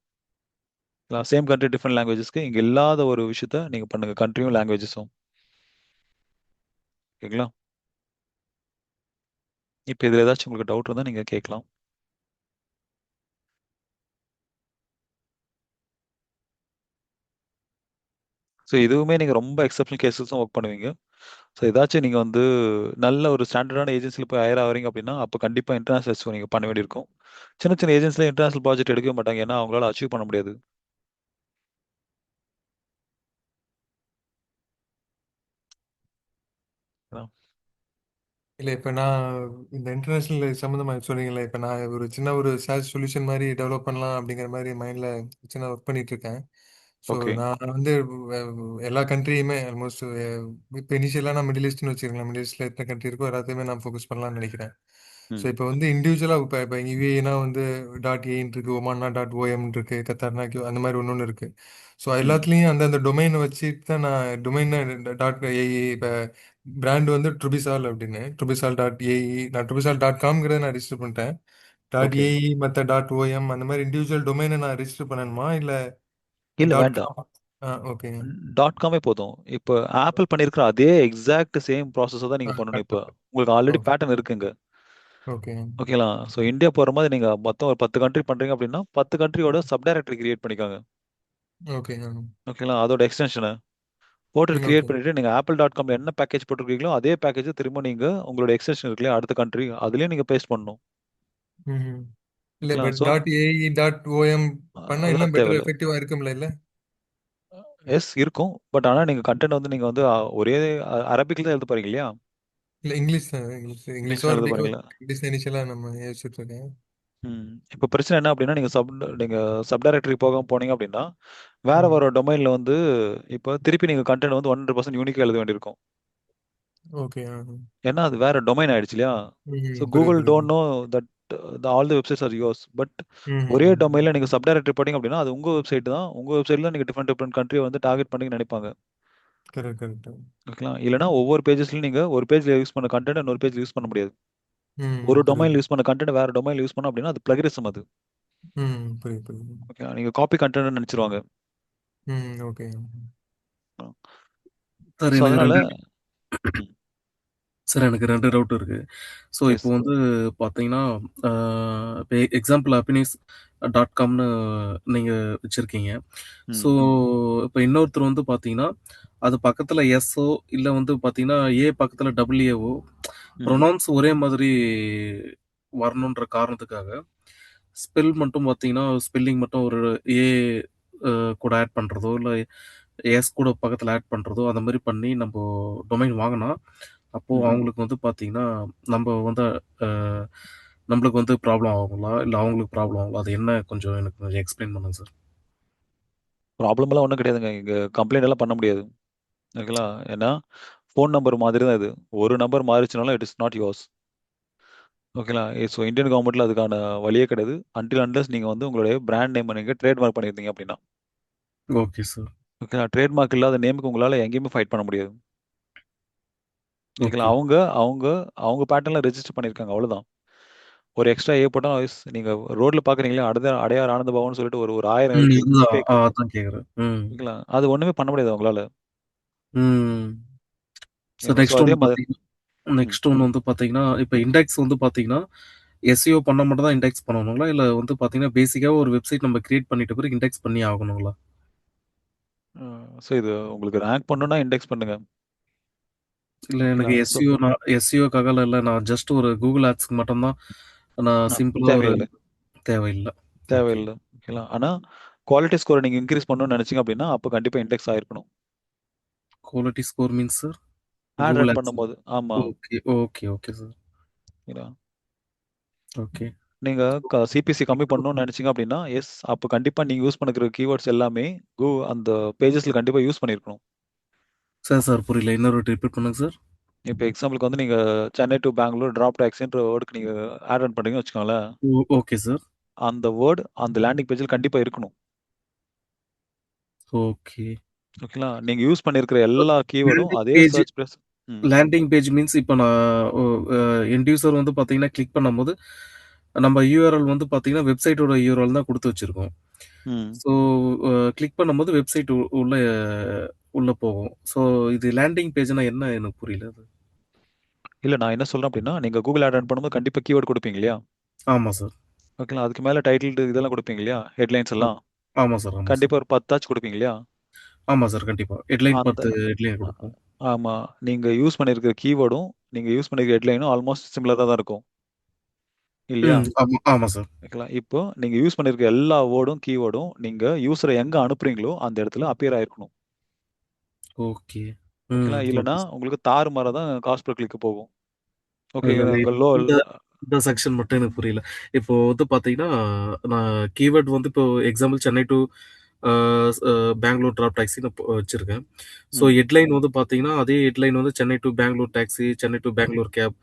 சேம் கண்ட்ரி டிஃப்ரெண்ட் லாங்குவேஜஸ்க்கு இங்கே இல்லாத ஒரு விஷயத்த நீங்கள் பண்ணுங்கள், கண்ட்ரியும் லாங்குவேஜஸும். ஓகேங்களா? இப்போ இதில் ஏதாச்சும் உங்களுக்கு டவுட் இருந்தால் நீங்கள் கேட்கலாம். ஸோ இதுவுமே நீங்கள் ரொம்ப எக்ஸப்ஷனல் கேசஸும் ஒர்க் பண்ணுவீங்க. ஸோ ஏதாச்சும் நீங்கள் வந்து நல்ல ஒரு ஸ்டாண்டர்டான ஏஜென்சியில் போய் ஹையர் ஆகிறீங்க அப்படின்னா அப்போ கண்டிப்பாக இன்டர்நேஷனல் நீங்கள் பண்ண வேண்டியிருக்கும். சின்ன சின்ன ஏஜென்சியில் இன்டர்நேஷனல் ப்ராஜெக்ட் எடுக்கவே மாட்டாங்க, ஏன்னா அவங்களால அச்சீவ் பண்ண முடியாது. அதான். இல்ல இப்ப நான் இந்த இன்டர்நேஷனல் சம்மந்தமா சொன்னீங்கல்ல, இப்ப நான் ஒரு சின்ன ஒரு SaaS சொல்யூஷன் மாதிரி டெவலப் பண்ணலாம் அப்படிங்கிற மாதிரி மைண்ட்ல சின்ன ஒர்க் பண்ணிட்டு இருக்கேன். So okay. நான் வந்து எல்லா கண்ட்ரியுமே ஆல்மோஸ்ட் இப்போ இனிஷியலாக நான் மிடில் ஈஸ்ட்னு வச்சுருக்கேன். மிடில் ஈஸ்ட்ல எத்தனை கண்ட்ரி இருக்கோ எல்லாத்தையுமே நான் ஃபோக்கஸ் பண்ணலாம்னு நினைக்கிறேன். ஸோ ம் இப்போ வந்து இண்டிவிஜுவலாக இப்போ யூஏனா வந்து .aன்னு இருக்கு, ஒமான்னா .om இருக்கு, கத்தார்னா அந்த மாதிரி ஒன்று இருக்கு. ஸோ ம் எல்லாத்துலேயும் அந்தந்த டொமைனை வச்சுட்டு தான் நான் டொமைனை .ai இப்போ பிராண்ட் வந்து ட்ருபிசால் அப்படின்னு ட்ருபிசால்.ai, நான் ட்ருபிசால்.comங்கிறத நான் ரிஜிஸ்டர் பண்ணிட்டேன். ஓகே. .ai மற்ற .om அந்த மாதிரி இண்டிவிஜுவல் டொமைனை நான் ரிஜிஸ்டர் பண்ணணுமா இல்லை இல்லை வேண்டாம், .com? ஓகே. .comஏ போதும். இப்போ ஆப்பிள் பண்ணியிருக்கிற அதே எக்ஸாக்ட் சேம் ப்ராசஸை தான் நீங்கள் பண்ணணும். இப்போ உங்களுக்கு ஆல்ரெடி ஓகே. பேட்டர்ன் இருக்குங்க. ஓகே. ஓகேங்களா? ஸோ இந்தியா போகிற மாதிரி நீங்கள் மொத்தம் ஒரு 10 கண்ட்ரி பண்ணுறீங்க அப்படின்னா 10 கண்ட்ரியோட சப்டைரக்டரி கிரியேட் பண்ணிக்காங்க. ஓகே. ஓகேங்களா? அதோட எக்ஸ்டென்ஷனை போட்டு கிரியேட் ஓகே. பண்ணிட்டு நீங்கள் apple.comல என்ன பேக்கேஜ் போட்டிருக்கீங்களோ அதே பேக்கேஜை திரும்ப நீங்கள் உங்களோட எக்ஸ்டென்ஷன் இருக்கு இல்லையா, அடுத்த கண்ட்ரி அதுலேயும் நீங்கள் பேஸ்ட் பண்ணணும். ம். இல்ல ஓகேங்களா? பட் ஸோ .ai .om பண்ணா இன்னும் அதெல்லாம் பெட்டர் தேவையில்லை. எஃபெக்டிவா இருக்கும்ல இல்ல? எஸ் இருக்கும், பட் ஆனால் நீங்கள் கண்டென்ட் வந்து நீங்கள் வந்து ஒரே அரபிக்கில் தான் எழுத போறீங்க இல்லையா? இல்ல இங்கிலீஷ் தான். இங்கிலீஷோ இங்கிலீஷ் எழுத அரபிக்கோ போறீங்களா? இங்கிலீஷ் இனிஷியலா நம்ம யோசிச்சுட்டு இருக்கேன். இப்போ பிரச்சனை என்ன அப்படின்னா நீங்கள் சப்டைரக்டரி போனீங்க அப்படின்னா வேற ம். ஒரு டொமைன்ல வந்து இப்போ திருப்பி நீங்கள் கண்டென்ட் வந்து 100% யூனிக்காக எழுத வேண்டியிருக்கும். ஓகே. ஏன்னா அது வேற டொமைன் ஆயிடுச்சு இல்லையா? ஸோ புரியுது கூகுள் புரியுது. Don't know that all the websites are yours. But ஒரே ம். டொமைன்ல நீங்கள் சப்டைரக்டரி போட்டீங்க அப்படின்னா அது உங்கள் வெப்சைட் தான். உங்கள் வெப்சைட்ல நீங்கள் டிஃப்ரெண்ட் டிஃப்ரெண்ட் கண்ட்ரியை வந்து டார்கெட் பண்ணி நினைப்பாங்க. Correct correct. ஓகேங்களா? இல்லைனா ஒவ்வொரு பேஜஸ்லையும் நீங்கள் ஒரு பேஜ்ல யூஸ் பண்ண கண்டென்ட் இன்னொரு பேஜ்ல யூஸ் பண்ண முடியாது. ஒரு புரியுது. டொமைன்ல யூஸ் பண்ண கண்டென்ட் வேற டொமைன்ல யூஸ் பண்ணோம் அப்படின்னா அது பிளகரிசம் அது. புரியுது புரியுது. ஓகே, நீங்கள் காப்பி கண்டென்ட் நினைச்சிருவாங்க. ஓகே. சார் ஸோ எனக்கு அதனால 2 ம் சார் எனக்கு 2 டவுட் இருக்கு. ஸோ இப்போ எஸ் வந்து பார்த்தீங்கன்னா, இப்போ எக்ஸாம்பிள் happiness.comனு நீங்க வச்சிருக்கீங்க. ம் ஸோ இப்போ இன்னொருத்தர் வந்து பார்த்தீங்கன்னா, அது பக்கத்துல எஸ்ஓ இல்ல வந்து பார்த்தீங்கன்னா, பக்கத்துல டபிள்யூஏவோ ம் ப்ரொனவுன்ஸ் ஒரே மாதிரி வரணுன்ற காரணத்துக்காக, மட்டும் பார்த்தீங்கன்னா, ஸ்பெல்லிங் மட்டும் ஒரு ஏ கூட ஆட் பண்றதோ, இல்ல கூட பக்கத்துல ஆட் பண்றதோ, அந்த மாரி பண்ணி நம்ப டொமைன் வாங்குனா, அப்போ ம் அவங்களுக்கு வந்து பார்த்தீங்கன்னா, நம்ப வந்து அ நம்மளுக்கு வந்து ப்ராப்ளம் ஆகுங்களா? இல்ல அவங்களுக்கு ப்ராப்ளம் ஆகுங்களா? அது என்ன கொஞ்சம் எனக்கு கொஞ்சம் எக்ஸ்பிளைன் பண்ணுங்க சார். ப்ராப்ளம் எல்லாம் ஒன்றும் கிடையாதுங்க. இங்கே கம்ப்ளைண்ட் எல்லாம் பண்ண முடியாது. ஓகேங்களா? ஏன்னா ஃபோன் நம்பர் மாதிரி தான் இது. ஒரு நம்பர் மாறிச்சுனாலும் இட் இஸ் நாட் யோர்ஸ். ஓகேங்களா? ஸோ இந்தியன் கவர்மெண்ட்ல அதுக்கான வழியே கிடையாது. அன்டில் அன்லெஸ் நீங்கள் வந்து உங்களுடைய பிராண்ட் நேம் நீங்கள் ட்ரேட்மார்க் பண்ணியிருந்தீங்க அப்படின்னா. Okay sir. ஓகேங்களா? ட்ரேட்மார்க் இல்லாத நேமுக்கு உங்களால் எங்கேயுமே ஃபைட் பண்ண முடியாது. ஓகேங்களா? ஓகே. அவங்க அவங்க அவங்க பேட்டர்ல ரெஜிஸ்டர் பண்ணியிருக்காங்க, அவ்வளவுதான். ஒரு எக்ஸ்ட்ரா போட்டா நீங்க ரோட்ல பாக்குறீங்களா, அடையார் ஆனந்த பவன் சொல்லிட்டு ஒரு ஒரு 1000 இருக்கு அதுதான். ஃபேக். அதான் கேட்குறேன். ஓகேங்களா? அது ஒண்ணுமே பண்ண முடியாது அவங்களால. ம். சார் ஓகேங்களா? ஸோ நெக்ஸ்ட் அதே ஒண்ணு மாதிரி பார்த்தீங்கன்னா ம். நெக்ஸ்ட் ஒண்ணு வந்து பார்த்தீங்கன்னா, இப்ப இண்டெக்ஸ் வந்து பார்த்தீங்கன்னா, எஸ்இஓ பண்ணா மட்டும் தான் இண்டெக்ஸ் பண்ணணுங்களா? இல்ல வந்து பார்த்தீங்கன்னா, பேசிக்கா ஒரு வெப்சைட் நம்ம கிரியேட் பண்ணிட்ட பிறகு இண்டெக்ஸ் பண்ணி ஆகணுங்களா? ஸோ இது உங்களுக்கு ரேங்க் பண்ணணும்னா இண்டெக்ஸ் பண்ணுங்க. இல்ல ஓகேங்களா? எனக்கு ஸோ எஸ்இஓக்காகலாம் இல்ல. நான் ஜஸ்ட் ஒரு கூகுள் ஆட்ஸ்க்கு மட்டும் தான் நான் சிம்பிளா ஒரு தேவையில்லை, தேவையில்ல. ஓகே. தேவையில்லை. ஓகேங்களா? ஆனா குவாலிட்டி ஸ்கோரை நீங்க இன்க்ரீஸ் பண்ணணும்னு நினைச்சீங்க அப்படின்னா அப்போ கண்டிப்பா இண்டெக்ஸ் ஆயிருக்கணும். Quality score means sir? Ad Google run ads. பண்ணும்போது. ஆமா. Okay, okay, okay sir. ஓகேங்களா? ஓகே. நீங்க சிபிசி கம்மி பண்ணணும்னு நினைச்சீங்க அப்படின்னா எஸ், அப்போ கண்டிப்பா நீங்க யூஸ் பண்ணிக்கிற கீவேர்ட்ஸ் எல்லாமே அந்த பேஜஸ்ல கண்டிப்பா யூஸ் பண்ணியிருக்கணும். சார் புரியல. இன்னொரு வாட்டி ரிப்பீட் பண்ணுங்க சார். இப்போ எக்ஸாம்பிளுக்கு வந்து நீங்க சென்னை டு பெங்களூர் டிராப் டாக்ஸின்ற வேர்டுக்கு நீங்க ஆட் ஆன் பண்றீங்கன்னு வச்சுக்கோங்களேன். Okay sir. அந்த வேர்டு அந்த லேண்டிங் பேஜில் கண்டிப்பா இருக்கணும். ஓகே. ஓகேங்களா? நீங்க யூஸ் பண்ணியிருக்கிற எல்லா கீவேர்டும் லேண்டிங் அதே page search plus landing page means இப்போ நான் எண்ட் யூசர் வந்து பார்த்தீங்கன்னா கிளிக் பண்ணும்போது நம்ம யூஆர்எல் வந்து பார்த்தீங்கன்னா வெப்சைட்டோட யூஆர்எல் தான் கொடுத்து வச்சிருக்கோம். ம். ஸோ கிளிக் பண்ணும்போது வெப்சைட் உள்ள உள்ள போகும். ஸோ இது லேண்டிங் பேஜ்னா என்ன எனக்கு புரியல அது. இல்ல நான் என்ன சொல்றேன் அப்படின்னா, நீங்க கூகுள் ஆட் ஆன் பண்ணும்போது கண்டிப்பா கீவேர்ட் கொடுப்பீங்க இல்லையா? ஆமா சார். ஓகேங்களா? அதுக்கு மேல டைட்டில் இதெல்லாம் கொடுப்பீங்க இல்லையா? ஹெட்லைன்ஸ் எல்லாம். ஆமா சார். ஆமா சார். கண்டிப்பா ஒரு 10 ஆச்சு கொடுப்பீங்க இல்லையா? ஆமா சார். கண்டிப்பா. ஹெட்லைன் அந்த 10 ஹெட்லைன் கொடுப்போம். ஆமா. நீங்க யூஸ் பண்ணியிருக்கிற கீவேர்டும், நீங்க யூஸ் பண்ணியிருக்கிற ஹெட்லைனும் ஆல்மோஸ்ட் சிமிலரா தான் இருக்கும். இல்லையா? ஆமா ஆமா சார். ஓகேங்களா? இப்போ நீங்க யூஸ் பண்ணியிருக்க எல்லா வேர்டும், கீவேர்டும் நீங்க யூசரை எங்க அனுப்புறீங்களோ அந்த இடத்துல அப்பியர் ஆயிருக்கணும். ஓகே. ஓகேங்களா? இல்லன்னா ஓகே சார். உங்களுக்கு தாறுமாறா தான் காஸ்ட் பெர் கிளிக் போகும். ஓகே. இல்ல, இல்ல. அங்க லோ இந்த இந்த செக்ஷன் மட்டும் எனக்கு புரியல. இப்போ வந்து பார்த்தீங்கன்னா, நான் கீவேர்ட் வந்து இப்போ example Chennai to Bangalore drop டாக்ஸின்னு வச்சிருக்கேன். So hmm. ஹெட்லைன் வந்து பார்த்தீங்கன்னா, அதே ஹெட்லைன் வந்து Chennai to Bangalore taxi, Chennai to Bangalore cab,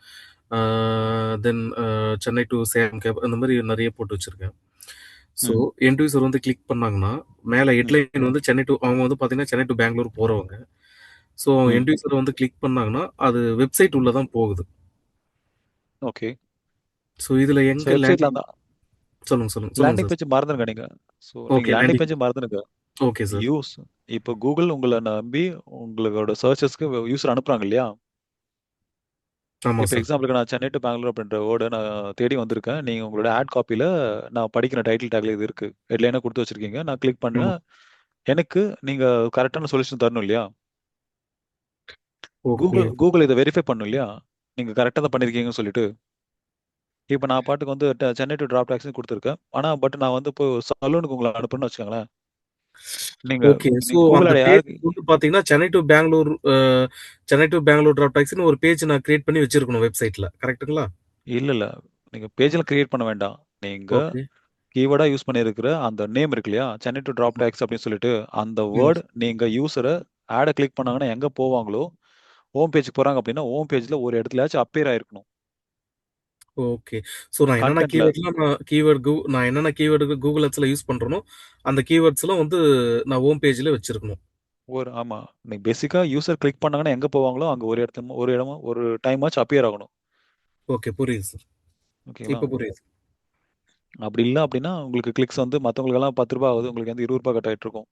then Chennai to Salem cab அந்த மாரி நெறைய போட்டு வச்சிருக்கேன். ஸோ ம். எண்ட் யூசர் வந்து கிளிக் பண்ணாங்கன்னா, மேல ம். ஹெட்லைன் வந்து சென்னை டூ அவங்க வந்து பார்த்தீங்கன்னா, சென்னை டூ பெங்களூர் போறவங்க. ஸோ ம். எண்ட் யூசர் வந்து கிளிக் பண்ணாங்கன்னா, அது வெப்சைட் உள்ள தான் போகுது. ஓகே. ஸோ இதுல ஸோ எங்க வெப்சைட்ல லேண்டிங் அந்த சொல்லுங்க லேண்டிங் சார். பேஜ் மறந்துருங்க நீங்க. ஸோ நீங்க ஓகே லேண்டிங் லேண்டிங் பேஜ் மறந்துருங்க. Okay sir. யூஸ் இப்போ கூகுள் உங்கள நம்பி உங்களோட சர்ச்சஸ்க்கு யூசர் அனுப்புறாங்க இல்லையா? ஆமா இப்போ சார். எக்ஸாம்பிளுக்கு நான் சென்னை டு பெங்களூர் அப்படின்ற வேர்டை நான் தேடி வந்திருக்கேன். நீங்க உங்களோட ஆட் காப்பியில நான் படிக்கிற டைட்டில் டேக்ல இது இருக்கு. ஹெட்லைனா கொடுத்து வச்சிருக்கீங்க. நான் கிளிக் ஆமா. பண்ணேன். எனக்கு நீங்க கரெக்டான சொல்யூஷன் தரணும் இல்லையா? ஓகே. கூகுள் இதை வெரிஃபை பண்ணும் இல்லையா? நீங்க கரெக்டா தான் பண்ணிருக்கீங்கன்னு சொல்லிட்டு. இப்போ நான் பாட்டுக்கு வந்து சென்னை டு டிராப் டாக்ஸி கொடுத்துருக்கேன். ஆனா பட் நான் வந்து இப்போ சலூனுக்கு உங்களை அனுப்புறேன்னு வச்சுக்கோங்களேன். நீங்க ஓகே. ஸோ நீங்க அந்த கூகுள் ஆட் பேஜ் யாருக்கு வந்து பார்த்தீங்கன்னா, சென்னை டூ பெங்களூர் டிராப் டாக்ஸின்னு ஒரு பேஜ் நான் கிரியேட் பண்ணி வச்சிருக்கணும் வெப்சைட்ல. கரெக்ட்டுங்களா? இல்ல இல்ல. நீங்க பேஜ்ல கிரியேட் பண்ண வேண்டாம். நீங்க ஓகே. கீவேர்டா யூஸ் பண்ணியிருக்கிற அந்த நேம் இருக்கு இல்லையா? சென்னை டு டிராப் ஆமா. டாக்ஸ் அப்படின்னு சொல்லிட்டு அந்த ம். வேர்ட் நீங்க யூசரை ஆட கிளிக் பண்ணாங்கன்னா எங்க போவாங்களோ, ஹோம் பேஜ்க்கு போறாங்க அப்படின்னா ஹோம் பேஜ்ல ஒரு இடத்துலயாச்சும் அப்பியர் ஆயிருக்கணும். ஓகே. ஸோ கன்டென்ட்ல நான் என்னென்ன கீவேர்டு கூகுள் ஆட்ஸ்ல யூஸ் பண்றேனோ, அந்த கீவேர்ட்ஸ்லாம் வந்து நான் ஹோம் பேஜ்ல வச்சிருக்கணும். ஆமா. நீங்க பேசிக்கா யூசர் கிளிக் பண்ணாங்கன்னா எங்க போவாங்களோ அங்க ஒரு இடமா ஒரு டைமாச்சும் அப்பியர் ஆகணும். ஓகே. புரியுது சார். ஓகேங்களா? இப்ப புரியுது. அப்படி இல்ல அப்படின்னா உங்களுக்கு கிளிக்ஸ் வந்து மத்தவங்களுக்கெல்லாம் ரூ. 10 ஆகுது. உங்களுக்கு வந்து ரூ. 20 கட் ஆயிட்டு இருக்கும்.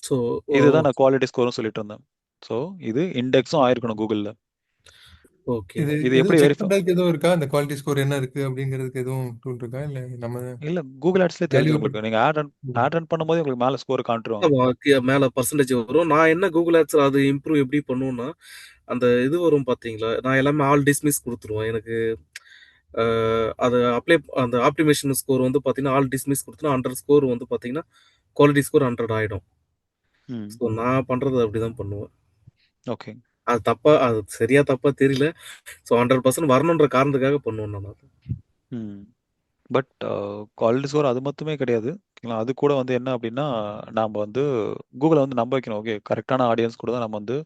ஸோ இதுதான் நான் குவாலிட்டி ஸ்கோரும் சொல்லிட்டு இருந்தேன். ஸோ இது இண்டெக்ஸும் ஆயிருக்கணும் கூகுள்ல. ஓகே. இது இது எப்படி எதுவும் செக் வெரிஃபை பண்றதுக்கு எதுவும் இருக்கா? அந்த குவாலிட்டி ஸ்கோர் என்ன இருக்கு அப்படிங்கிறதுக்கு எதுவும் டூல் இருக்கா? இல்ல நம்ம இல்ல கூகுள் ஆட்ஸ்லயே தெரிஞ்சிரும் வேல்யூ உங்களுக்கு. நீங்க ஆட் ரன் பண்ணும்போது உங்களுக்கு மேல ஸ்கோர் காட்டுருவாங்க. ஆமா. மேல பெர்சன்டேஜ் வரும். நான் என்ன கூகுள் ஆட்ஸ்ல அது இம்ப்ரூவ் எப்படி பண்ணுவேன்னா, அந்த இது வரும் பார்த்தீங்களா? நான் எல்லாமே ஆல் டிஸ்மிஸ் குடுத்துருவேன். எனக்கு அ அது அந்த ஆப்டிமேஷன் ஸ்கோர் வந்து பார்த்தீங்கன்னா, ஆல் டிஸ்மிஸ் குடுத்தனா 100 ஸ்கோர் வந்து பார்த்தீங்கன்னா, குவாலிட்டி ஸ்கோர் 100 ஆயிடும். ம். ஸோ நான் பண்றது அப்படிதான் பண்ணுவேன். ஓகே. அது சரியா தப்பா தெரியல. ஸோ 100% வரணுன்ற காரணத்துக்காக பண்ணுவேன் நான் அத. ம். பட் குவாலிட்டி ஸ்கோர் அது மட்டுமே கிடையாது. ஓகேங்களா? அது கூட வந்து என்ன அப்படின்னா, நாம வந்து கூகுள வந்து நம்ப வைக்கணும். ஓகே கரெக்ட்டான ஆடியன்ஸ் கூட தான் நம்ம வந்து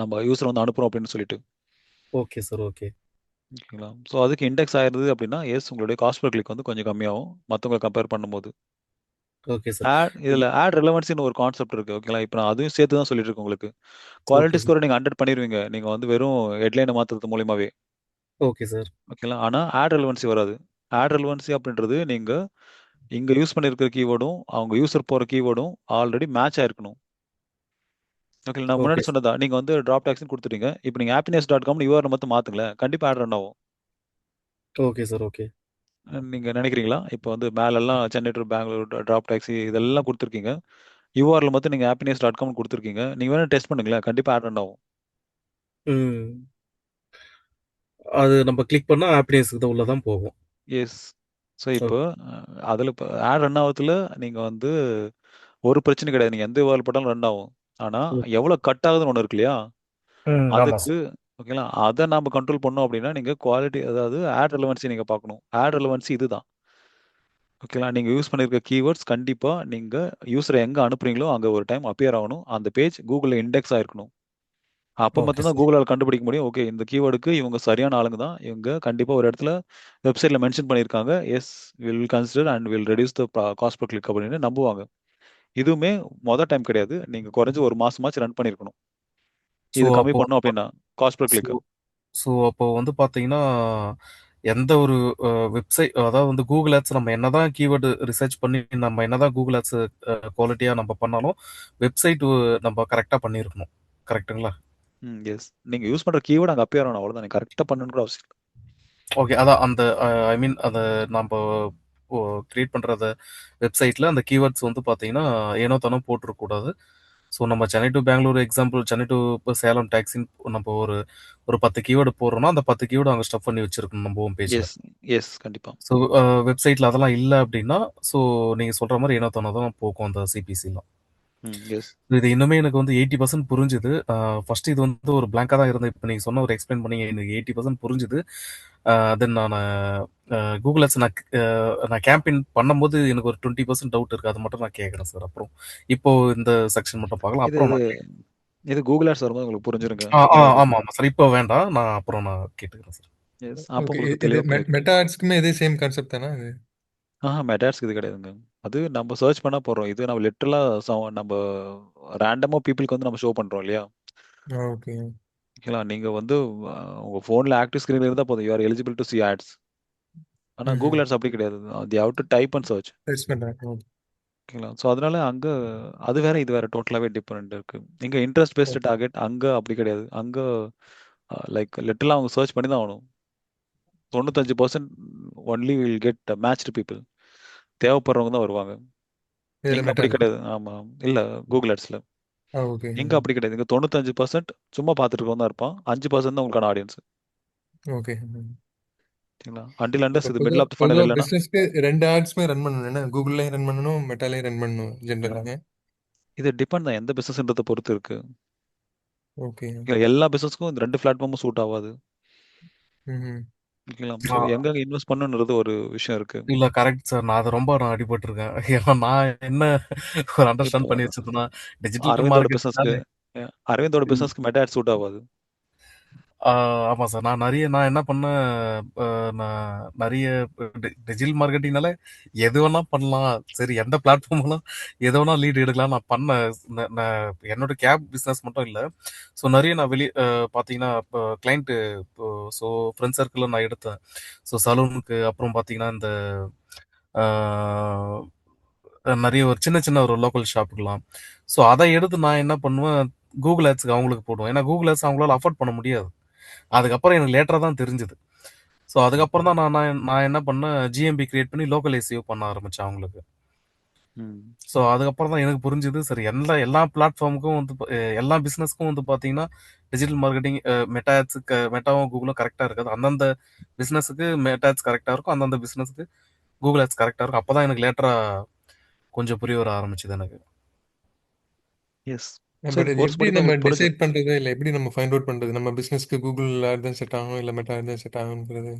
நம்ம யூசர் வந்து அனுப்புறோம் அப்படின்னு சொல்லிட்டு. Okay sir. ஓகே. ஓகேங்களா? ஸோ அதுக்கு இண்டெக்ஸ் ஆயிருந்தது அப்படின்னா, உங்களுடைய காஸ்ட் பெர் கிளிக் வந்து கொஞ்சம் கம்மியாகும். மத்தவங்கள கம்பேர் பண்ணும்போது. Okay sir. இதுல ஆட் ரெலவன்சின்னு ஒரு கான்செப்ட் இருக்கு. ஓகேங்களா? இப்ப நான் அதையும் சேர்த்து தான் சொல்லிட்டு இருக்கேன் உங்களுக்கு. Okay quality sir. ஸ்கோர நீங்க 100 பண்ணிருவீங்க. நீங்க வந்து வெறும் ஹெட்லைன மாத்துறது மூலியமாவே. Okay sir. ஓகேங்களா? ஆனா ஆட் ரெலவன்சி வராது. ஆட் ரெலவன்சி அப்படின்றது நீங்க இங்க யூஸ் பண்ணியிருக்கிற கீவேர்டும், அவங்க யூசர் போற கீவேர்டும் ஆல்ரெடி மேட்ச் ஆயிருக்கணும். ஓகே. நான் முன்னாடி ஓகே சார். சொன்னதா, நீங்க வந்து டிராப் டாக்ஸ்ன்னு குடுத்துட்டீங்க. இப்ப நீங்க happiness.comனு யூஆர்எல் மட்டும் மாத்துங்களேன். கண்டிப்பா ஆட் ரன் ஆகும். Okay sir. ஓகே. நீங்க நினைக்கிறீங்களா? இப்ப வந்து மேலெல்லாம் Chennai to Bangalore drop taxi இதெல்லாம் குடுத்துருக்கீங்க. யூஆர்எல் மட்டும் நீங்க happiness.comனு குடுத்துருக்கீங்க. நீங்க வேணா டெஸ்ட் பண்ணுங்களேன். கண்டிப்பா ஆட் ரன் ஆகும். ம். அது நம்ம கிளிக் பண்ணா ஹாப்பினஸ் இது உள்ள தான் போகும். எஸ். ஸோ இப்போ அதுல இப்ப ஆட் ரன் ஆவறதுல நீங்க வந்து ஒரு பிரச்சனையும் கிடையாது. நீங்க எந்த யூஆர்எல் போட்டாலும் ரன் ஆகும். ஆனா எவ்வளவு கட் ஆகுதுன்னு ஒண்ணு இருக்கு இல்லையா? ஆமா அதுக்கு சார். ஓகேங்களா? அத நாம கண்ட்ரோல் பண்ணோம் அப்படின்னா, நீங்க குவாலிட்டி அதாவது ஆட் ரெலவன்சி நீங்க பார்க்கணும். ஆட் ரெலவன்சி இதுதான். ஓகேங்களா? நீங்க யூஸ் பண்ணியிருக்க கீவேர்ட்ஸ் கண்டிப்பா நீங்க யூசர எங்க அனுப்புறீங்களோ, அங்க ஒரு டைம் அப்பியர் ஆகணும். அந்த பேஜ் கூகுள்ல இண்டெக்ஸ் ஆயிருக்கணும். அப்போ ஓகே மட்டும்தான் சார். கூகுளால் கண்டுபிடிக்க முடியும். ஓகே, இந்த கீவேர்டுக்கு இவங்க சரியான ஆளுங்க தான். இவங்க கண்டிப்பாக ஒரு இடத்துல வெப்சைட்டில் மென்ஷன் பண்ணியிருக்காங்க. Yes, will consider and will reduce the cost per click அப்படின்னு நம்புவாங்க. இதுவுமே மொதல் டைம் கிடையாது. நீங்கள் குறைஞ்ச ஒரு மாசமாச்சு ரன் பண்ணியிருக்கணும். ஸோ இது கம்மி அப்போ பண்ணோம் அப்படின்னா cost per so click. So அப்போ வந்து பார்த்தீங்கன்னா, எந்த ஒரு வெப்சைட் அதாவது வந்து கூகுள் ஆட்ஸ் நம்ம என்னதான் கீவேர்டு ரிசர்ச் பண்ணி நம்ம என்னதான் கூகுள் ஆட்ஸ் குவாலிட்டியாக நம்ம பண்ணாலும் வெப்சைட் நம்ம கரெக்டாக பண்ணியிருக்கணும். கரெக்ட்டுங்களா? எஸ், நீங்கள் யூஸ் பண்ணுற கீவேர்டு அங்கே அப்பேர் ஆகணும், அவ்வளோதான். நீங்கள் கரெக்டாக பண்ணணுன்ற அவசியம் இல்லை. ஓகே. அதான் அந்த ஐ மீன் அந்த நம்ம கிரியேட் பண்ணுற வெப்சைட்டில் அந்த கீவேர்ட்ஸ் வந்து பார்த்தீங்கன்னா ஏனோ தானோ போட்டுருக்கூடாது. ஸோ நம்ம Chennai to Bangalore example, Chennai to இப்போ சேலம் டாக்ஸின்னு நம்ம ஒரு ஒரு 10 கீவேர்டு போடுறோம்னா அந்த 10 கீவேர்டு அங்கே ஸ்டஃப் பண்ணி வச்சிருக்கணும் நம்ம ஹோம் பேஜில். எஸ், எஸ், கண்டிப்பாக. ஸோ வெப்சைட்டில் அதெல்லாம் இல்லை அப்படின்னா ஸோ நீங்கள் சொல்கிற மாதிரி ஏனோ தானோ தான் போகும் அந்த சிபிசிலாம். எஸ். இது இன்னுமே எனக்கு வந்து 80% புரிஞ்சுது. ஃபர்ஸ்ட் இது வந்து ஒரு பிளாங்காக தான் இருந்தது. இப்போ நீங்கள் சொன்ன ஒரு எக்ஸ்பிளைன் பண்ணி எனக்கு 80% புரிஞ்சுது. தென் நான் கூகுள் ஆட்ஸ் நான் கேம்பெயின் பண்ணும்போது எனக்கு ஒரு 20% டவுட் இருக்குது. அது மட்டும் நான் கேட்குறேன் சார். அப்புறம் இப்போ இந்த செக்ஷன் மட்டும் பார்க்கலாம். இது அப்புறம் இது நான் கேட்குறேன். இது கூகுள் ஆட்ஸ் வரும்போது உங்களுக்கு புரிஞ்சிருங்க. ஆமாம் ஆமாம் சார். இப்போ வேண்டாம். அப்புறம் நான் கேட்டுக்கிறேன் சார். எஸ், அப்போ ஓகே. உங்களுக்கு இது தெளிவாக புரியும். மெட்டா ஆட்ஸ்க்குமே இதே சேம் கான்செப்ட் தானே இது? மெட்டாஸ்க்கு இது கிடையாதுங்க. அது நம்ம சர்ச் பண்ணா போறோம். இது நம்ம லிட்டரலா நம்ம ரேண்டமா பீப்புளுக்கு வந்து நம்ம ஷோ பண்றோம் இல்லையா? ஓகே. ஓகேங்களா? நீங்க வந்து உங்க ஃபோன்ல ஆக்டிவ் ஸ்கிரீன்ல இருந்தா போதும். You are eligible to see ads. ஆனா கூகுள் ஆட்ஸ் அப்படி கிடையாது. The how to type and search. Search பண்றேன். ஓகேங்களா? ஸோ அதனால அங்க அது வேற இது வேற டோட்டலாவே டிஃபரெண்ட் இருக்கு. இங்க இன்ட்ரெஸ்ட் பேஸ்டு டார்கெட், அங்க அப்படி கிடையாது. அங்க லைக் லிட்டரலா அவங்க சர்ச் பண்ணி தான் ஆகணும். 95% only will get matched people. தேவைப்படுறவங்க தான் வருவாங்க. இதுல இங்க அப்படி மெட்டால. கிடையாது. ஆமா, இல்ல கூகுள் ஆட்ஸ்ல. ஓகே. இங்க அப்படி கிடையாது. இங்க 95% சும்மா பார்த்துட்டு இருக்கவன் தான் இருப்பான். 5% தான் உங்களுக்கான ஆடியன்ஸ். ஓகே. சரிங்களா? அன்டில் அண்டர்ஸ் இப்ப இது மிடில் ஆஃப் த ஃபனல் பொதுவா இல்லைன்னா பிசினஸ்க்கு 2 ஆட்ஸ்மே ரன் பண்ணணும். என்ன கூகுள்லயும் ரன் பண்ணணும், மெட்டாலயும் ரன் பண்ணணும் ஜென்ரலாக. இது டிபெண்ட் தான் எந்த பிசினஸ்ன்றதை பொறுத்து இருக்கு. ஓகே. இல்ல, எல்லா பிசினஸ்க்கும் இந்த 2 பிளாட்ஃபார்மும் சூட் ஆகாது. ம். ஓகேங்களா? ஸோ எங்க இன்வெஸ்ட் பண்ணணுன்றது ஒரு விஷயம் இருக்கு. இல்லை கரெக்ட் சார். நான் அதை ரொம்ப அடிபட்டிருக்கேன். ஏன்னா நான் என்ன ஒரு இப்போ அண்டர்ஸ்டாண்ட் பண்ணி வச்சிருந்தேன்னா டிஜிட்டல் அரவிந்தோட பிசினஸ்க்கு மார்க்கெட்டிங்னாலே அரவிந்தோட பிசினஸ்க்கு மெட்டா ஆட் சூட் ஆகாது. ஆமாம் சார். நான் என்ன பண்ணேன், நான் நிறைய டிஜிட்டல் மார்க்கெட்டிங்னால எது வேணா பண்ணலாம். சரி எந்த பிளாட்ஃபார்ம்லாம் எது வேணா லீட் எடுக்கலாம் நான் பண்ணேன். நான் என்னோட கேப் பிஸ்னஸ் மட்டும் இல்லை. ஸோ நிறைய நான் வெளியே பார்த்தீங்கன்னா இப்போ கிளைண்ட்டு ஸோ ஃப்ரெண்ட் சர்க்கிளில் நான் எடுத்தேன். ஸோ சலூனுக்கு அப்புறம் பார்த்தீங்கன்னா இந்த ஆஹ், நிறைய ஒரு சின்ன சின்ன ஒரு லோக்கல் ஷாப்புக்கலாம். ஸோ அதை எடுத்து நான் என்ன பண்ணுவேன், கூகுள் ஆட்ஸ்க்கு அவங்களுக்கு போடுவேன். ஏன்னா கூகுள் ஆட்ஸ் அவங்களால அஃபோர்ட் பண்ண முடியாது. அதுக்கப்புறம் எனக்கு லேட்டராக தான் தெரிஞ்சுது. ஸோ அதுக்கப்புறம் தான் நான் நான் நான் என்ன பண்ணேன், ஜிஎம்பி கிரியேட் பண்ணி லோக்கல் எஸ்இஓ பண்ண ஆரம்பித்தேன் அவங்களுக்கு. ஸோ அதுக்கப்புறம் தான் எனக்கு புரிஞ்சுது, சரி எல்லா பிளாட்ஃபார்முக்கும் வந்து எல்லா பிஸ்னஸ்க்கும் வந்து பார்த்தீங்கன்னா டிஜிட்டல் மார்க்கெட்டிங் மெட்டாவும் கூகுளும் கரெக்டாக இருக்காது. அந்தந்த பிஸ்னஸுக்கு மெட்டா ஆட்ஸ் கரெக்டாக இருக்கும், அந்தந்த பிஸ்னஸுக்கு கூகுள் ஆட்ஸ் கரெக்டாக இருக்கும். அப்போ தான் எனக்கு லேட்டராக கொஞ்சம் புரிய வர ஆரம்பிச்சுது எனக்கு. எஸ். ஸோ பட் இது இது கோர்ஸ் எப்படி படிக்கும் நம்ம உங்களுக்கு புரிஞ்சு டிசைட் பண்றது, இல்ல எப்படி நம்ம ஃபைண்ட் அவுட் பண்றது நம்ம பிசினஸ்க்கு கூகுள் ஆட் தான் செட் ஆகும் இல்ல மெட்டா ஆட் தான் செட் ஆகும்ங்கிறது?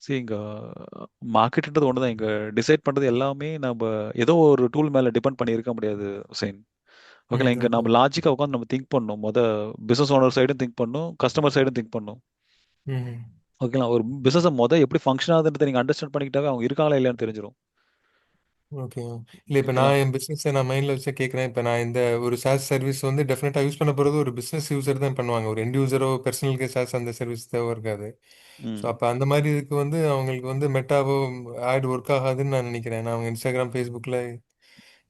இங்க மார்க்கெட்ன்றது ஒன்று தான். இங்க டிசைட் பண்றது எல்லாமே நம்ம ஏதோ ஒரு டூல் மேல டிபெண்ட் பண்ணி இருக்க முடியாது ஹுசைன். ஓகேங்களா? இங்க ஓகே. நம்ம லாஜிக்கா உட்காந்து நம்ம திங்க் பண்ணணும். பிசினஸ் ஓனர் சைடும் திங்க் பண்ணணும், கஸ்டமர் சைடும் திங்க் பண்ணணும். ம். ஓகேங்களா? ஒரு பிசினஸ் எப்படி ஃபங்க்ஷன் ஆகுதுன்றதை நீங்க அண்டர்ஸ்டாண்ட் பண்ணிக்கிட்டாவே அவங்க இருக்காங்களா இல்லையான்னு தெரிஞ்சிடும். ஓகே. இல்ல இப்ப ஓகேங்களா? நான் என் பிசினஸ் நான் மைண்ட்ல வச்சு கேட்கறேன். இப்ப நான் இந்த ஒரு SaaS சர்வீஸ் வந்து டெஃபினட்டா யூஸ் பண்ண போறது ஒரு பிசினஸ் யூசர் தான் பண்ணுவாங்க. ஒரு எண்ட் யூசரோ பர்சனலுக்கு SaaS அந்த சர்வீஸ் தேவை இருக்காது. ஸோ ம். அப்ப அந்த மாதிரி இதுக்கு வந்து அவங்களுக்கு வந்து மெட்டாவோ ஆட் ஒர்க் ஆகாதுன்னு நான் நினைக்கிறேன். நான் அவங்க இன்ஸ்டாகிராம், ஃபேஸ்புக்ல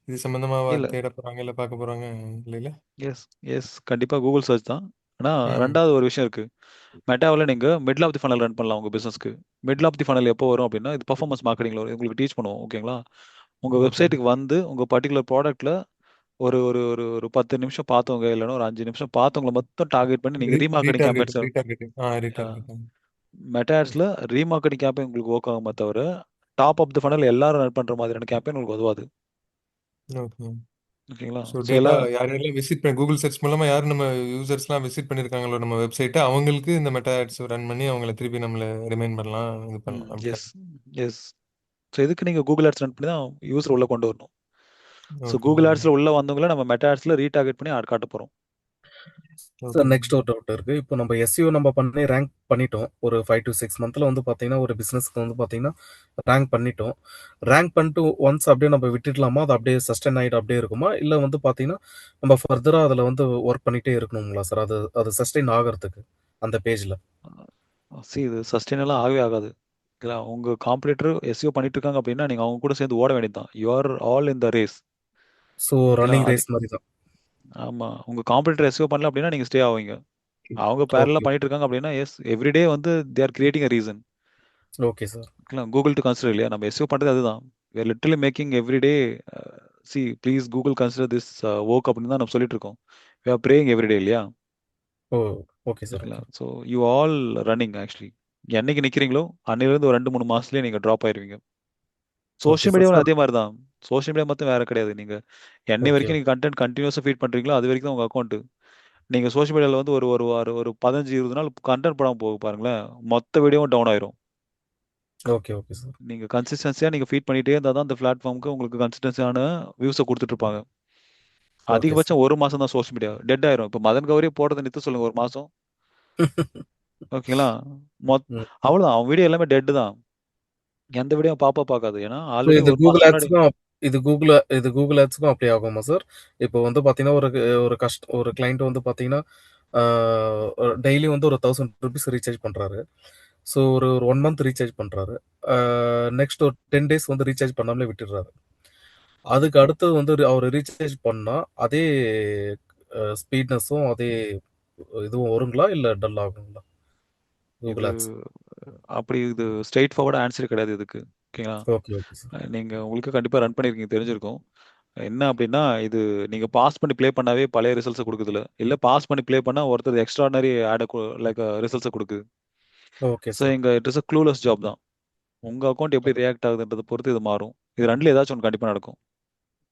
இது சம்பந்தமா இல்ல. தேட போறாங்க இல்ல பார்க்க போறாங்க இல்ல? எஸ், எஸ், கண்டிப்பா கூகுள் சர்ச் தான். ஆனா ம். ரெண்டாவது ஒரு விஷயம் இருக்கு. மெட்டாவில் நீங்க middle of the funnel run பண்ணலாம் உங்க பிசினஸ்க்கு. மிடில் ஆஃப் தி ஃபனல் எப்போ வரும் அப்படின்னா, இது பர்ஃபார்மன்ஸ் மார்க்கெட்டிங்ல வரும். உங்களுக்கு டீச் பண்ணுவோம். ஓகேங்களா? உங்க ஓகே. வெப்சைட்டுக்கு வந்து உங்க பர்டிகுலர் ப்ராடக்ட்ல ஒரு ஒரு ஒரு ஒரு 10 நிமிஷம் பார்த்தவங்க, இல்லைன்னா ஒரு 5 நிமிஷம் பார்த்தவங்கள மட்டும் டார்கெட் பண்ணி நீங்க remarketing campaigns retargeting. Retargeting. Meta ஆட்ஸ்ல ரீமார்க்கெட்டிங் கேம்பெயின் உங்களுக்கு ஒர்க் ஆகுமே தவிர டாப் ஆஃப் தி ஃபனல் எல்லாரும் ரன் பண்ற மாதிரியான கேம்பெயின் உங்களுக்கு உதவாது. ஓகே. ஓகேங்களா? ஸோ ஸோ டேட்டா எல்லா யாரெல்லாம் விசிட் பண்ணி கூகுள் சர்ச் மூலமா யார் நம்ம யூசர்ஸ்லாம் விசிட் பண்ணியிருக்காங்களோ நம்ம வெப்சைட்டை அவங்களுக்கு இந்த மெட்டா ஆட்ஸ் ரன் பண்ணி அவங்கள திருப்பி நம்மள ரிமைண்ட் பண்ணலாம் இது பண்ணலாம் அப்படி எஸ், எஸ். ஸோ இதுக்கு நீங்க கூகுள் ஆட்ஸ் ரன் பண்ணி தான் யூசர் உள்ள கொண்டு வரணும். So okay. கூகுள் ஆட்ஸ்ல உள்ள வந்தவங்கள நம்ம மெட்டா ஆட்ஸ்ல ரீடார்கெட் பண்ணி காட்ட போறோம். Sir okay. நெக்ஸ்ட் ஒரு டவுட் இருக்கு. இப்போ நம்ம எஸ்இஓ நம்ம பண்ணி ரேங்க் பண்ணிட்டோம். ஒரு 5 to 6 மந்த்ல வந்து பார்த்தீங்கன்னா, ஒரு பிசினஸ்க்கு வந்து பார்த்தீங்கன்னா, ரேங்க் பண்ணிட்டோம். ரேங்க் பண்ணிட்டு ஒன்ஸ் அப்படியே நம்ம விட்டுடலாமா? அது அப்படியே சஸ்டெயின் ஆயிட்டு அப்படியே இருக்குமா? இல்ல வந்து பார்த்தீங்கன்னா, நம்ம ஃபர்தரா அதுல வந்து ஒர்க் பண்ணிட்டே இருக்கணுங்களா சார்? அது அது சஸ்டெயின் ஆகறதுக்கு அந்த பேஜ்ல. இது சஸ்டெயினெல்லாம் ஆகவே ஆகாது. இல்லை, உங்க காம்படிட்டர் எஸ்இஓ பண்ணிட்டு இருக்காங்க அப்படின்னா நீங்க அவங்க கூட சேர்ந்து ஓட வேண்டியது தான். You are all in the race. So running race மாதிரி தான். ஆமா, உங்க காம்படிட்டர் எஸ்இஓ பண்ணல அப்படின்னா நீங்க ஸ்டே ஆவீங்க. அவங்க பேரலா ஓகே பண்ணிட்டு இருக்காங்க அப்படின்னா எஸ் எவ்ரிடே வந்து they are creating a reason. Okay sir. Google to consider இல்லையா? நம்ம எஸ்இஓ பண்றது அதுதான். we are literally making everyday C please Google consider this work அப்படின்னு தான் நம்ம சொல்லிட்டு இருக்கோம். we are praying everyday இல்லையா? Oh okay sir. Okay. So you all running actually. என்னைக்கு நிக்கிறீங்களோ அன்னையிலேருந்து ஒரு 2-3 மாசத்துலயே நீங்க ட்ராப் ஆயிருவீங்க. Okay social sir. மீடியாவில் சார் அதே மாதிரி தான். சோஷியல் மீடியா மட்டும் வேற கிடையாது. நீங்க என்னை ஓகே வரைக்கும் நீங்க கண்டென்ட் கண்டினியூஸாக ஃபீட் பண்றீங்களோ அது வரைக்கும் தான் உங்க அக்கௌண்ட். நீங்க சோஷியல் மீடியாவில் வந்து ஒரு ஒரு வாரம் ஒரு 15-20 நாள் கண்டென்ட் போடாம போக பாருங்களேன், மொத்த வீடியோவும் டவுன் ஆயிரும். Okay okay sir. நீங்க கன்சிஸ்டன்சியா நீங்க ஃபீட் பண்ணிட்டே இருந்தா தான் அந்த பிளாட்ஃபார்முக்கு உங்களுக்கு கன்சிஸ்டன்சியான வியூஸை கொடுத்துட்டு இருப்பாங்க. Okay sir. அதிகபட்சம் ஒரு மாசம் தான் சோஷியல் மீடியா டெட் ஆயிரும். இப்போ மதன் கௌரி போடுறதை நிறுத்த சொல்லுங்க ஒரு மாசம். ஓகேங்களா? ம். அவ்வளவுதான், அவன் வீடியோ எல்லாமே டெட் தான். எந்த வீடியோ பாப்பா பார்க்காது. ஏன்னா ஸோ ஆல்ரெடி இது ஒரு கூகுள் மாசம் முன்னாடி. ஆட்ஸ்க்கும் இது கூகுள் ஆட்ஸ்க்கும் அப்ளை ஆகுமா சார்? இப்போ வந்து பார்த்தீங்கன்னா, ஒரு கிளையண்ட் வந்து பார்த்தீங்கன்னா, டெய்லி வந்து ஒரு ₹1000 ரீசார்ஜ் பண்றாரு. ஸோ ஒரு ஒரு 1 மந்த் ரீசார்ஜ் பண்றாரு. நெக்ஸ்ட் ஒரு 10 டேஸ் வந்து ரீசார்ஜ் பண்ணாமலே விட்டுடுறாரு. அதுக்கு அடுத்தது வந்து அவரு ரீசார்ஜ் பண்ணா, அதே ஸ்பீட்னஸும் அதே இதுவும் வருங்களா? இல்ல டல் ஆகுங்களா? இது கூகுள் ஆட்ஸ். அப்படி இது ஸ்ட்ரெயிட் ஃபார்வர்ட் ஆன்சர் கிடையாது இதுக்கு. ஓகேங்களா? Okay okay sir. நீங்க உங்களுக்கு கண்டிப்பா ரன் பண்ணிருக்கீங்க, தெரிஞ்சிருக்கும். என்ன அப்படின்னா இது நீங்க பாஸ் பண்ணி ப்ளே பண்ணாவே பழைய ரிசல்ட்ஸை கொடுக்குதுல, இல்ல பாஸ் பண்ணி ப்ளே பண்ணா ஒருத்தர் எக்ஸ்ட்ரானரி ஆட் லைக் ரிசல்ட்ஸை கொடுக்குது. Okay so sir. இங்க it is a clueless job தான். உங்க அக்கௌண்ட் எப்படி ரியாக்ட் ஆகுதுன்றதை பொறுத்து இது மாறும். இது ரெண்டுல ஏதாச்சும் ஒன்று கண்டிப்பா நடக்கும்.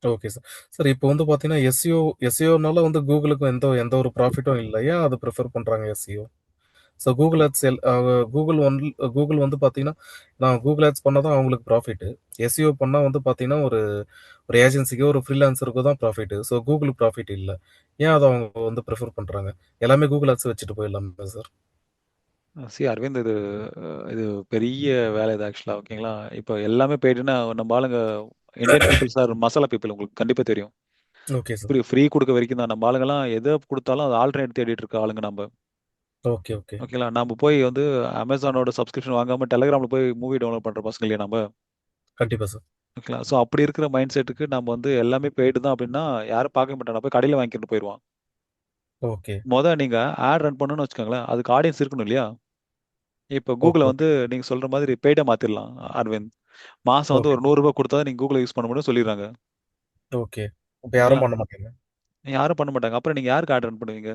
Okay sir. சார் இப்போ வந்து பார்த்தீங்கன்னா, எஸ்இஓனால வந்து கூகுளுக்கும் எந்த எந்த ஒரு ப்ராஃபிட்டும் இல்ல. ஏன் அத பிரிஃபர் பண்றாங்க SEO? So Google ads Google வந்து பார்த்தீங்கன்னா, நான் கூகுள் ஆட்ஸ் பண்ணா தான் அவங்களுக்கு ப்ராஃபிட்டு. எஸ்இஓ பண்ணா வந்து பார்த்தீங்கன்னா, ஒரு ஒரு ஏஜென்சிக்கோ, ஒரு ஃப்ரீலான்சருக்கோ தான் ப்ராஃபிட்டு. ஸோ கூகுளுக்கு ப்ராஃபிட் இல்ல. ஏன் அத அவங்க வந்து பிரிஃபர் பண்றாங்க? எல்லாமே கூகுள் ஆட்ஸ் வச்சுட்டு போயிடலாமே சார். அரவிந்த், இது பெரிய வேலை இது ஆக்சுவலா. ஓகேங்களா? இப்போ எல்லாமே போயிட்டுன்னா நம்ம ஆளுங்க Indian peoples are masala people, உங்களுக்கு கண்டிப்பா தெரியும். Okay sir. ஃப்ரீ ஃப்ரீ கொடுக்க வரைக்கும் தான் நம்ம ஆளுங்கெல்லாம் எதை கொடுத்தாலும் அது ஆல்டர்னேட் தேடிட்டு இருக்க ஆளுங்க நம்ம. Okay okay. ஓகேங்களா? நம்ம போய் வந்து அமேசானோட சப்ஸ்கிரிப்ஷன் வாங்காம டெலகிராம்ல போய் மூவி டவுன்லோட் பண்ற பசங்க இல்லையா நம்ம. கண்டிப்பா சார். ஓகேங்களா? ஸோ அப்படி இருக்கிற மைண்ட் செட்டுக்கு நம்ம வந்து எல்லாமே போயிட்டு தான் அப்படின்னா யாரும் பார்க்க மாட்டாங்க, போய் கடையில் வாங்கிட்டு போயிடுவான். ஓகே. நீங்க ஆட் ரன் பண்ணணும்னு வச்சுக்கோங்களேன், அதுக்கு ஆடியன்ஸ் இருக்கணும் இல்லையா? இப்போ ஓகே கூகுள ஓகே. வந்து நீங்க சொல்ற மாதிரி பெய்டா மாத்திரலாம் அரவிந்த். மாசம் வந்து ஓகே. ஒரு ₹100 கொடுத்தா நீங்க கூகுள யூஸ் பண்ண முடியும்னு சொல்லிடுறாங்க. ஓகே. அப்ப ஓகேங்களா? யாரும் பண்ண மாட்டாங்க. யாரும் பண்ண மாட்டாங்க. அப்புறம் நீங்க யாருக்கு ஆட் ரன் பண்ணுவீங்க?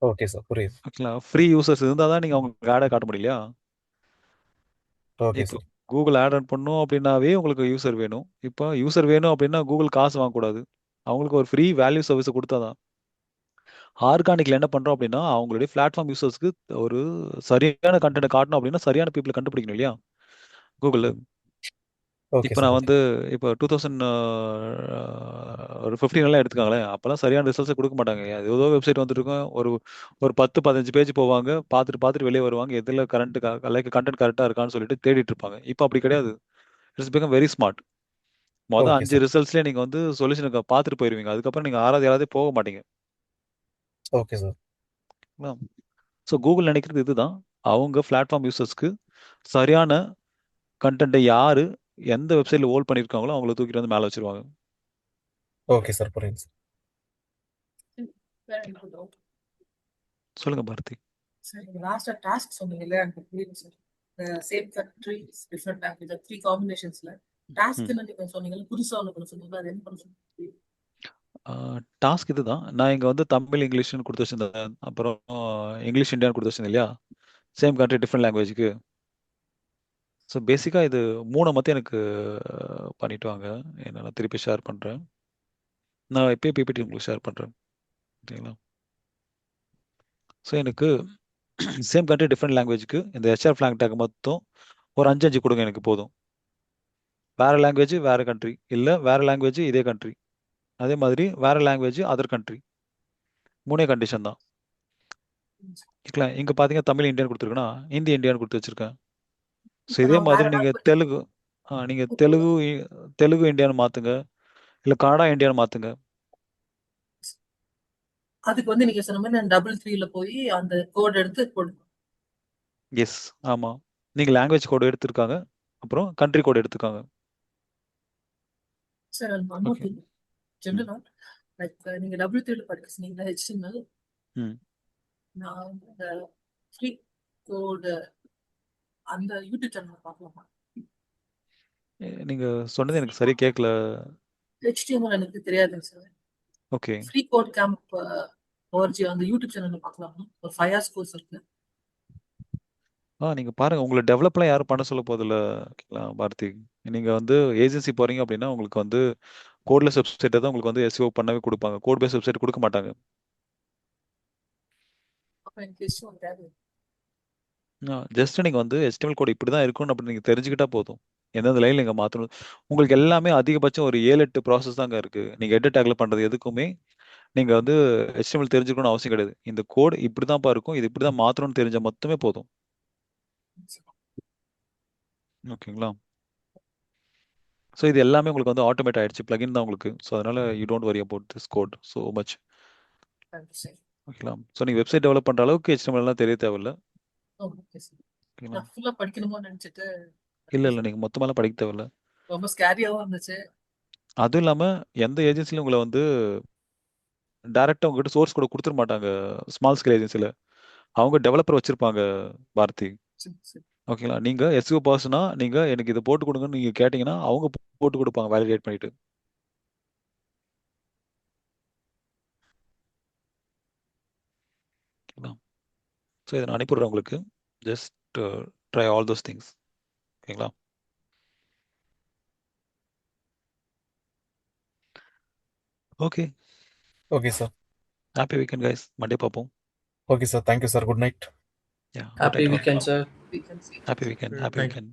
Okay sir. புரியுது. ஓகேங்களா? ஃப்ரீ யூசர்ஸ் இருந்தா தான் நீங்க அவங்களுக்கு ஆட காட்ட முடியலையா? ஓகே இப்போ சார். கூகுள் ஆட் ரன் பண்ணணும் அப்படின்னாவே உங்களுக்கு யூசர் வேணும். இப்போ யூசர் வேணும் அப்படின்னா கூகுள் காசு வாங்கக்கூடாது. அவங்களுக்கு ஒரு ஃப்ரீ வேல்யூ சர்வீஸை கொடுத்தா தான். ஆர்கானிக்ல என்ன பண்றோம் அப்படின்னா அவங்களுடைய பிளாட்ஃபார்ம் யூசர்ஸ்க்கு ஒரு சரியான கண்டென்ட் காட்டணும் அப்படின்னா சரியான பீப்புளை கண்டுபிடிக்கணும் இல்லையா கூகுள். ஓகே இப்போ சார். நான் ஓகே. வந்து இப்போ 2000 ஒரு 15 எல்லாம் எடுத்துக்காங்களேன், அப்போல்லாம் சரியான ரிசல்ட்ஸை கொடுக்க மாட்டாங்க. ஏதோ வெப்சைட் வந்துட்டு இருக்கும், ஒரு ஒரு 10-15 பேஜ் போவாங்க, பார்த்துட்டு பார்த்துட்டு வெளியே வருவாங்க, எதில் கரண்ட் லைக் கண்டென்ட் கரெக்டாக இருக்கான்னு சொல்லிட்டு தேடிட்டு இருப்பாங்க. இப்போ அப்படி கிடையாது. It's become very smart. மொதல் ஓகே 5 சார். ரிசல்ட்ஸ்லேயே நீங்கள் வந்து சொல்யூஷனுக்கு பார்த்துட்டு போயிருவீங்க. அதுக்கப்புறம் நீங்கள் ஆறாவது ஏழாவது போக மாட்டீங்க. Okay sir. ஸோ கூகுள் நினைக்கிறது இதுதான். அவங்க பிளாட்ஃபார்ம் யூசர்ஸ்க்கு சரியான கண்டென்ட்டை யாரு எந்த வெப்சைட்ல ஹோல்ட் பண்ணியிருக்காங்களோ அவங்கள தூக்கிட்டு வந்து மேலே வச்சிருவாங்க. Okay sir. புரியுது சார். வேற எனக்கு doubt. சொல்லுங்க பாரதி. சார் நீங்க லாஸ்டா டாஸ்க் சொன்னீங்கல்ல, எனக்கு புரியுது sir. Same country different language 3 காம்பினேஷன்ஸ்ல ம். டாஸ்க்னு நீங்க சொன்னீங்கல்ல, புதுசா ஒன்று சொன்னீங்க, அது என்ன பண்ண சொல்லுங்க. டாஸ்க் இதுதான். நான் இங்க வந்து தமிழ் இங்கிலீஷ்னு கொடுத்து வச்சிருந்தேன். அப்புறம் இங்கிலீஷ் இந்தியான்னு கொடுத்து வச்சிருந்தேன் இல்லையா? சேம் கண்ட்ரி டிஃப்ரெண்ட் லாங்குவேஜ்க்கு. ஸோ பேசிக்கா இது 3 மட்டும் எனக்கு பண்ணிட்டு வாங்க. நான் திருப்பி ஷேர் பண்றேன். நான் இப்பயே பிபிடி உங்களுக்கு ஷேர் பண்றேன். ஓகேங்களா? ஸோ எனக்கு சேம் கண்ட்ரி டிஃப்ரெண்ட் லாங்குவேஜ்க்கு இந்த ஹெச்ஆர் ஃபிளாங் டேக் மொத்தம் ஒரு 5 கொடுங்க எனக்கு போதும். வேற லாங்குவேஜ் வேற கண்ட்ரி, இல்ல வேற லாங்குவேஜ் இதே கண்ட்ரி, அதே மாதிரி வேற லாங்குவேஜ் அதர் கண்ட்ரி. 3 கண்டிஷன் தான். ஓகேங்களா? இங்க பாத்தீங்கன்னா தமிழ் இந்தியான்னு கொடுத்துருக்குன்னா ஹிந்தி இந்தியான்னு கொடுத்து வச்சிருக்கேன். ஸோ இப்ப இதே நம்ம வேற மாதிரி ஏதாவது நீங்க இப்போ தெலுங்கு இந்தியான்னு மாத்துங்க, இல்ல கன்னடா இந்தியான்னு மாத்துங்க. அதுக்கு வந்து நீங்க சொன்ன மாதிரி நான் 3 போய் அந்த கோட் எடுத்து போடணும். எஸ், ஆமா. நீங்க லாங்குவேஜ் கோடு எடுத்திருக்காங்க, அப்புறம் கண்ட்ரி கோடு எடுத்துக்காங்க. Sir one more okay. Thing ஜென்ரலா லைக் நீங்க 3 படிக்க சொன்னீங்க HTML. ம். நான் இந்த ஃப்ரீ கோடு அந்த யூடியூப் சேனல் பார்க்கலாமா? நீங்க சொன்னது எனக்கு சரியா கேட்கல. HTML எனக்கு தெரியாதுங்க sir. Okay. Free code camp ORG அந்த யூடியூப் சேனல்ல பார்க்கலாமா? ஒரு 5 hours கோர்ஸ் இருக்கு. நீங்க பாருங்க, உங்களை டெவலப்லாம் யாரும் பண்ண சொல்ல போதில்ல. ஓகேங்களா பாரதி? நீங்க வந்து ஏஜென்சி போறீங்க அப்படின்னா உங்களுக்கு வந்து கோட்லெஸ் வெப்சைட்டை தான் உங்களுக்கு வந்து SEO பண்ணவே கொடுப்பாங்க. கோட் பேஸ் வெப்சைட் கொடுக்க மாட்டாங்க. அப்ப எனக்கு HTML தேவை. ஜஸ்ட் நீங்க வந்து HTML கோட் இப்படி தான் இருக்கும்னு அப்படி நீங்க தெரிஞ்சுக்கிட்டா போதும். எந்தெந்த லைன்ல நீங்க மாத்தணும். உங்களுக்கு எல்லாமே அதிகபட்சம் ஒரு 7-8 ப்ராசஸ் தாங்க இருக்கு. நீங்க எடிட் டேக்ல பண்றது எதுக்குமே நீங்க வந்து HTML தெரிஞ்சுக்கணும்னு அவசியம் கிடையாது. இந்த கோட் இப்படிதான்ப்பா இருக்கும், இது இப்படிதான் மாத்தணும்னு தெரிஞ்ச மட்டுமே போதும். ஓகேங்களா? ஸோ இது எல்லாமே உங்களுக்கு வந்து ஆட்டோமேட் ஆயிடுச்சு. பிளகின் தான் உங்களுக்கு. ஸோ அதனால you don't worry about this code so much. Thank you sir. ஓகேங்களா? ஸோ நீங்க வெப்சைட் டெவலப் பண்ற அளவுக்கு HTML எல்லாம் தெரிய தேவையில்ல. Okay sir. ஓகேங்களா? நான் ஃபுல்லா படிக்கணுமோ நினைச்சிட்டு இல்ல நீங்க மொத்தமாலாம் படிக்க தேவையில்ல. ரொம்ப ஸ்கேரியாவும் இருந்துச்சு. அதுவும் இல்லாம எந்த ஏஜென்சிலும் உங்களை வந்து டைரக்டா உங்ககிட்ட சோர்ஸ் கூட கொடுத்துட மாட்டாங்க. ஸ்மால் ஸ்கேல் ஏஜென்சில அவங்க டெவலப்பர் வச்சிருப்பாங்க பாரதி. சரி, சரி. ஓகேங்களா? நீங்க SEO பர்சனா நீங்க எனக்கு இதை போட்டு கொடுங்கன்னு நீங்க கேட்டீங்கன்னா அவங்க போட்டு கொடுப்பாங்க வேலிடேட் பண்ணிட்டு. ஓகேங்களா? ஸோ இதை நான் அனுப்பிடுறேன் உங்களுக்கு. Just try all those things. ஓகேங்களா? Okay. Okay sir. Happy weekend guys. Monday பார்ப்போம். Okay sir. Thank you sir. Good night. Yeah, good happy night. Weekend sir. We can see. Happy weekend. Happy thank you. Weekend.